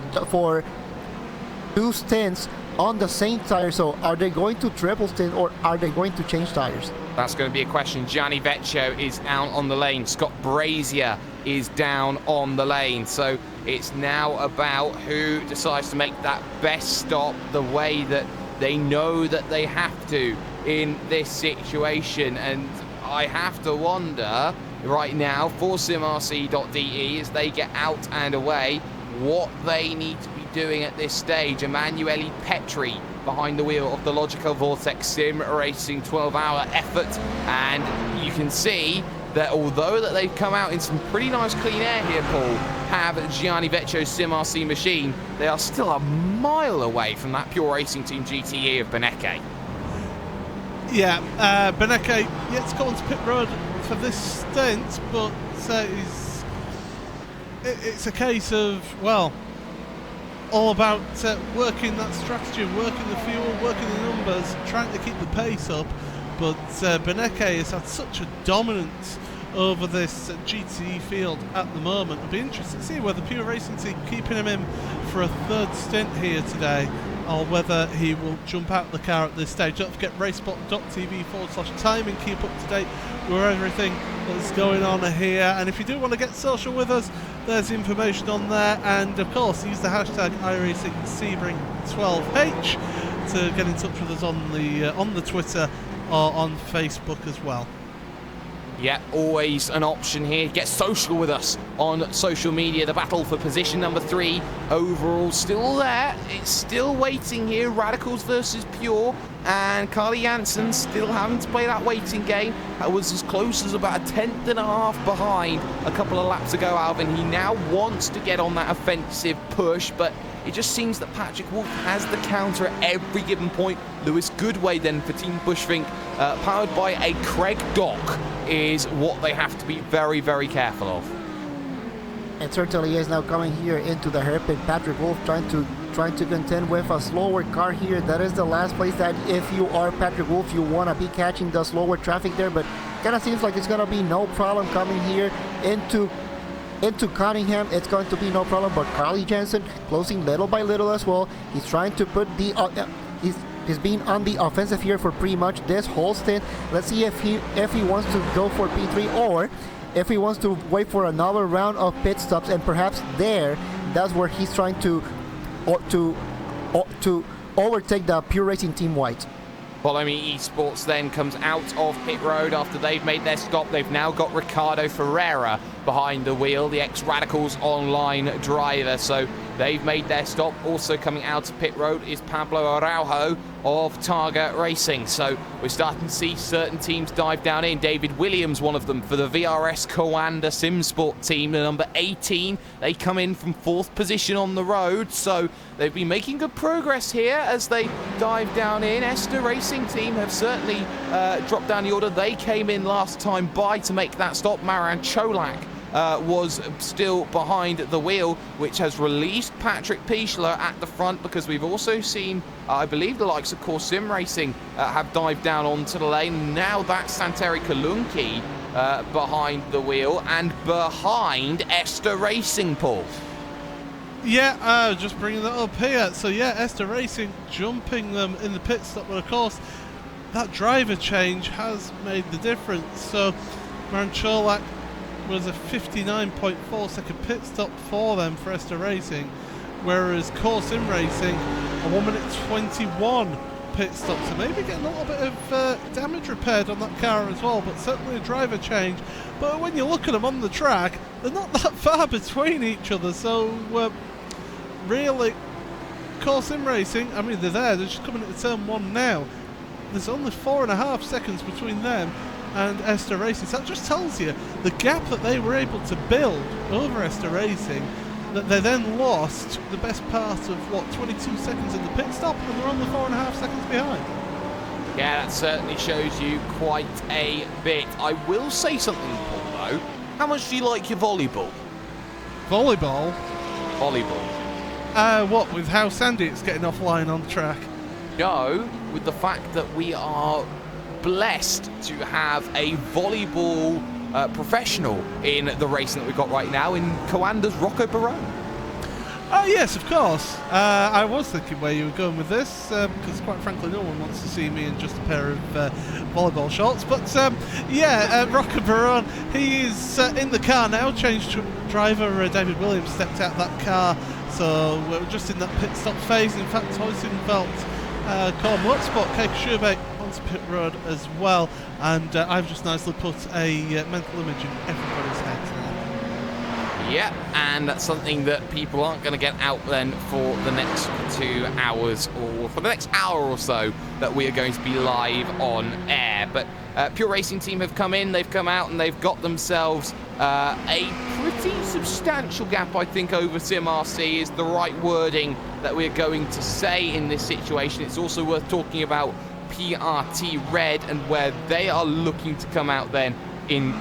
2 stints on the same tire. So are they going to triple stint or are they going to change tires? That's going to be a question. Gianni Vecchio is out on the lane. Scott Brazier is down on the lane. So it's now about who decides to make that best stop the way that they know that they have to in this situation. And I have to wonder right now for simrc.de as they get out and away what they need to be doing at this stage. Emanuele Petri behind the wheel of the Logical Vortex Sim Racing 12-hour effort, and you can see that although that they've come out in some pretty nice clean air here, Paul, have Gianni Vecchio's Sim RC machine, they are still a mile away from that Pure Racing Team GTE of Beneke. Yeah, Beneke yet to go onto pit road for this stint, but it's a case of, well, all about working that strategy, working the fuel, working the numbers, trying to keep the pace up. But Beneke has had such a dominance over this GTE field at the moment. It'll be interesting to see whether Pure Racing Team keeping him in for a 3rd stint here today, or whether he will jump out of the car at this stage. Don't forget racespot.tv/time and keep up to date with everything that's going on here. And if you do want to get social with us, there's information on there. And of course, use the hashtag iRacing Sebring12H to get in touch with us on the Twitter or on Facebook as well. Yeah, always an option here. Get social with us on social media. The battle for position number 3 overall still there. It's still waiting here. Radicals versus Pure, and Carly Jansen still having to play that waiting game. That was as close as about a 10.5 behind a couple of laps ago, Alvin. He now wants to get on that offensive push, but it just seems that Patrick Wolf has the counter at every given point. Lewis Goodway then for Team Bushvink, powered by a Craig Dock, is what they have to be very, very careful of. It certainly is now coming here into the hairpin. Patrick Wolf trying to trying to contend with a slower car here. That is the last place that if you are Patrick Wolff, you want to be catching the slower traffic there, but kind of seems like it's going to be no problem coming here into Cunningham. It's going to be no problem, but Carly Jensen closing little by little as well. He's trying to put the he's been on the offensive here for pretty much this whole stint. Let's see if he wants to go for P3 or if he wants to wait for another round of pit stops, and perhaps that's where he's trying to overtake the Pure Racing Team White. Follow Me Esports then comes out of pit road after they've made their stop. They've now got Ricardo Ferreira behind the wheel, the ex-Radicals online driver. So they've made their stop. Also coming out of pit road is Pablo Araujo of Targa Racing. So we're starting to see certain teams dive down in. David Williams, one of them, for the VRS Coanda Simsport team, the number 18. They come in from 4th position on the road. So they've been making good progress here as they dive down in. Esther Racing team have certainly dropped down the order. They came in last time by to make that stop. Maran Cholak was still behind the wheel, which has released Patrick Pichler at the front, because we've also seen, I believe, the likes of Core Sim Racing have dived down onto the lane. Now that's Santeri Kalunki behind the wheel and behind Esther Racing, Paul. Yeah, just bringing that up here. So yeah, Esther Racing jumping them in the pit stop, but of course that driver change has made the difference. So Maran Cholak was a 59.4 second pit stop for them for Esther Racing, whereas Core Sim Racing a 1 minute 21 pit stop, so maybe getting a little bit of damage repaired on that car as well, but certainly a driver change. But when you look at them on the track, they're not that far between each other, so really Core Sim Racing, I mean, they're just coming into turn 1 now. There's only 4.5 seconds between them and Esther Racing. So that just tells you the gap that they were able to build over Esther Racing, that they then lost the best part of 22 seconds in the pit stop, and they're only 4.5 seconds behind. Yeah, that certainly shows you quite a bit. I will say something, Paul, though. How much do you like your volleyball? Volleyball? Volleyball. What, with how sandy it's getting offline on the track? No, with the fact that we are blessed to have a volleyball professional in the racing that we've got right now in Coanda's Rocco Barone. Oh yes, of course. I was thinking where you were going with this, because quite frankly no one wants to see me in just a pair of volleyball shorts. But Rocco Barone, he is in the car now. Changed driver, David Williams stepped out that car, so we're just in that pit stop phase. In fact, Hoysenfeld, Core Motorsport, Keiko Schubert onto pit road as well, and I've just nicely put a mental image in everybody's head now. Yeah, and that's something that people aren't going to get out then for the next 2 hours, or for the next hour or so that we are going to be live on air. But Pure Racing team have come in, they've come out, and they've got themselves a pretty substantial gap, I think, over SimRC is the right wording that we're going to say in this situation. It's also worth talking about PRT Red and where they are looking to come out then in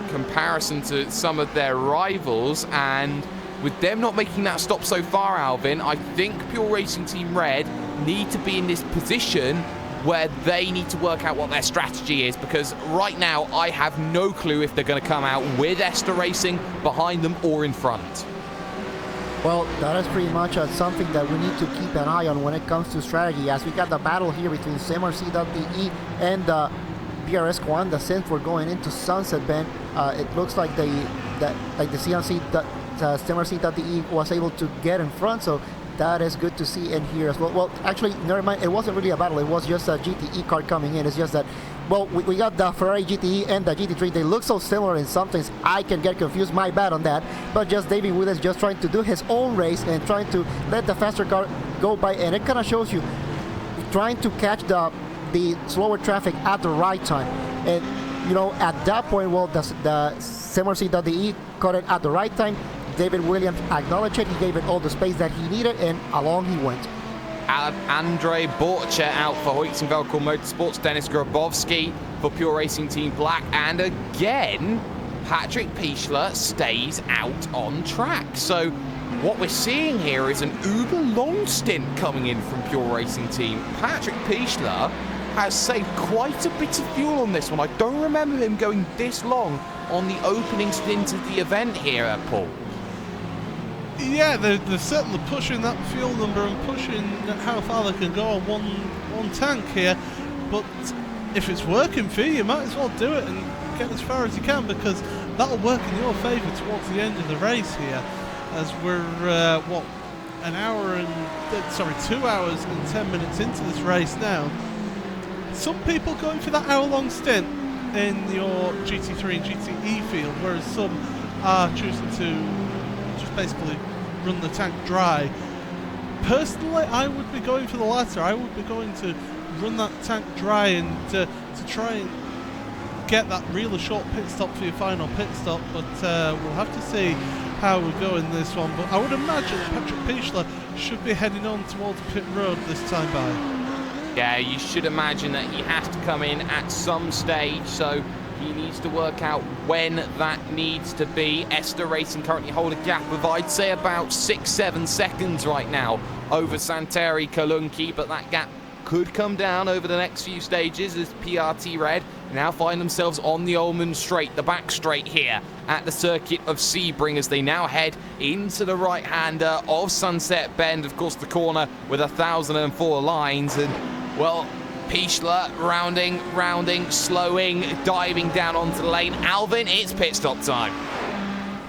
comparison to some of their rivals, and with them not making that stop so far, Alvin, I think Pure Racing Team Red need to be in this position where they need to work out what their strategy is, because right now I have no clue if they're going to come out with Esther Racing behind them or in front. Well, that is pretty much something that we need to keep an eye on when it comes to strategy, as we got the battle here between SimRC.de and PRS Coanda. Since we're going into Sunset Bend, it looks like the SimRC.de was able to get in front, so that is good to see in here as well. Well, actually, never mind, it wasn't really a battle, it was just a GTE car coming in. It's just that, well, we got the Ferrari GTE and the GT3. They look so similar, and sometimes I can get confused, my bad on that. But just David Williams just trying to do his own race and trying to let the faster car go by, and it kind of shows you trying to catch the slower traffic at the right time. And, you know, at that point, well, the SimRC.de caught it at the right time. David Williams acknowledged it, he gave it all the space that he needed, and along he went. Andre Borcher out for Hoysenfeld Motorsports, Dennis Grabowski for Pure Racing Team Black, and again, Patrick Pichler stays out on track. So what we're seeing here is an uber long stint coming in from Pure Racing Team. Patrick Pichler has saved quite a bit of fuel on this one. I don't remember him going this long on the opening stint of the event here, Paul. Yeah, they're certainly pushing that fuel number and pushing how far they can go on one tank here. But if it's working for you, you might as well do it and get as far as you can, because that'll work in your favour towards the end of the race here, as we're 2 hours and 10 minutes into this race now. Some people going for that hour-long stint in your GT3 and GTE field, whereas some are choosing to just basically run the tank dry. Personally, I would be going for the latter. I would be going to run that tank dry and to try and get that really short pit stop for your final pit stop, but we'll have to see how we go in this one. But I would imagine Patrick Pichler should be heading on towards pit road this time by. Yeah, you should imagine that he has to come in at some stage, so he needs to work out when that needs to be. Esther Racing currently hold a gap of, I'd say, about 6-7 seconds right now over Santeri Kalunki, but that gap could come down over the next few stages as PRT Red now find themselves on the Ullman Straight, the back straight here at the circuit of Sebring, as they now head into the right-hander of Sunset Bend, of course the corner with 1,004 lines. And well, Pichler rounding, slowing, diving down onto the lane. Alvin, it's pit stop time.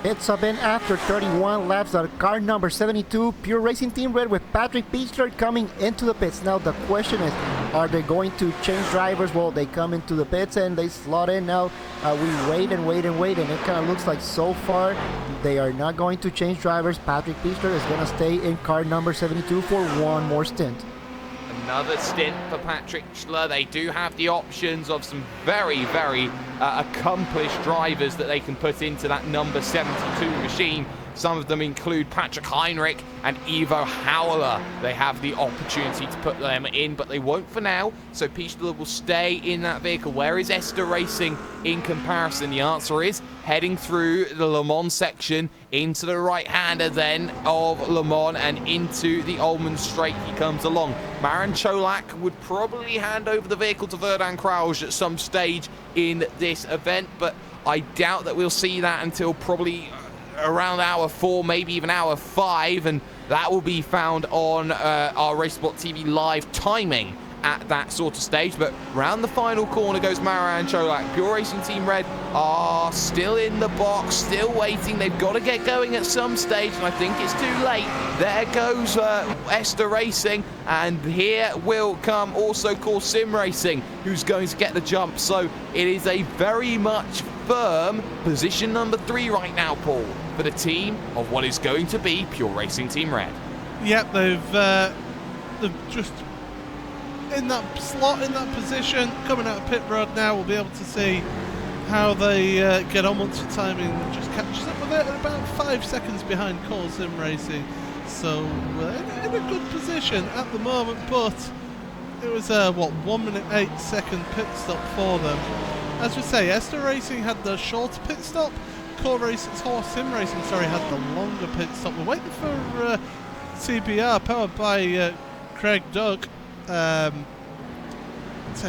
It's a been after 31 laps at car number 72, Pure Racing Team Red, with Patrick Pichler coming into the pits. Now the question is, are they going to change drivers? Well, they come into the pits and they slot in. Now we wait and wait and wait, and it kind of looks like so far they are not going to change drivers. Patrick Pichler is going to stay in car number 72 for one more stint. Another stint for Patrick Pichler. They do have the options of some very, very accomplished drivers that they can put into that number 72 machine. Some of them include Patrick Heinrich and Ivo Howler. They have the opportunity to put them in, but they won't for now. So Pichler will stay in that vehicle. Where is Esther Racing in comparison? The answer is heading through the Le Mans section into the right-hander then of Le Mans and into the Ullman Straight. He comes along. Marin Cholak would probably hand over the vehicle to Verdan Krauj at some stage in this event, but I doubt that we'll see that until probably around hour 4, maybe even hour 5, and that will be found on our Racesport TV live timing at that sort of stage. But round the final corner goes Maran Cholak. Pure Racing Team Red are still in the box, still waiting. They've got to get going at some stage, and I think it's too late. There goes Esther Racing, and here will come also Core Sim Racing, who's going to get the jump. So it is a very much firm position number 3 right now, Paul, for the team of what is going to be Pure Racing Team Red. Yep, they've just in that slot, in that position, coming out of pit road now. We'll be able to see how they get on once the timing just catches up with it. About 5 seconds behind Core Sim Racing, so in a good position at the moment. But it was 1 minute 8 second pit stop for them. As we say, Esther Racing had the shorter pit stop. Core Sim Racing, had the longer pit stop. We're waiting for CBR, powered by Craig Doug, to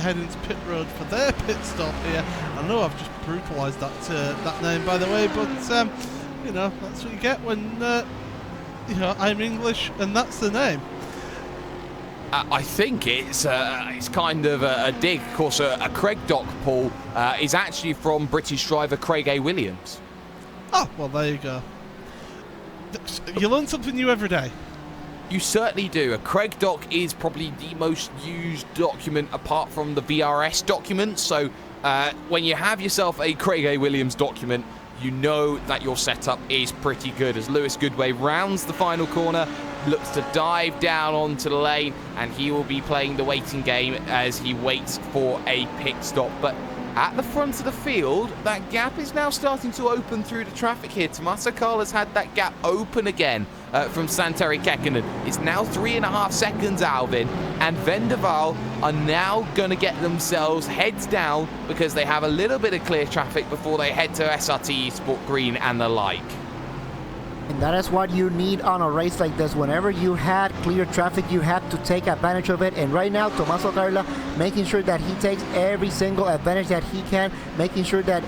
head into pit road for their pit stop here. I know I've just brutalised that name, by the way, but that's what you get when I'm English and that's the name. I think it's kind of a dig. Of course, a Craig Dock, Paul, is actually from British driver Craig A. Williams. Oh, well, there you go. You learn something new every day. You certainly do. A Craig Dock is probably the most used document apart from the VRS document. So when you have yourself a Craig A. Williams document, you know that your setup is pretty good. As Lewis Goodway rounds the final corner, looks to dive down onto the lane, and he will be playing the waiting game as he waits for a pit stop. But at the front of the field, that gap is now starting to open through the traffic here. Tommaso Carla's had that gap open again from Santeri Kekkonen. It's now 3.5 seconds, Alvin, and Vendaval are now going to get themselves heads down because they have a little bit of clear traffic before they head to SRT Sport Green and the like. And that is what you need on a race like this. Whenever you had clear traffic, you had to take advantage of it. And right now, Tommaso Carla making sure that he takes every single advantage that he can, making sure that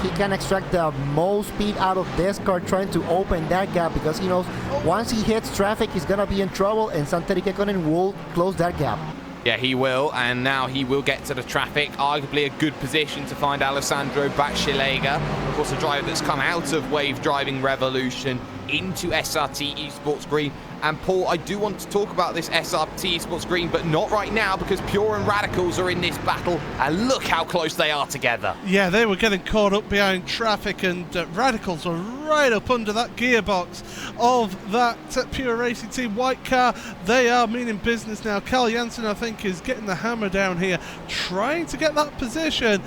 he can extract the most speed out of this car, trying to open that gap, because he knows once he hits traffic, he's going to be in trouble, and Santeri Kekkonen will close that gap. Yeah, he will, and now he will get to the traffic. Arguably a good position to find Alessandro Bacilega, of course a driver that's come out of Wave Driving Revolution into SRT Esports Green. And Paul, I do want to talk about this SRT Esports Green, but not right now, because Pure and Radicals are in this battle, and look how close they are together. Yeah, they were getting caught up behind traffic, and Radicals were right up under that gearbox of that Pure Racing Team white car. They are meaning business now. Carl Janssen, I think, is getting the hammer down here, trying to get that position.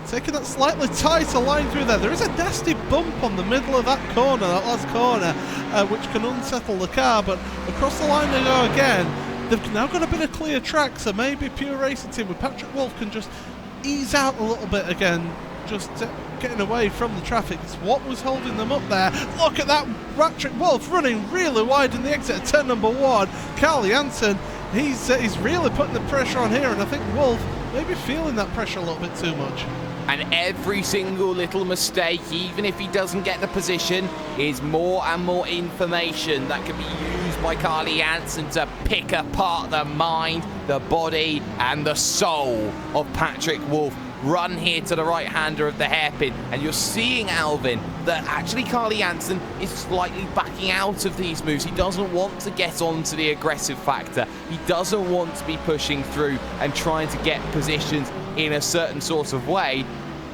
Taking that slightly tighter line through there. There is a nasty bump on the middle of that corner, that last corner, which can unsettle the car, but across the line they go again. They've now got a bit of clear track, so maybe Pure Racing Team with Patrick Wolf can just ease out a little bit again, just getting away from the traffic. It's what was holding them up there. Look at that, Patrick Wolf running really wide in the exit at turn number 1. Carl Janssen, he's really putting the pressure on here, and I think Wolf maybe feeling that pressure a little bit too much. And every single little mistake, even if he doesn't get the position, is more and more information that can be used by Carly Janssen to pick apart the mind, the body, and the soul of Patrick Wolf. Run here to the right-hander of the hairpin, and you're seeing, Alvin, that actually Carly Janssen is slightly backing out of these moves. He doesn't want to get onto the aggressive factor. He doesn't want to be pushing through and trying to get positions in a certain sort of way.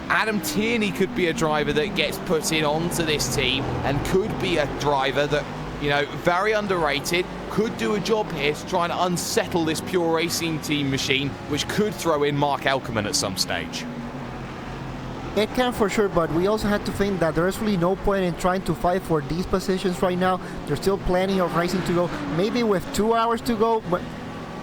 Adam Tierney could be a driver that gets put in onto this team, and could be a driver that, you know, very underrated, could do a job here to try and unsettle this Pure Racing Team machine, which could throw in Mark Elkerman at some stage. It can for sure, but we also have to think that there is really no point in trying to fight for these positions right now. There's still plenty of racing to go. Maybe with 2 hours to go, but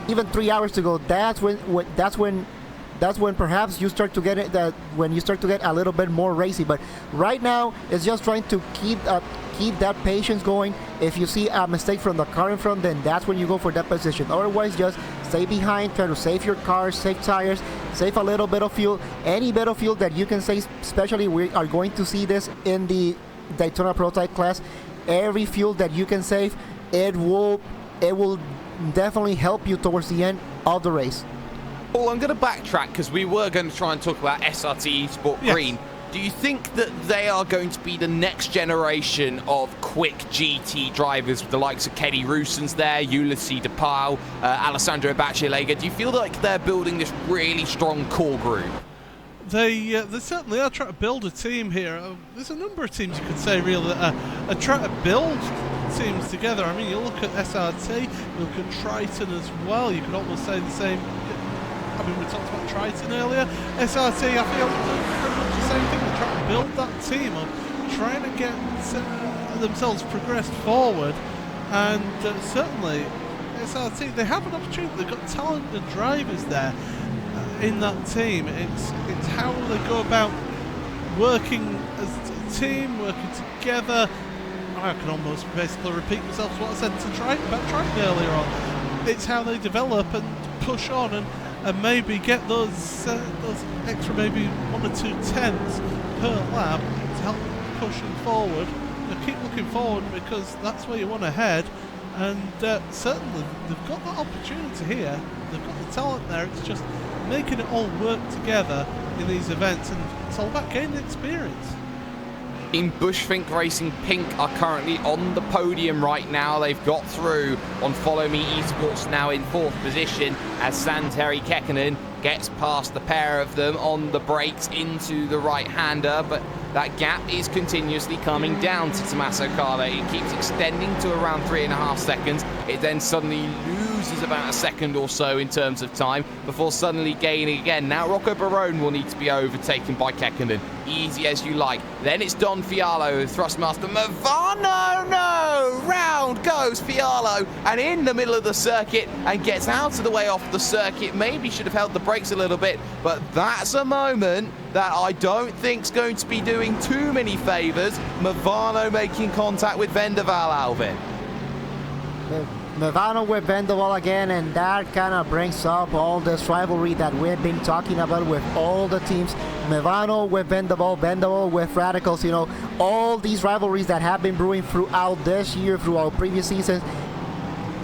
even 3 hours to go, that's when perhaps you start to get it, when you start to get a little bit more racy. But right now, it's just trying to keep that patience going. If you see a mistake from the car in front, then that's when you go for that position. Otherwise, just stay behind, try to save your car, save tires, save a little bit of fuel. Any bit of fuel that you can save, especially we are going to see this in the Daytona Prototype class. Every fuel that you can save, it will definitely help you towards the end of the race. Well, I'm going to backtrack, because we were going to try and talk about SRT Sport Green. Do you think that they are going to be the next generation of quick GT drivers, with the likes of Kenny Roosens there, Ulysses De Pau, Alessandro Bacilega? Do you feel like they're building this really strong core group? They certainly are trying to build a team here. There's a number of teams you could say really that are trying to build teams together. I mean, you look at SRT, you look at Triton as well. You could almost say the same. I mean, we talked about Triton earlier. SRT, I feel pretty much the same thing. They're trying to build that team up, trying to get themselves progressed forward. And certainly, SRT, they have an opportunity. They've got talented drivers there in that team. It's how they go about working as a team, working together. I can almost basically repeat myself to what I said to Triton earlier on. It's how they develop and push on and maybe get those extra maybe 1 or 2 tenths per lap to help pushing forward. Keep looking forward, because that's where you want to head. And certainly they've got that opportunity here. They've got the talent there. It's just making it all work together in these events, and it's all about gaining experience. Team Bushfink Racing Pink are currently on the podium right now. They've got through on Follow Me Esports, now in 4th position, as Santeri Kekkonen gets past the pair of them on the brakes into the right-hander, but that gap is continuously coming down to Tommaso Carla. It keeps extending to around 3.5 seconds. It then suddenly loses about a second or so in terms of time before suddenly gaining again. Now Rocco Barone will need to be overtaken by Kekkonen. Easy as you like. Then it's Don Fialo, Thrustmaster Movano, no! Round goes follows Fialo and in the middle of the circuit and gets out of the way off the circuit. Maybe should have held the brakes a little bit, but that's a moment that I don't think's going to be doing too many favours. Movano making contact with Vendaval, Alvin. Movano with Vendaval again, and that kind of brings up all this rivalry that we've been talking about with all the teams. Movano with Vendaval, Vendaval with Radicals, you know, all these rivalries that have been brewing throughout this year, throughout previous seasons.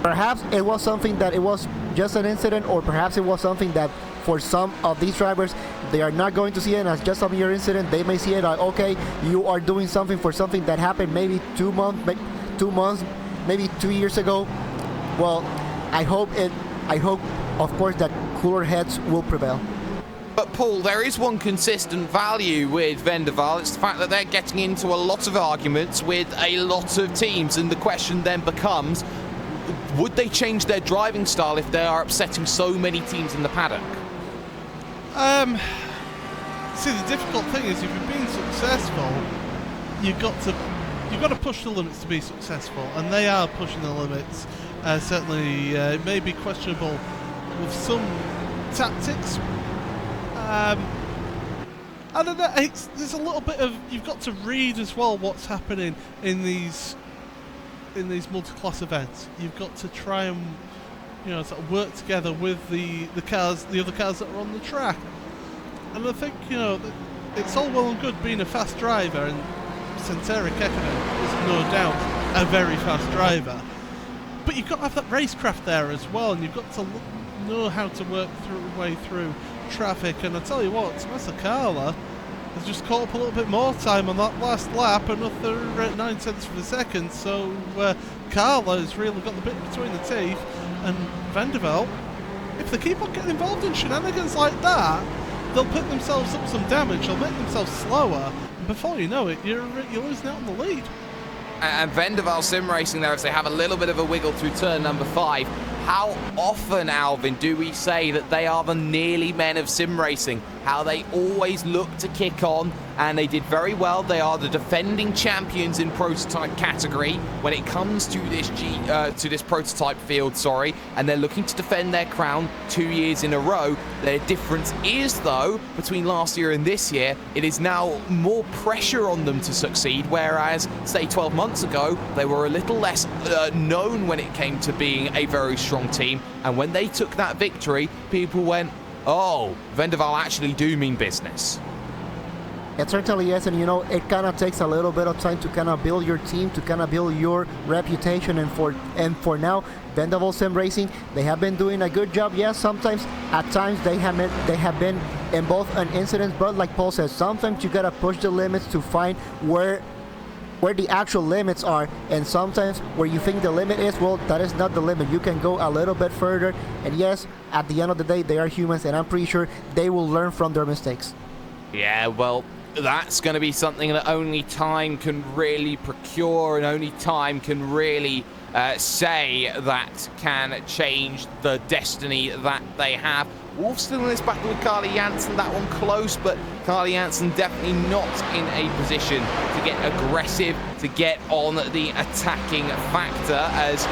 Perhaps it was something that it was just an incident, or perhaps it was something that for some of these drivers, they are not going to see it as just a mere incident. They may see it like, okay, you are doing something for something that happened maybe 2 months, maybe 2 years ago. Well, I hope, of course, that cooler heads will prevail. But Paul, there is one consistent value with Vendaval. It's the fact that they're getting into a lot of arguments with a lot of teams, and the question then becomes, would they change their driving style if they are upsetting so many teams in the paddock? See, the difficult thing is, if you're being successful, you've got to push the limits to be successful, and they are pushing the limits. Certainly, it may be questionable with some tactics. I don't know. There's a little bit of, you've got to read as well what's happening in these multi-class events. You've got to try and, you know, sort of work together with the other cars that are on the track. And I think, you know, it's all well and good being a fast driver, and Santeri Kekkonen is no doubt a very fast driver. But you've got to have that racecraft there as well, and you've got to know how to work way through traffic. And I tell you what, Masakala has just caught up a little bit more time on that last lap, another 9 tenths of a second. So Carla has really got the bit between the teeth, and Vendaval, if they keep on getting involved in shenanigans like that, they'll put themselves up some damage, they'll make themselves slower, and before you know it, you're losing out on the lead. And Vendaval sim racing there, as they have a little bit of a wiggle through turn number 5. How often, Alvin, do we say that they are the nearly men of sim racing? How they always look to kick on, and they did very well. They are the defending champions in prototype category when it comes to this prototype field, and they're looking to defend their crown 2 years in a row. Their difference is, though, between last year and this year, it is now more pressure on them to succeed, whereas, say, 12 months ago, they were a little less known when it came to being a very strong team. And when they took that victory, people went, oh, Vendaval actually do mean business. It certainly is, and you know, it kind of takes a little bit of time to kind of build your team, to kind of build your reputation, and for now, Vendaval Sim Racing, they have been doing a good job. Yes, sometimes, at times, they have been involved in incidents, but like Paul says, sometimes you gotta push the limits to find where the actual limits are, and sometimes where you think the limit is, well, that is not the limit. You can go a little bit further, and yes, at the end of the day, they are humans, and I'm pretty sure they will learn from their mistakes. Yeah, well, that's going to be something that only time can really procure, and only time can really say that can change the destiny that they have. Wolf still in this battle with Carly Jansen, that one close, but Carly Jansen definitely not in a position to get aggressive, to get on the attacking factor, as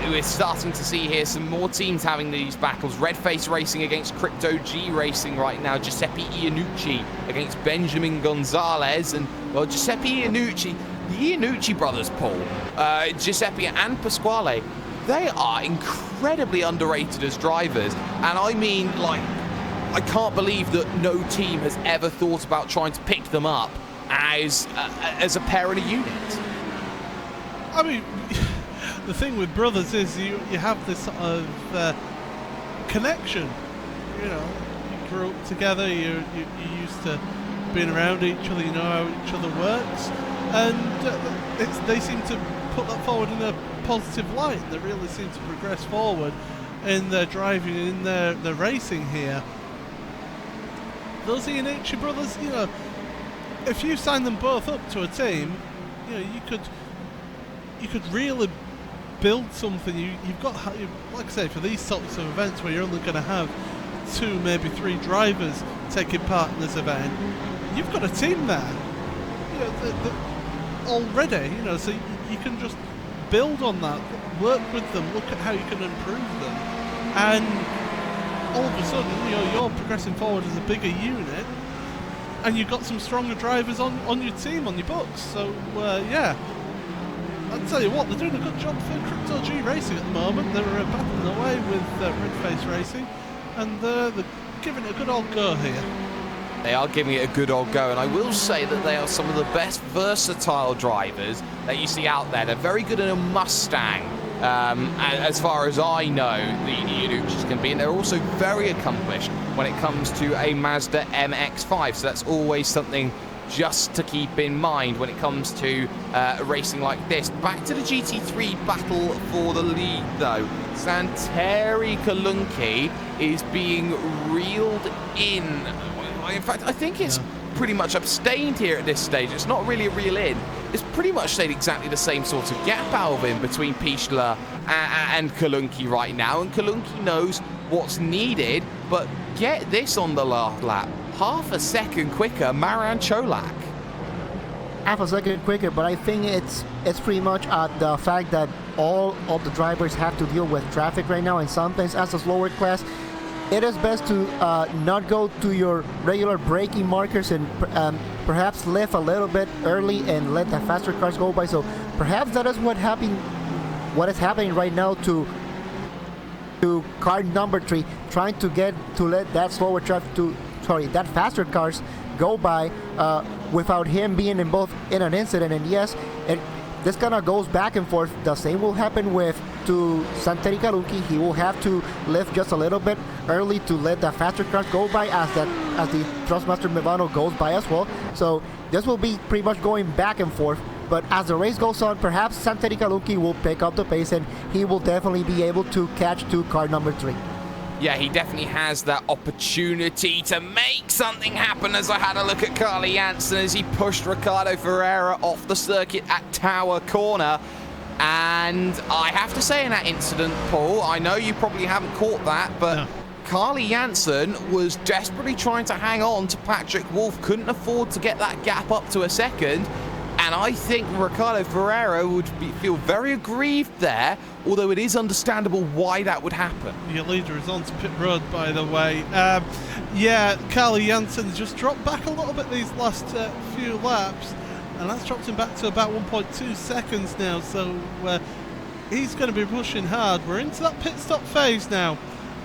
we're starting to see here some more teams having these battles. Redface Racing against Crypto G Racing right now, Giuseppe Iannucci against Benjamin Gonzalez, and, well, Giuseppe Iannucci, the Iannucci brothers, Paul, Giuseppe and Pasquale, they are incredibly underrated as drivers, and I mean, like, I can't believe that no team has ever thought about trying to pick them up as a pair in a unit. I mean, the thing with brothers is you have this sort of connection. You know, you grew up together, you're used to being around each other, you know how each other works, and they seem to put that forward in a positive light. They really seem to progress forward in their driving, in their racing here. Those Iannucci brothers, you know, if you sign them both up to a team, you know, you could really build something. You've got, like I say, for these sorts of events where you're only going to have 2, maybe 3 drivers taking part in this event, you've got a team there, you know, already, you know, so you can just build on that. work with them, look at how you can improve them, and all of a sudden, you're progressing forward as a bigger unit, and you've got some stronger drivers on your team, on your books. So yeah, I'll tell you what, they're doing a good job for Crypto G Racing at the moment. They're battling away with Redface Racing, and they're giving it a good old go here. They are giving it a good old go, and I will say that they are some of the best versatile drivers that you see out there. They're very good in a Mustang, as far as I know, the Iannucci's can be, and they're also very accomplished when it comes to a Mazda MX-5, so that's always something just to keep in mind when it comes to racing like this. Back to the GT3 battle for the lead, though. Santeri Kalunki is being reeled in. In fact, I think it's pretty much abstained here at this stage. It's not really a reel in. It's pretty much stayed exactly the same sort of gap, Alvin, between Pichler and Kalunki right now. And Kalunki knows what's needed, but get this on the last lap. Half a second quicker, Maran Cholak. Half a second quicker, but I think it's pretty much the fact that all of the drivers have to deal with traffic right now, and sometimes as a slower class, it is best to not go to your regular braking markers and perhaps lift a little bit early and let the faster cars go by. So perhaps that is what is happening right now to car number 3, trying to let that slower traffic that faster cars go by without him being involved in an incident. And yes, this kind of goes back and forth. The same will happen to Santeri Kalunki. He will have to lift just a little bit early to let the faster cars go by as the Thrustmaster Movano goes by as well. So this will be pretty much going back and forth. But as the race goes on, perhaps Santeri Kalunki will pick up the pace, and he will definitely be able to catch to car number 3. Yeah, he definitely has that opportunity to make something happen, as I had a look at Carly Jansen as he pushed Ricardo Ferreira off the circuit at Tower Corner. And I have to say, in that incident, Paul, I know you probably haven't caught that, but no. Carly Jansen was desperately trying to hang on to Patrick Wolff, couldn't afford to get that gap up to a second. And I think Ricardo Ferreira would feel very aggrieved there, although it is understandable why that would happen. Your leader is onto pit road, by the way. Yeah, Carly Jansen's just dropped back a little bit these last few laps, and that's dropped him back to about 1.2 seconds now, so he's going to be pushing hard. We're into that pit stop phase now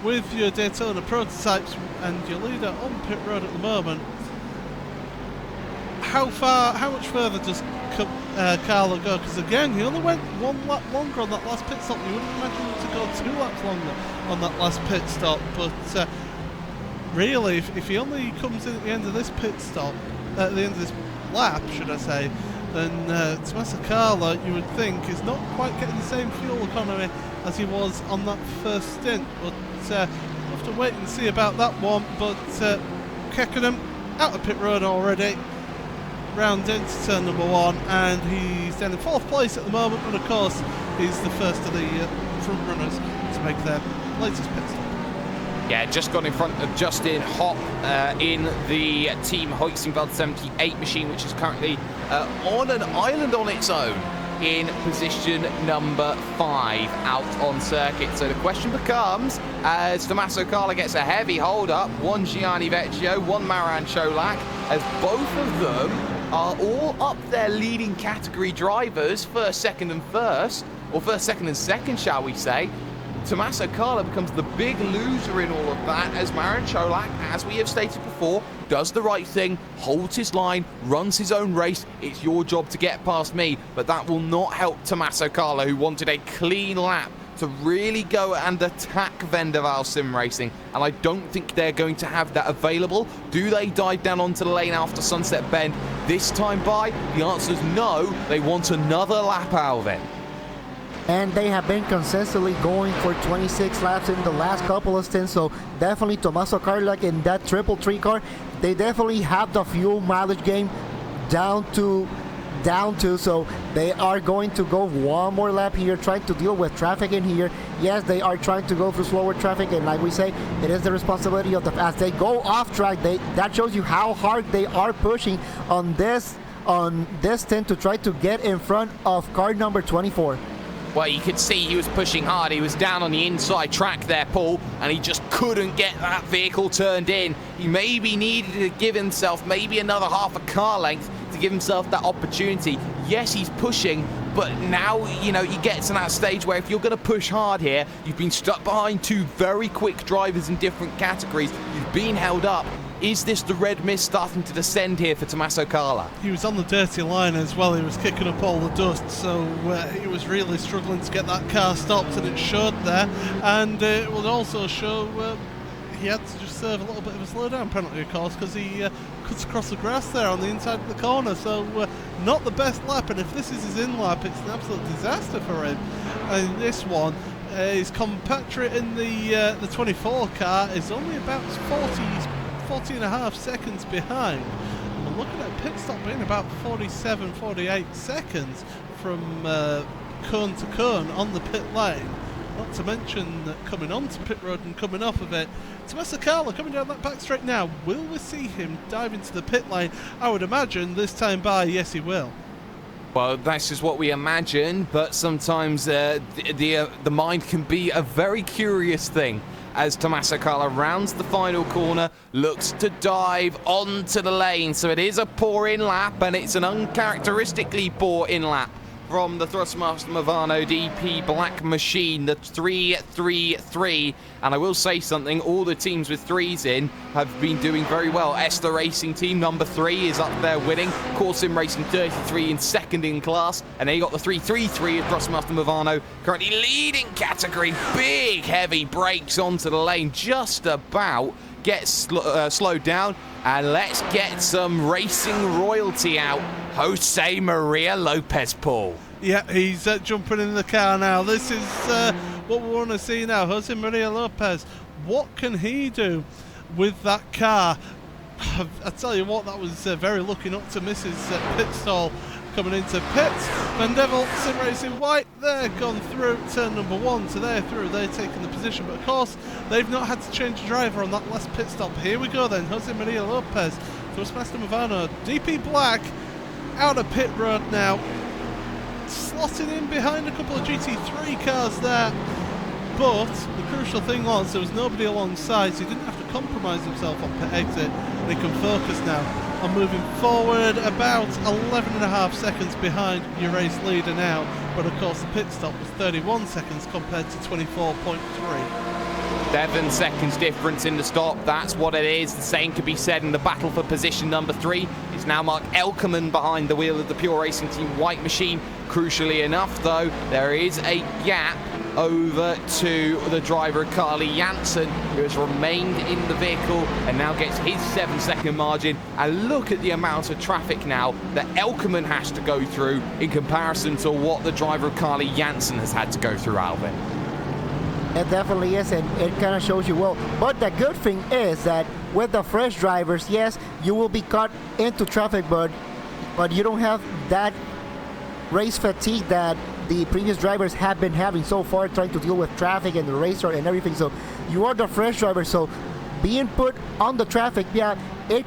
with your Daytona prototypes and your leader on pit road at the moment. How much further does Carlo go? Because again, he only went 1 lap longer on that last pit stop. You wouldn't imagine him to go 2 laps longer on that last pit stop. But really, if he only comes in at the end of this pit stop, at the end of this lap, should I say, then Tommaso Carlo, you would think, is not quite getting the same fuel economy as he was on that first stint. But we'll have to wait and see about that one. But Kekkonen out of pit road already. Round into turn number 1, and he's down in 4th place at the moment, but of course he's the first of the front runners to make their latest pit stop. Yeah, just got in front of Justin Hopp in the Team Hoiksingveld 78 machine, which is currently on an island on its own in position number 5 out on circuit. So the question becomes, as Tommaso Carlo gets a heavy hold up, 1 Gianni Vecchio, 1 Maran Cholak, as both of them are all up their leading category drivers, first, second and first, or first, second and second, shall we say. Tommaso Carlo becomes the big loser in all of that, as Maran Cholak, as we have stated before, does the right thing, holds his line, runs his own race. It's your job to get past me, but that will not help Tommaso Carlo, who wanted a clean lap to really go and attack Vendaval Sim Racing, and I don't think they're going to have that available. Do they dive down onto the lane after Sunset Bend this time by? The answer is no. They want another lap, Alvin. And they have been consistently going for 26 laps in the last couple of stints, so definitely Tommaso Carlo in that 333 car, they definitely have the fuel mileage game down to, so they are going to go 1 more lap here, trying to deal with traffic in here. Yes, they are trying to go through slower traffic, and like we say, it is the responsibility of as they go off track, that shows you how hard they are pushing on this stint to try to get in front of car number 24. Well, you could see he was pushing hard. He was down on the inside track there, Paul, and he just couldn't get that vehicle turned in. He maybe needed to give himself maybe another half a car length to give himself that opportunity. Yes, he's pushing, but now, you know, you get to that stage where if you're going to push hard here, you've been stuck behind two very quick drivers in different categories. You've been held up. Is this the red mist starting to descend here for Tommaso Cala? He was on the dirty line as well. He was kicking up all the dust, so he was really struggling to get that car stopped, and it showed there. And it would also show he had to just serve a little bit of a slowdown penalty, of course, because he cuts across the grass there on the inside of the corner. So not the best lap, and if this is his in lap, it's an absolute disaster for him. And this one, his compatriot in the 24 car is only about 40 and a half seconds behind. And we're looking at pit stop being about 47, 48 seconds from cone to cone on the pit lane. Not to mention coming onto pit road and coming off of it. Tommaso Cala coming down that back straight now. Will we see him dive into the pit lane? I would imagine this time by, yes he will. Well, that's just what we imagine, but sometimes the mind can be a very curious thing. As Tommaso Cala rounds the final corner, looks to dive onto the lane. So it is a poor in lap, and it's an uncharacteristically poor in lap from the Thrustmaster Movano DP Black Machine, the 333. And I will say something, all the teams with threes in have been doing very well. Esther Racing Team number 3 is up there winning. Corsim Racing 33 in second in class. And then you got the 333 of Thrustmaster Movano currently leading category. Big heavy brakes onto the lane, just about gets slowed down. And let's get some racing royalty out. Jose Maria Lopez, Paul. Yeah, he's jumping in the car now. This is what we want to see now. Jose Maria Lopez, what can he do with that car? I tell you what, that was very lucky not to miss his pit stall coming into pits. Van Devil, Sim Racing White, they're gone through turn number 1, so they're through, they're taking the position. But of course, they've not had to change the driver on that last pit stop. Here we go then, Jose Maria Lopez, Thrustmaster Movano, DP Black, out of pit road now, slotting in behind a couple of GT3 cars there. But the crucial thing was there was nobody alongside, so he didn't have to compromise himself on pit exit, and he can focus now on moving forward, about 11.5 seconds behind your race leader now. But of course the pit stop was 31 seconds compared to 24.3. 7 seconds difference in the stop, that's what it is. The same could be said in the battle for position number 3. It's now Mark Elkerman behind the wheel of the Pure Racing Team White Machine. Crucially enough though, there is a gap over to the driver Carly Janssen, who has remained in the vehicle and now gets his 7-second margin. And look at the amount of traffic now that Elkerman has to go through in comparison to what the driver Carly Janssen has had to go through, Alvin. It definitely is, and it kind of shows you well. But the good thing is that with the fresh drivers, yes, you will be caught into traffic, but you don't have that race fatigue that the previous drivers have been having so far, trying to deal with traffic and the racer and everything. So you are the fresh driver, so being put on the traffic, yeah, it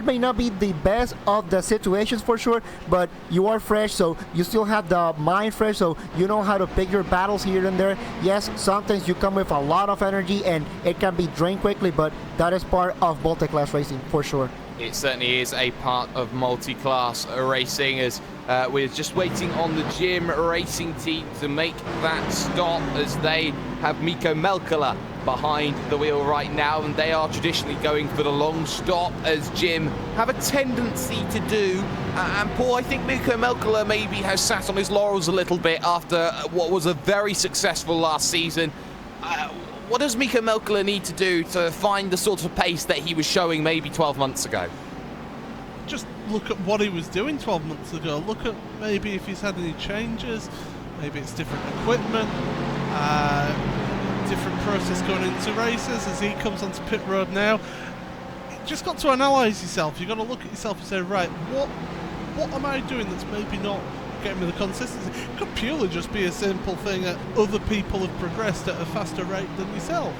may not be the best of the situations for sure, but you are fresh, so you still have the mind fresh, so you know how to pick your battles here and there. Yes, sometimes you come with a lot of energy and it can be drained quickly, but that is part of multi-class racing for sure. It certainly is a part of multi-class racing, as we're just waiting on the Jim Racing Team to make that stop, as they have Mikko Melkala behind the wheel right now, and they are traditionally going for the long stop, as Jim have a tendency to do. And Paul, I think Mikko Melkala maybe has sat on his laurels a little bit after what was a very successful last season. What does Mikko Melkala need to do to find the sort of pace that he was showing maybe 12 months ago? Just look at what he was doing 12 months ago. Look at maybe if he's had any changes. Maybe it's different equipment, different process going into races as he comes onto pit road now. You just got to analyse yourself. You've got to look at yourself and say, right, what am I doing that's maybe not getting me the consistency? It could purely just be a simple thing that other people have progressed at a faster rate than yourself.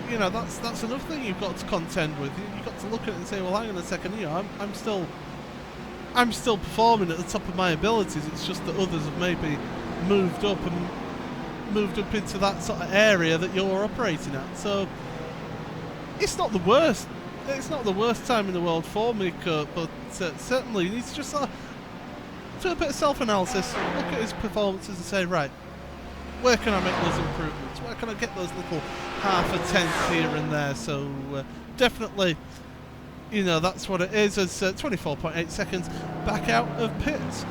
You know, that's another thing you've got to contend with. You've got to look at it and say, well, hang on a second, you know, I'm still performing at the top of my abilities. It's just that others have maybe moved up into that sort of area that you're operating at. So it's not the worst. It's not the worst time in the world for Mika, but certainly he needs to just do a bit of self-analysis, look at his performances and say, right, where can I make those improvements? Where can I get those little half a tenth here and there? So definitely, you know, that's what it is. As 24.8 seconds back out of pits.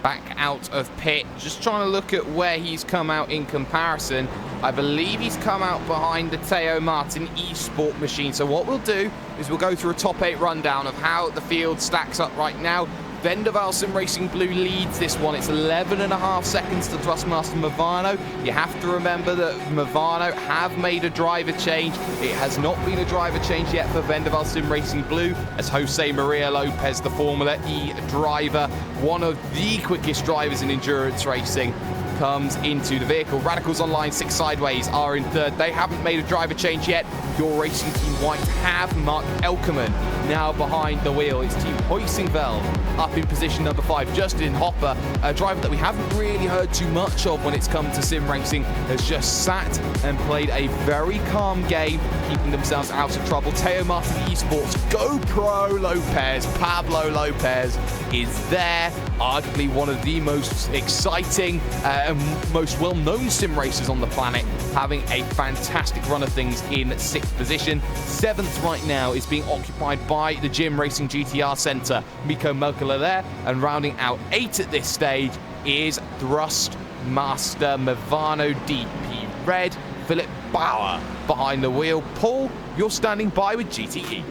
Back out of pit, just trying to look at where he's come out in comparison. I believe he's come out behind the Teo Martin eSport machine. So what we'll do is we'll go through a top 8 rundown of how the field stacks up right now. Vendaval Sim Racing Blue leads this one. It's 11.5 seconds to Thrustmaster Movano. You have to remember that Movano have made a driver change. It has not been a driver change yet for Vendaval Sim Racing Blue, as Jose Maria Lopez, the Formula E driver, one of the quickest drivers in endurance racing, comes into the vehicle. Radicals Online 6 Sideways are in third. They haven't made a driver change yet. Your Racing Team White have Mark Elkerman now behind the wheel. It's Team Hoisingveld up in position number 5. Justin Hopper, a driver that we haven't really heard too much of when it's come to sim racing, has just sat and played a very calm game, keeping themselves out of trouble. Teo Martin Esports, GoPro Lopez, Pablo Lopez is there, arguably one of the most exciting and most well-known sim racers on the planet, having a fantastic run of things in 6th position. 7th right now is being occupied by the Jim Racing GTR Centre, Miko Melkala there, and rounding out 8 at this stage is Thrustmaster Movano DP Red, Philip Bauer behind the wheel. Paul, you're standing by with GTE.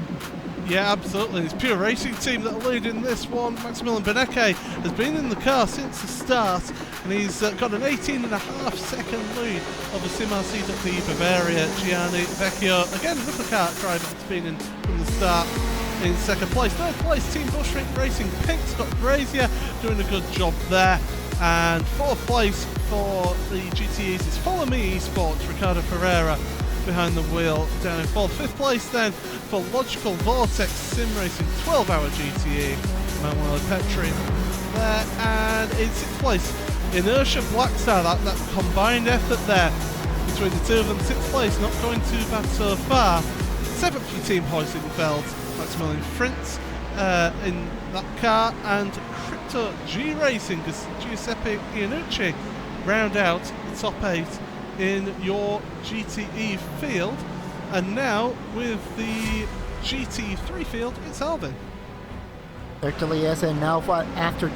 Yeah, absolutely. It's Pure Racing Team that are leading this one. Maximilian Benecke has been in the car since the start, and he's got an 18.5 second lead over SimRC.de Bavaria. Gianni Vecchio, again another car driver that's been in from the start, in second place. Third place, Team Bushwick Racing Pink, Scott Brazier doing a good job there. And fourth place for the GTEs is Follow Me Esports, Ricardo Ferreira behind the wheel down in fourth. Fifth place then for Logical Vortex Sim Racing 12-hour GTE, Manuel Petri there. And in sixth place, Inertia Blackstar, that combined effort there between the two of them. Sixth place, not going too bad so far. Seventh for Team Hoisingveld, Maximilian Fritz in that car, and Crypto G Racing, because Giuseppe Iannucci round out the top 8 in your GTE field. And now with the GT3 field, it's Alvin. Actually, yes, and now after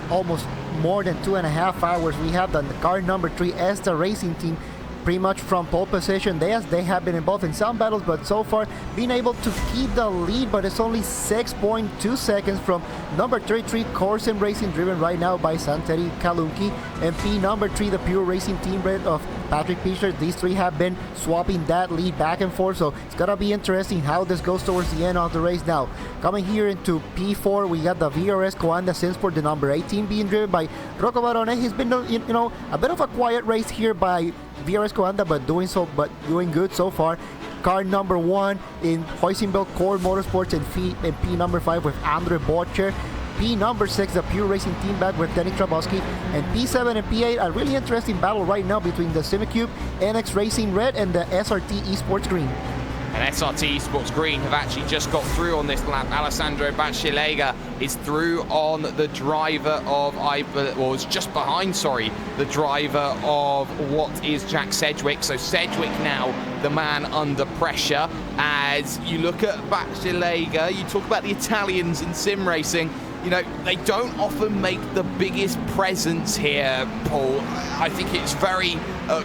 almost more than 2.5 hours, we have the car number 3 Esta Racing Team pretty much from pole position. They have been involved in some battles, but so far been able to keep the lead, but it's only 6.2 seconds from number 33 Corsim Racing, driven right now by Santeri Kalunki, and P number 3, the Pure Racing Team red of Patrick Pischer. These three have been swapping that lead back and forth, so it's gonna be interesting how this goes towards the end of the race. Now coming here into P4, we got the VRS Coanda Sinsport, the number 18, being driven by Rocco Barone. He's been, you know, a bit of a quiet race here by VRS Coanda, but doing good so far. Car number 1 in Hoisingveld Core Motorsports, and P number 5 with Andre Bocher. P number 6, the Pure Racing Team back with Denny Trabowski, and P7 and P8, a really interesting battle right now between the Simicube NX Racing Red and the SRT Esports Green. And SRT Esports Green have actually just got through on this lap. Alessandro Bacilega is through on the driver of, was just behind, the driver of what is Jack Sedgwick. So Sedgwick now the man under pressure. As you look at Bacilega, you talk about the Italians in sim racing. You know, they don't often make the biggest presence here, Paul. I think it's very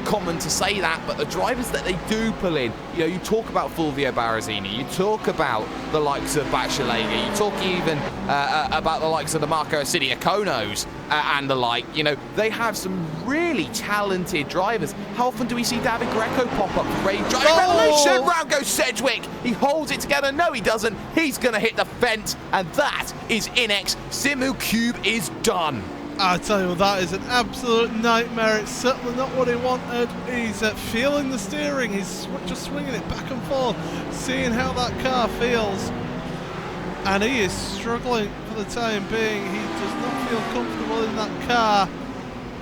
common to say that, but the drivers that they do pull in, you know, you talk about Fulvio Barazzini, you talk about the likes of Bacilega, you talk even about the likes of the Marco Sidiaconos and the like. You know, they have some really talented drivers. How often do we see David Greco pop up for Rage Driving Revolution? Round goes Sedgwick. He holds it together. No, he doesn't. He's going to hit the fence, and that is Inex. Simu Cube is done. I tell you what, that is an absolute nightmare. It's certainly not what he wanted. He's feeling the steering. He's just swinging it back and forth, seeing how that car feels. And he is struggling for the time being. He does not feel comfortable in that car.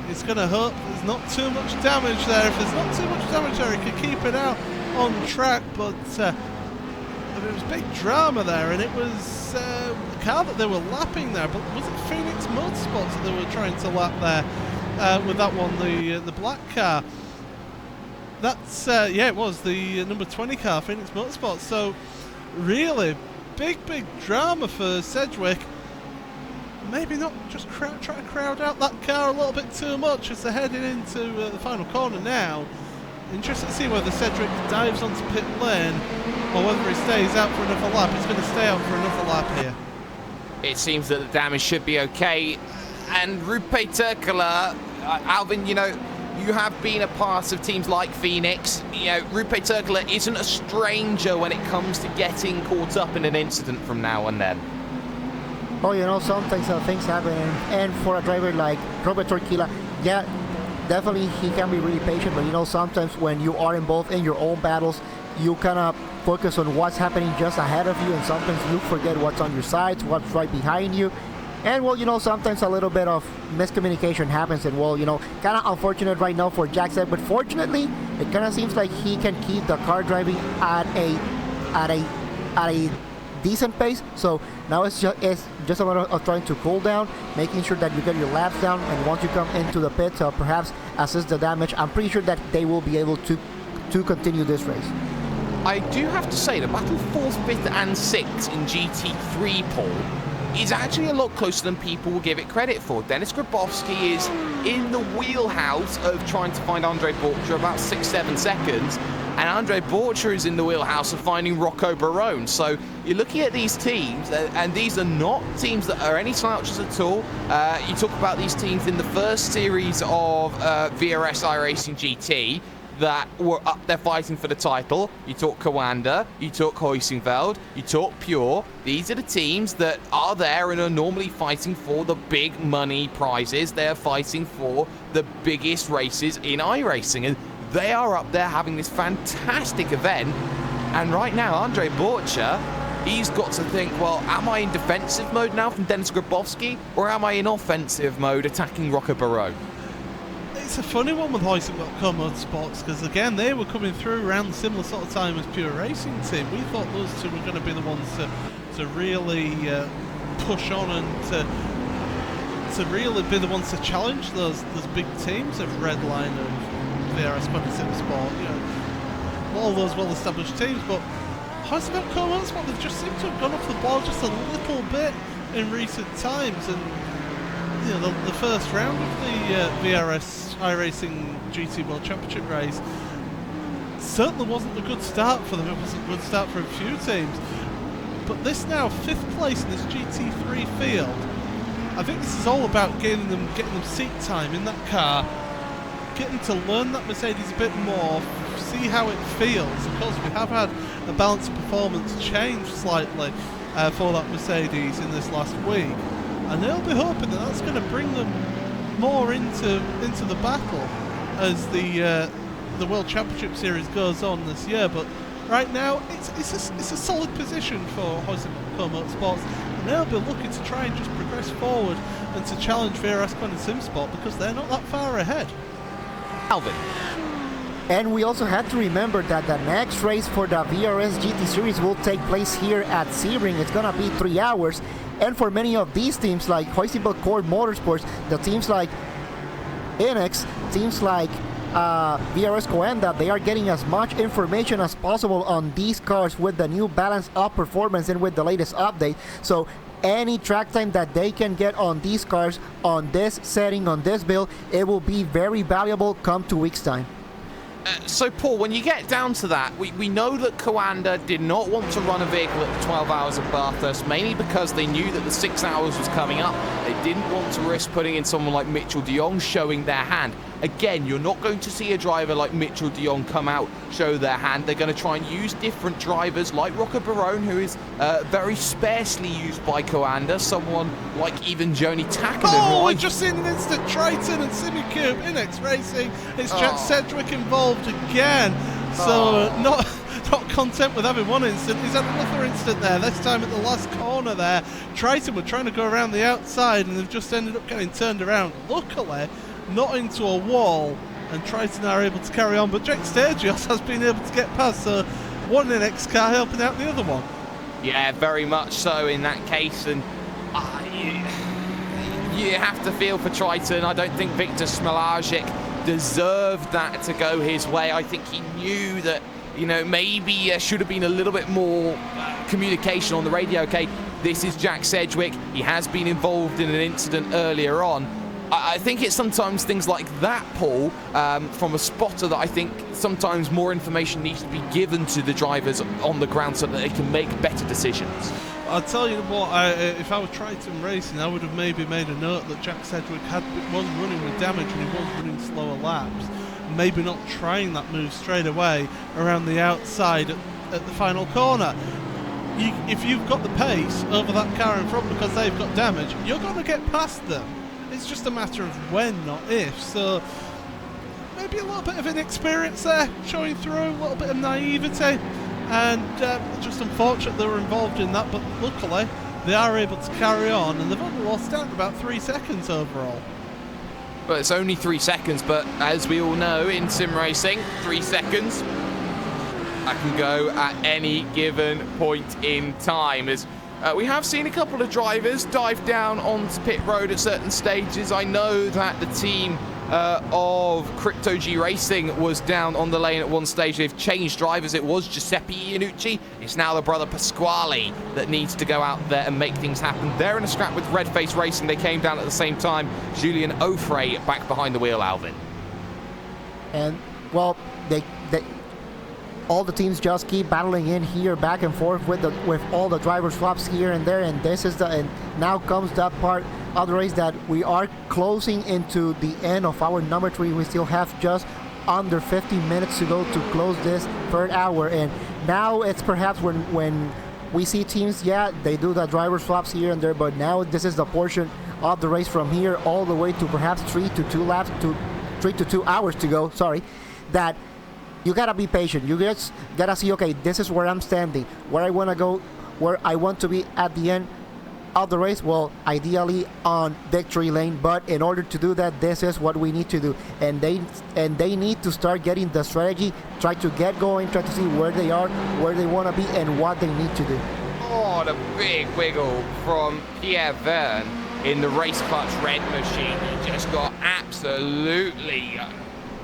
He's going to hope there's not too much damage there. If there's not too much damage there, he can keep it out on track. But it was big drama there, and it was a car that they were lapping there. But was it Phoenix Motorsports that they were trying to lap there with that one, the black car? That's yeah, it was the number 20 car, Phoenix Motorsports. So really big drama for Sedgwick. Maybe not just try to crowd out that car a little bit too much as they're heading into the final corner now. Interested to see whether Sedgwick dives onto pit lane or whether he stays out for another lap. He's going to stay out for another lap here. It seems that the damage should be okay. And Rupe Turkala, Alvin, you know, you have been a part of teams like Phoenix. You know, Rupe Turkala isn't a stranger when it comes to getting caught up in an incident from now and then. Oh, you know, sometimes things happen, and for a driver like Robert Torquila, yeah, definitely he can be really patient, but you know, sometimes when you are involved in your own battles, you kind of focus on what's happening just ahead of you, and sometimes you forget what's on your sides, what's right behind you. And well, you know, sometimes a little bit of miscommunication happens, and well, you know, kind of unfortunate right now for Jack Said, but fortunately, it kind of seems like he can keep the car driving at a decent pace. So now it's just a matter of trying to cool down, making sure that you get your laps down, and once you come into the pit, perhaps assist the damage. I'm pretty sure that they will be able to continue this race. I do have to say, the battle 4th, 5th and 6th in GT3 Paul is actually a lot closer than people will give it credit for. Dennis Grabowski is in the wheelhouse of trying to find Andre Borcher about 6-7 seconds, and Andre Borcher is in the wheelhouse of finding Rocco Barone. So you're looking at these teams, and these are not teams that are any slouches at all. You talk about these teams in the first series of VRS iRacing GT that were up there fighting for the title. You talk Coanda, you talk Hoisingveld, you talk Pure. These are the teams that are there and are normally fighting for the big money prizes. They're fighting for the biggest races in iRacing, and they are up there having this fantastic event. And right now, Andre Borcher, he's got to think, well, am I in defensive mode now from Dennis Grabowski, or am I in offensive mode attacking Rocco Barone? It's a funny one with Hoising.com Motorsports, because again, they were coming through around the similar sort of time as Pure Racing Team. We thought those two were going to be the ones to really push on and to really be the ones to challenge those big teams of Redline and VRS 26 Sport, you know, all those well-established teams. But Hoising.com Motorsport, they've just seemed to have gone off the ball just a little bit in recent times, and you know, the first round of the VRS iRacing GT World Championship race certainly wasn't a good start for them. It wasn't a good start for a few teams. But this now, 5th place in this GT3 field, I think this is all about getting them seat time in that car, getting to learn that Mercedes a bit more, see how it feels. Of course, we have had a balance of performance change slightly for that Mercedes in this last week. And they'll be hoping that that's going to bring them more into the battle as the World Championship Series goes on this year. But right now, it's a solid position for Hoising.com Motorsports, and they'll be looking to try and just progress forward and to challenge VRS and SimSport, because they're not that far ahead. Alvin. And we also had to remember that the next race for the VRS GT Series will take place here at Sebring. It's going to be 3 hours. And for many of these teams like Hoisingveld Core Motorsports, the teams like Inex, teams like VRS Coanda, they are getting as much information as possible on these cars with the new balance of performance and with the latest update. So any track time that they can get on these cars, on this setting, on this build, it will be very valuable come 2 weeks' time. So, Paul, when you get down to that, we know that Coanda did not want to run a vehicle at the 12 hours of Bathurst, mainly because they knew that the 6 hours was coming up. They didn't want to risk putting in someone like Mitchell de Jong showing their hand. Again, you're not going to see a driver like Mitchell de Jong come out, show their hand. They're going to try and use different drivers like Rocco Barone, who is very sparsely used by Coanda, someone like even Joni Takanen. Oh, we've just seen an instant Triton and Simicube in X Racing. It's Jack Sedgwick involved again. So not content with having one instant, he's had another instant there, this time at the last corner there. Triton were trying to go around the outside and they've just ended up getting turned around. Luckily, not into a wall, and Triton are able to carry on. But Jake Sturgios has been able to get past, so one NX car helping out the other one. Yeah, very much so in that case, and you have to feel for Triton. I don't think Victor Smolajic deserved that to go his way. I think he knew that, you know, maybe there should have been a little bit more communication on the radio. Okay, this is Jack Sedgwick. He has been involved in an incident earlier on. I think it's sometimes things like that, Paul, from a spotter, that I think sometimes more information needs to be given to the drivers on the ground so that they can make better decisions. I'll tell you what, if I were Triton Racing, I would have maybe made a note that Jack Sedgwick was running with damage and he was running slower laps. Maybe not trying that move straight away around the outside at the final corner. If you've got the pace over that car in front because they've got damage, you're going to get past them. It's just a matter of when, not if. So maybe a little bit of inexperience there showing through, a little bit of naivety, and just unfortunate they were involved in that, but luckily they are able to carry on, and they've only lost out about 3 seconds overall. But it's only 3 seconds, but as we all know in sim racing, 3 seconds that can go at any given point in time. As we have seen a couple of drivers dive down onto pit road at certain stages. I know that the team of Crypto G Racing was down on the lane at one stage. They've changed drivers. It was Giuseppe Iannucci. It's now the brother Pasquale that needs to go out there and make things happen. They're in a scrap with Red Face Racing. They came down at the same time. Julian Ofray back behind the wheel, Alvin. And, well, they all the teams just keep battling in here, back and forth with all the driver swaps here and there, and and now comes that part of the race that we are closing into the end of our number 3. We still have just under 50 minutes to go to close this third hour, and now it's perhaps when we see teams, yeah, they do the driver swaps here and there, but now this is the portion of the race from here all the way to perhaps 3 to 2 hours to go, that you gotta be patient. You just gotta see, okay, this is where I'm standing, where I want to go, where I want to be at the end of the race. Well, ideally on victory lane, but in order to do that, this is what we need to do. And they need to start getting the strategy, try to get going, try to see where they are, where they want to be, and what they need to do. Oh, the big wiggle from Pierre Verne in the race clutch red machine. He just got absolutely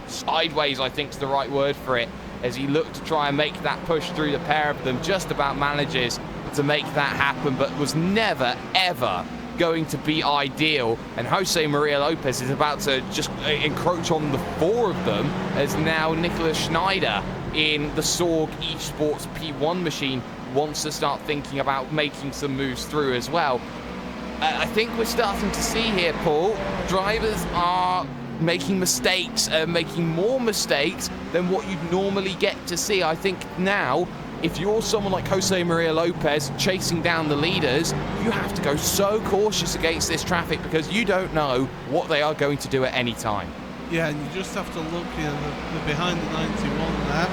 sideways, I think is the right word for it, as he looked to try and make that push through. The pair of them just about manages to make that happen, but was never ever going to be ideal. And Jose Maria Lopez is about to just encroach on the 4 of them, as now Nicolas Schneider in the Sorg Esports P1 machine wants to start thinking about making some moves through as well. I think we're starting to see here, Paul, drivers are making mistakes, making more mistakes than what you'd normally get to see. I think now, if you're someone like Jose Maria Lopez chasing down the leaders, you have to go so cautious against this traffic because you don't know what they are going to do at any time. Yeah, and you just have to look, you know, they're behind the 91 there,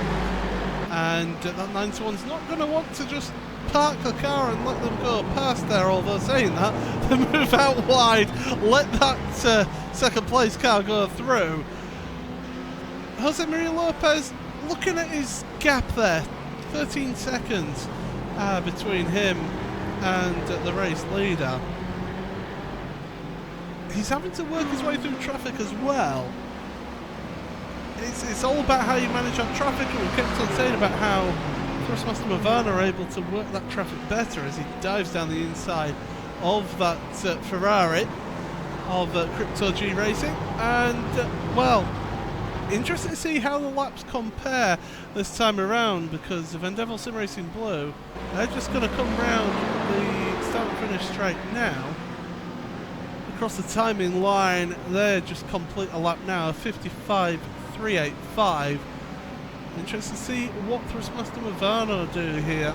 and that 91's not going to want to just park the car and let them go past there, although saying that, they move out wide, let that second place car go through. Jose Maria Lopez, looking at his gap there, 13 seconds between him and the race leader. He's having to work his way through traffic as well. It's all about how you manage that traffic, and we kept on saying about how Thrustmaster Mavan are able to work that traffic better as he dives down the inside of that Ferrari of Crypto G Racing. And, well, interesting to see how the laps compare this time around, because of Endeavour Sim Racing Blue, they're just going to come round the start and finish straight now. Across the timing line, they just complete a lap now, 55.385. Interesting to see what Thrustmaster Movano do here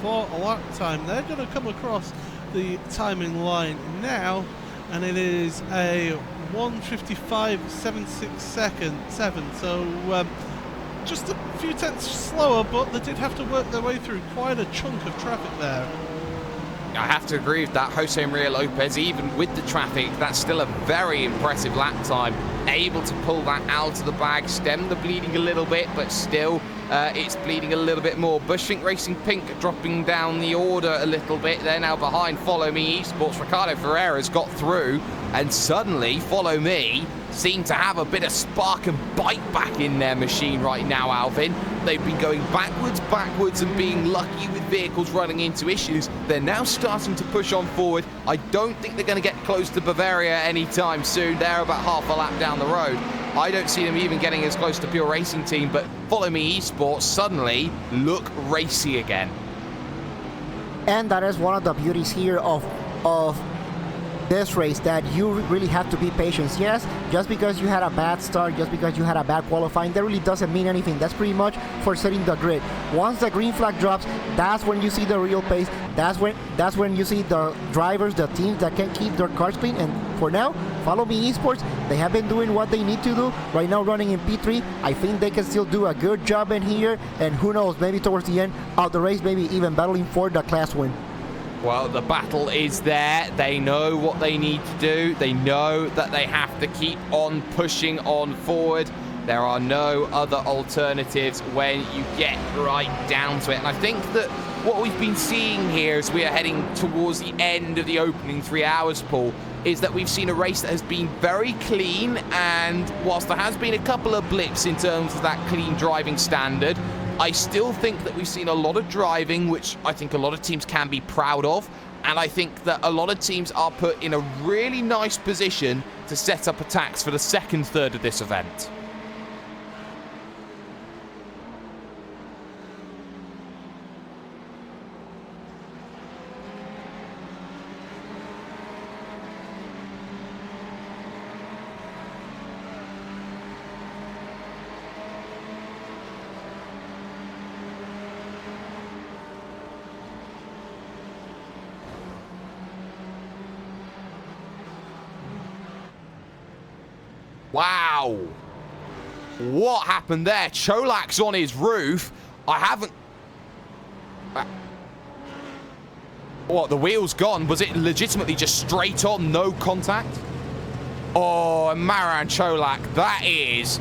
for a lap time. They're going to come across the timing line now, and it is a 1:55.76.7. So just a few tenths slower, but they did have to work their way through quite a chunk of traffic there. I have to agree with that. Jose Maria Lopez, even with the traffic, that's still a very impressive lap time. able to pull that out of the bag, stem the bleeding a little bit, but still it's bleeding a little bit more. Bushink Racing Pink dropping down the order a little bit. They're now behind Follow Me Esports. Ricardo Ferreira's got through, and suddenly Follow Me seem to have a bit of spark and bite back in their machine right now, Alvin. They've been going backwards, and being lucky with vehicles running into issues. They're now starting to push on forward. I don't think they're going to get close to Bavaria anytime soon. They're about half a lap down the road. I don't see them even getting as close to Pure Racing Team, but Follow Me Esports suddenly look racy again. And that is one of the beauties here of this race, that you really have to be patient. Yes, just because you had a bad start, just because you had a bad qualifying, that really doesn't mean anything. That's pretty much for setting the grid. Once the green flag drops, that's when you see the real pace. That's when you see the drivers, the teams that can keep their cars clean. And for now, Follow Me Esports, they have been doing what they need to do. Right now running in P3, I think they can still do a good job in here, and who knows, maybe towards the end of the race, maybe even battling for the class win. Well, the battle is there. They know what they need to do. They know that they have to keep on pushing on forward. There are no other alternatives when you get right down to it. And I think that what we've been seeing here as we are heading towards the end of the opening 3 hours, Paul, is that we've seen a race that has been very clean. And whilst there has been a couple of blips in terms of that clean driving standard, I still think that we've seen a lot of driving, which I think a lot of teams can be proud of. And I think that a lot of teams are put in a really nice position to set up attacks for the second third of this event. Wow. What happened there? Cholak's on his roof. I haven't... What, the wheel's gone? Was it legitimately just straight on, no contact? Oh, Maran Cholak, that is...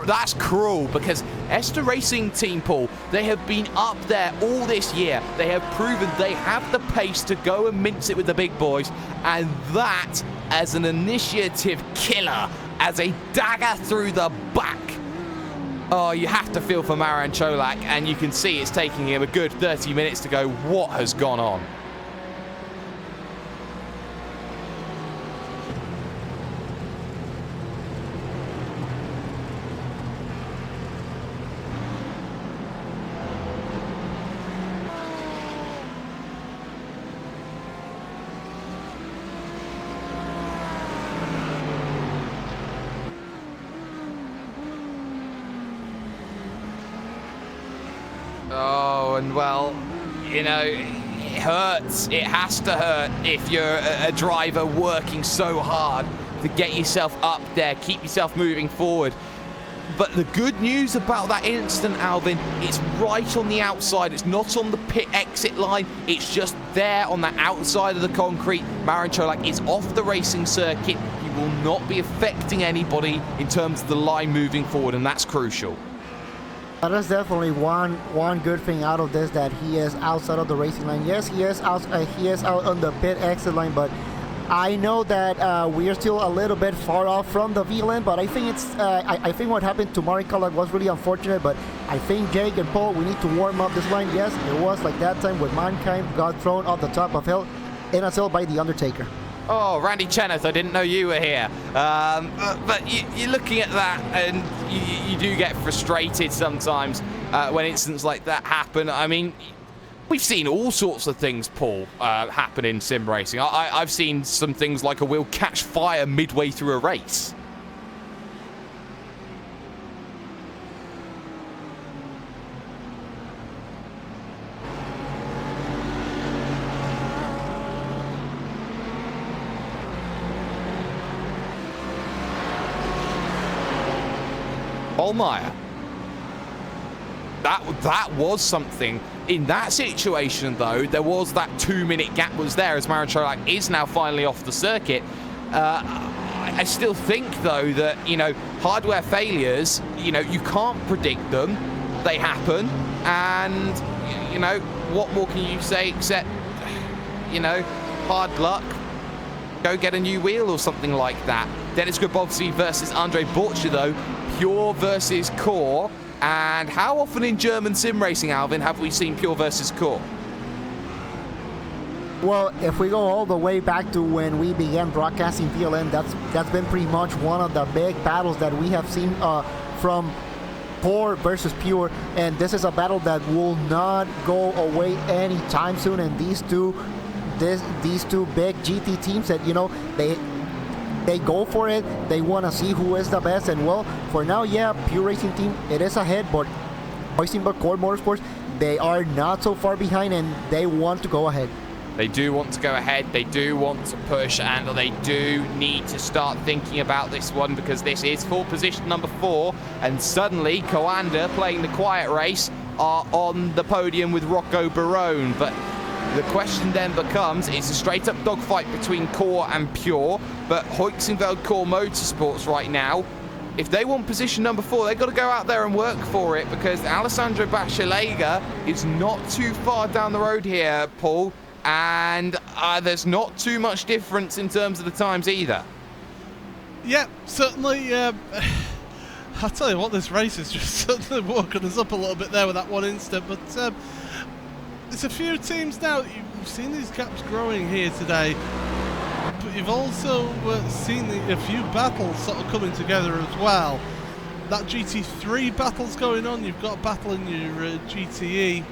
That's cruel, because Esther Racing Team, Paul, they have been up there all this year. They have proven they have the pace to go and mince it with the big boys, and that, as an initiative killer, as a dagger through the back. Oh, you have to feel for Maran Cholak, and you can see it's taking him a good 30 minutes to go. What has gone on? Oh, and well, you know, it hurts. It has to hurt if you're a driver working so hard to get yourself up there, keep yourself moving forward. But the good news about that incident, Alvin, it's right on the outside. It's not on the pit exit line. It's just there on the outside of the concrete. Maran Cholak is off the racing circuit. He will not be affecting anybody in terms of the line moving forward, and that's crucial. That is definitely one good thing out of this, that he is outside of the racing line. Yes, he is out on the pit exit line, but I know that we are still a little bit far off from the VLN. But I think it's I think what happened to Maran Cholak was really unfortunate. But I think Jake and Paul, we need to warm up this line. Yes, it was like that time when Mankind got thrown off the top of hill in a hill by the Undertaker. Oh, Randy Cheneth, I didn't know you were here. But you're looking at that, and you do get frustrated sometimes when incidents like that happen. I mean, we've seen all sorts of things, Paul, happen in sim racing. I've seen some things like a wheel catch fire midway through a race. Allmeyer. That was something. In that situation, though, there was that 2-minute gap was there, as Maran Cholak is now finally off the circuit. I still think, though, that, you know, hardware failures, you know, you can't predict them. They happen. And, you know, what more can you say except, you know, hard luck? Go get a new wheel or something like that. Dennis Grabowski versus Andre Butcher, though. Pure versus Core. And how often in German sim racing, Alvin, have we seen Pure versus Core? Well, if we go all the way back to when we began broadcasting PLN, that's been pretty much one of the big battles that we have seen from Core versus Pure, and this is a battle that will not go away anytime soon. And these two big GT teams that, you know, they go for it. They want to see who is the best. And well, for now, yeah, Pure Racing Team, it is ahead, but Core Motorsports, they are not so far behind, and they want to go ahead. They do want to go ahead, they do want to push, and they do need to start thinking about this one, because this is full position number 4, and suddenly Coanda, playing the quiet race, are on the podium with Rocco Barone. But the question then becomes, it's a straight up dogfight between Core and Pure, but Hoiksingveld Core Motorsports right now, if they want position number 4, they've got to go out there and work for it, because Alessandro Bachelega is not too far down the road here, Paul. And there's not too much difference in terms of the times either. Yeah, certainly. I'll tell you what, this race has just certainly woken us up a little bit there with that one instant. But there's a few teams now. You've seen these gaps growing here today. But you've also seen a few battles sort of coming together as well. That GT3 battle's going on. You've got a battle in your GTE.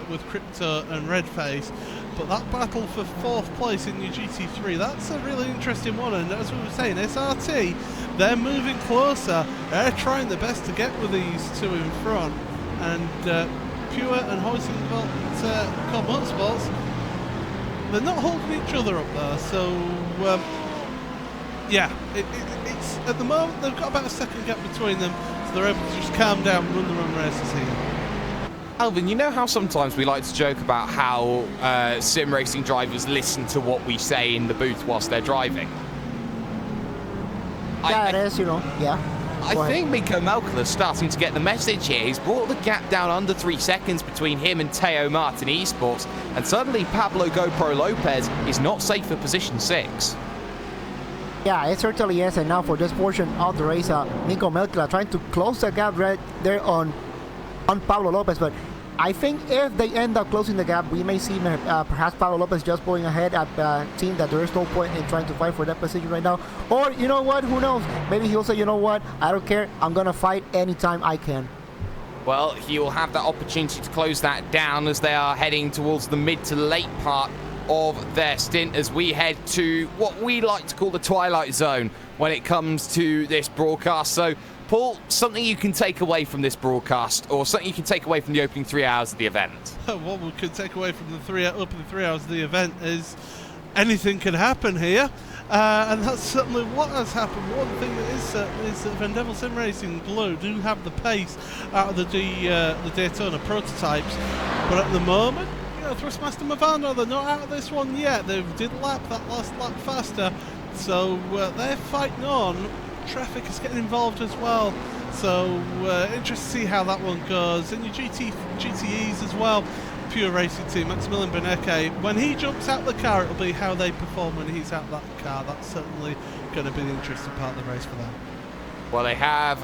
With Crypto and Redface, but that battle for 4th place in your GT3, that's a really interesting one. And as we were saying, SRT, they're moving closer, they're trying their best to get with these two in front, and Pure and Hoiksingveld Core Motorsports, they're not holding each other up there. So yeah, it's at the moment they've got about a second gap between them, so they're able to just calm down and run their own races here. Alvin, you know how sometimes we like to joke about how sim racing drivers listen to what we say in the booth whilst they're driving? Yeah, it is, you know, yeah. I think Miko Melkler's starting to get the message here. He's brought the gap down under 3 seconds between him and Teo Martin Esports, and suddenly Pablo GoPro Lopez is not safe for position 6. Yeah, it certainly is, and now for this portion of the race, Miko Melkler trying to close the gap right there on Pablo Lopez, but I think if they end up closing the gap, we may see perhaps Pablo Lopez just going ahead at the team that there is no point in trying to fight for that position right now. Or, you know what, who knows? Maybe he'll say, you know what, I don't care, I'm going to fight anytime I can. Well, he will have that opportunity to close that down as they are heading towards the mid to late part of their stint, as we head to what we like to call the twilight zone when it comes to this broadcast. So, Paul, something you can take away from this broadcast, or something you can take away from the opening 3 hours of the event? What we could take away from the opening 3 hours of the event is anything can happen here, and that's certainly what has happened. One thing that is certain is that Vendevil Sim Racing Blue do have the pace out of the Daytona prototypes, but at the moment, you know, Thrustmaster Movano, they're not out of this one yet. They did lap that last lap faster, so they're fighting on. Traffic is getting involved as well, so interested to see how that one goes. And your GTEs as well, Pure Racing Team, Maximilian Benecke, when he jumps out the car, it'll be how they perform when he's out that car. That's certainly going to be the interesting part of the race for them. Well, they have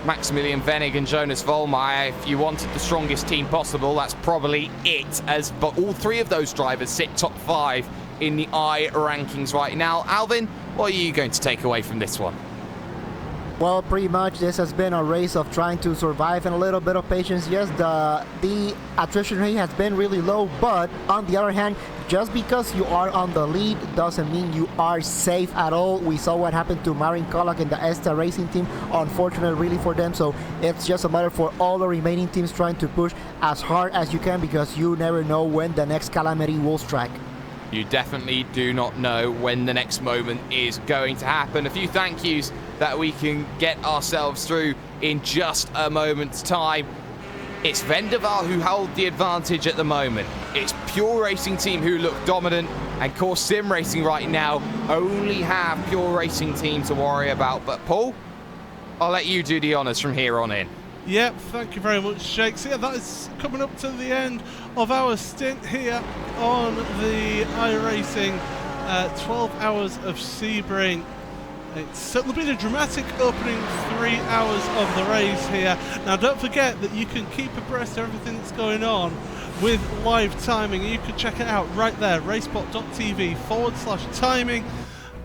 Maximilian Venig and Jonas Vollmeyer. If you wanted the strongest team possible, that's probably it, but all 3 of those drivers sit top 5 in the iRankings right now. Alvin, what are you going to take away from this one? Well, pretty much this has been a race of trying to survive and a little bit of patience. Yes, the attrition rate has been really low, but on the other hand, just because you are on the lead doesn't mean you are safe at all. We saw what happened to Marin Kolak in the Esta Racing Team, unfortunately really for them, so it's just a matter for all the remaining teams trying to push as hard as you can, because you never know when the next calamity will strike. You definitely do not know when the next moment is going to happen. A few thank yous that we can get ourselves through in just a moment's time. It's Vendaval who hold the advantage at the moment. It's Pure Racing Team who look dominant, and Core Sim Racing right now only have Pure Racing Team to worry about. But Paul, I'll let you do the honours from here on in. Yep, thank you very much, Jake. So yeah, that is coming up to the end of our stint here on the iRacing 12 hours of Sebring. It's certainly been a dramatic opening 3 hours of the race here. Now don't forget that you can keep abreast of everything that's going on with live timing. You can check it out right there, racebot.tv/timing.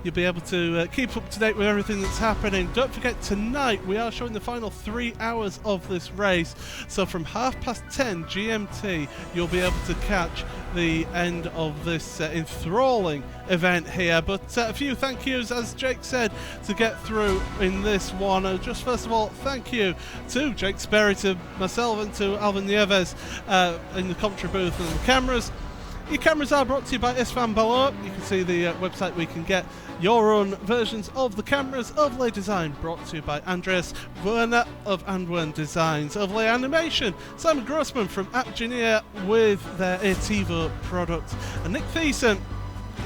You'll be able to keep up to date with everything that's happening. Don't forget, tonight we are showing the final 3 hours of this race. So from 10:30 GMT, you'll be able to catch the end of this enthralling event here. But a few thank yous, as Jake said, to get through in this one. Just first of all, thank you to Jake Sperry, to myself, and to Alvin Nieves in the commentary booth and the cameras. Your cameras are brought to you by Isfan Below. You can see the website where you can get your own versions of the cameras. Overlay design brought to you by Andreas Werner of Andwern Designs. Overlay animation, Simon Grossman from Appgineer with their Ativo product. And Nick Thiessen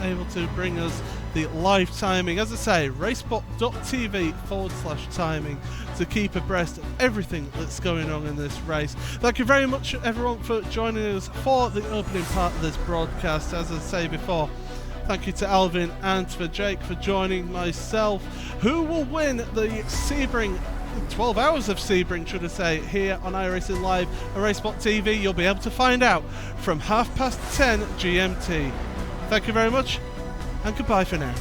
able to bring us the live timing. As I say, racebot.tv/timing to keep abreast of everything that's going on in this race. Thank you very much, everyone, for joining us for the opening part of this broadcast. As I say before, thank you to Alvin and for Jake for joining myself. Who will win the Sebring 12 hours of Sebring, should I say, here on iRacing Live on Racebot TV? You'll be able to find out from 10:30 GMT. Thank you very much, and goodbye for now.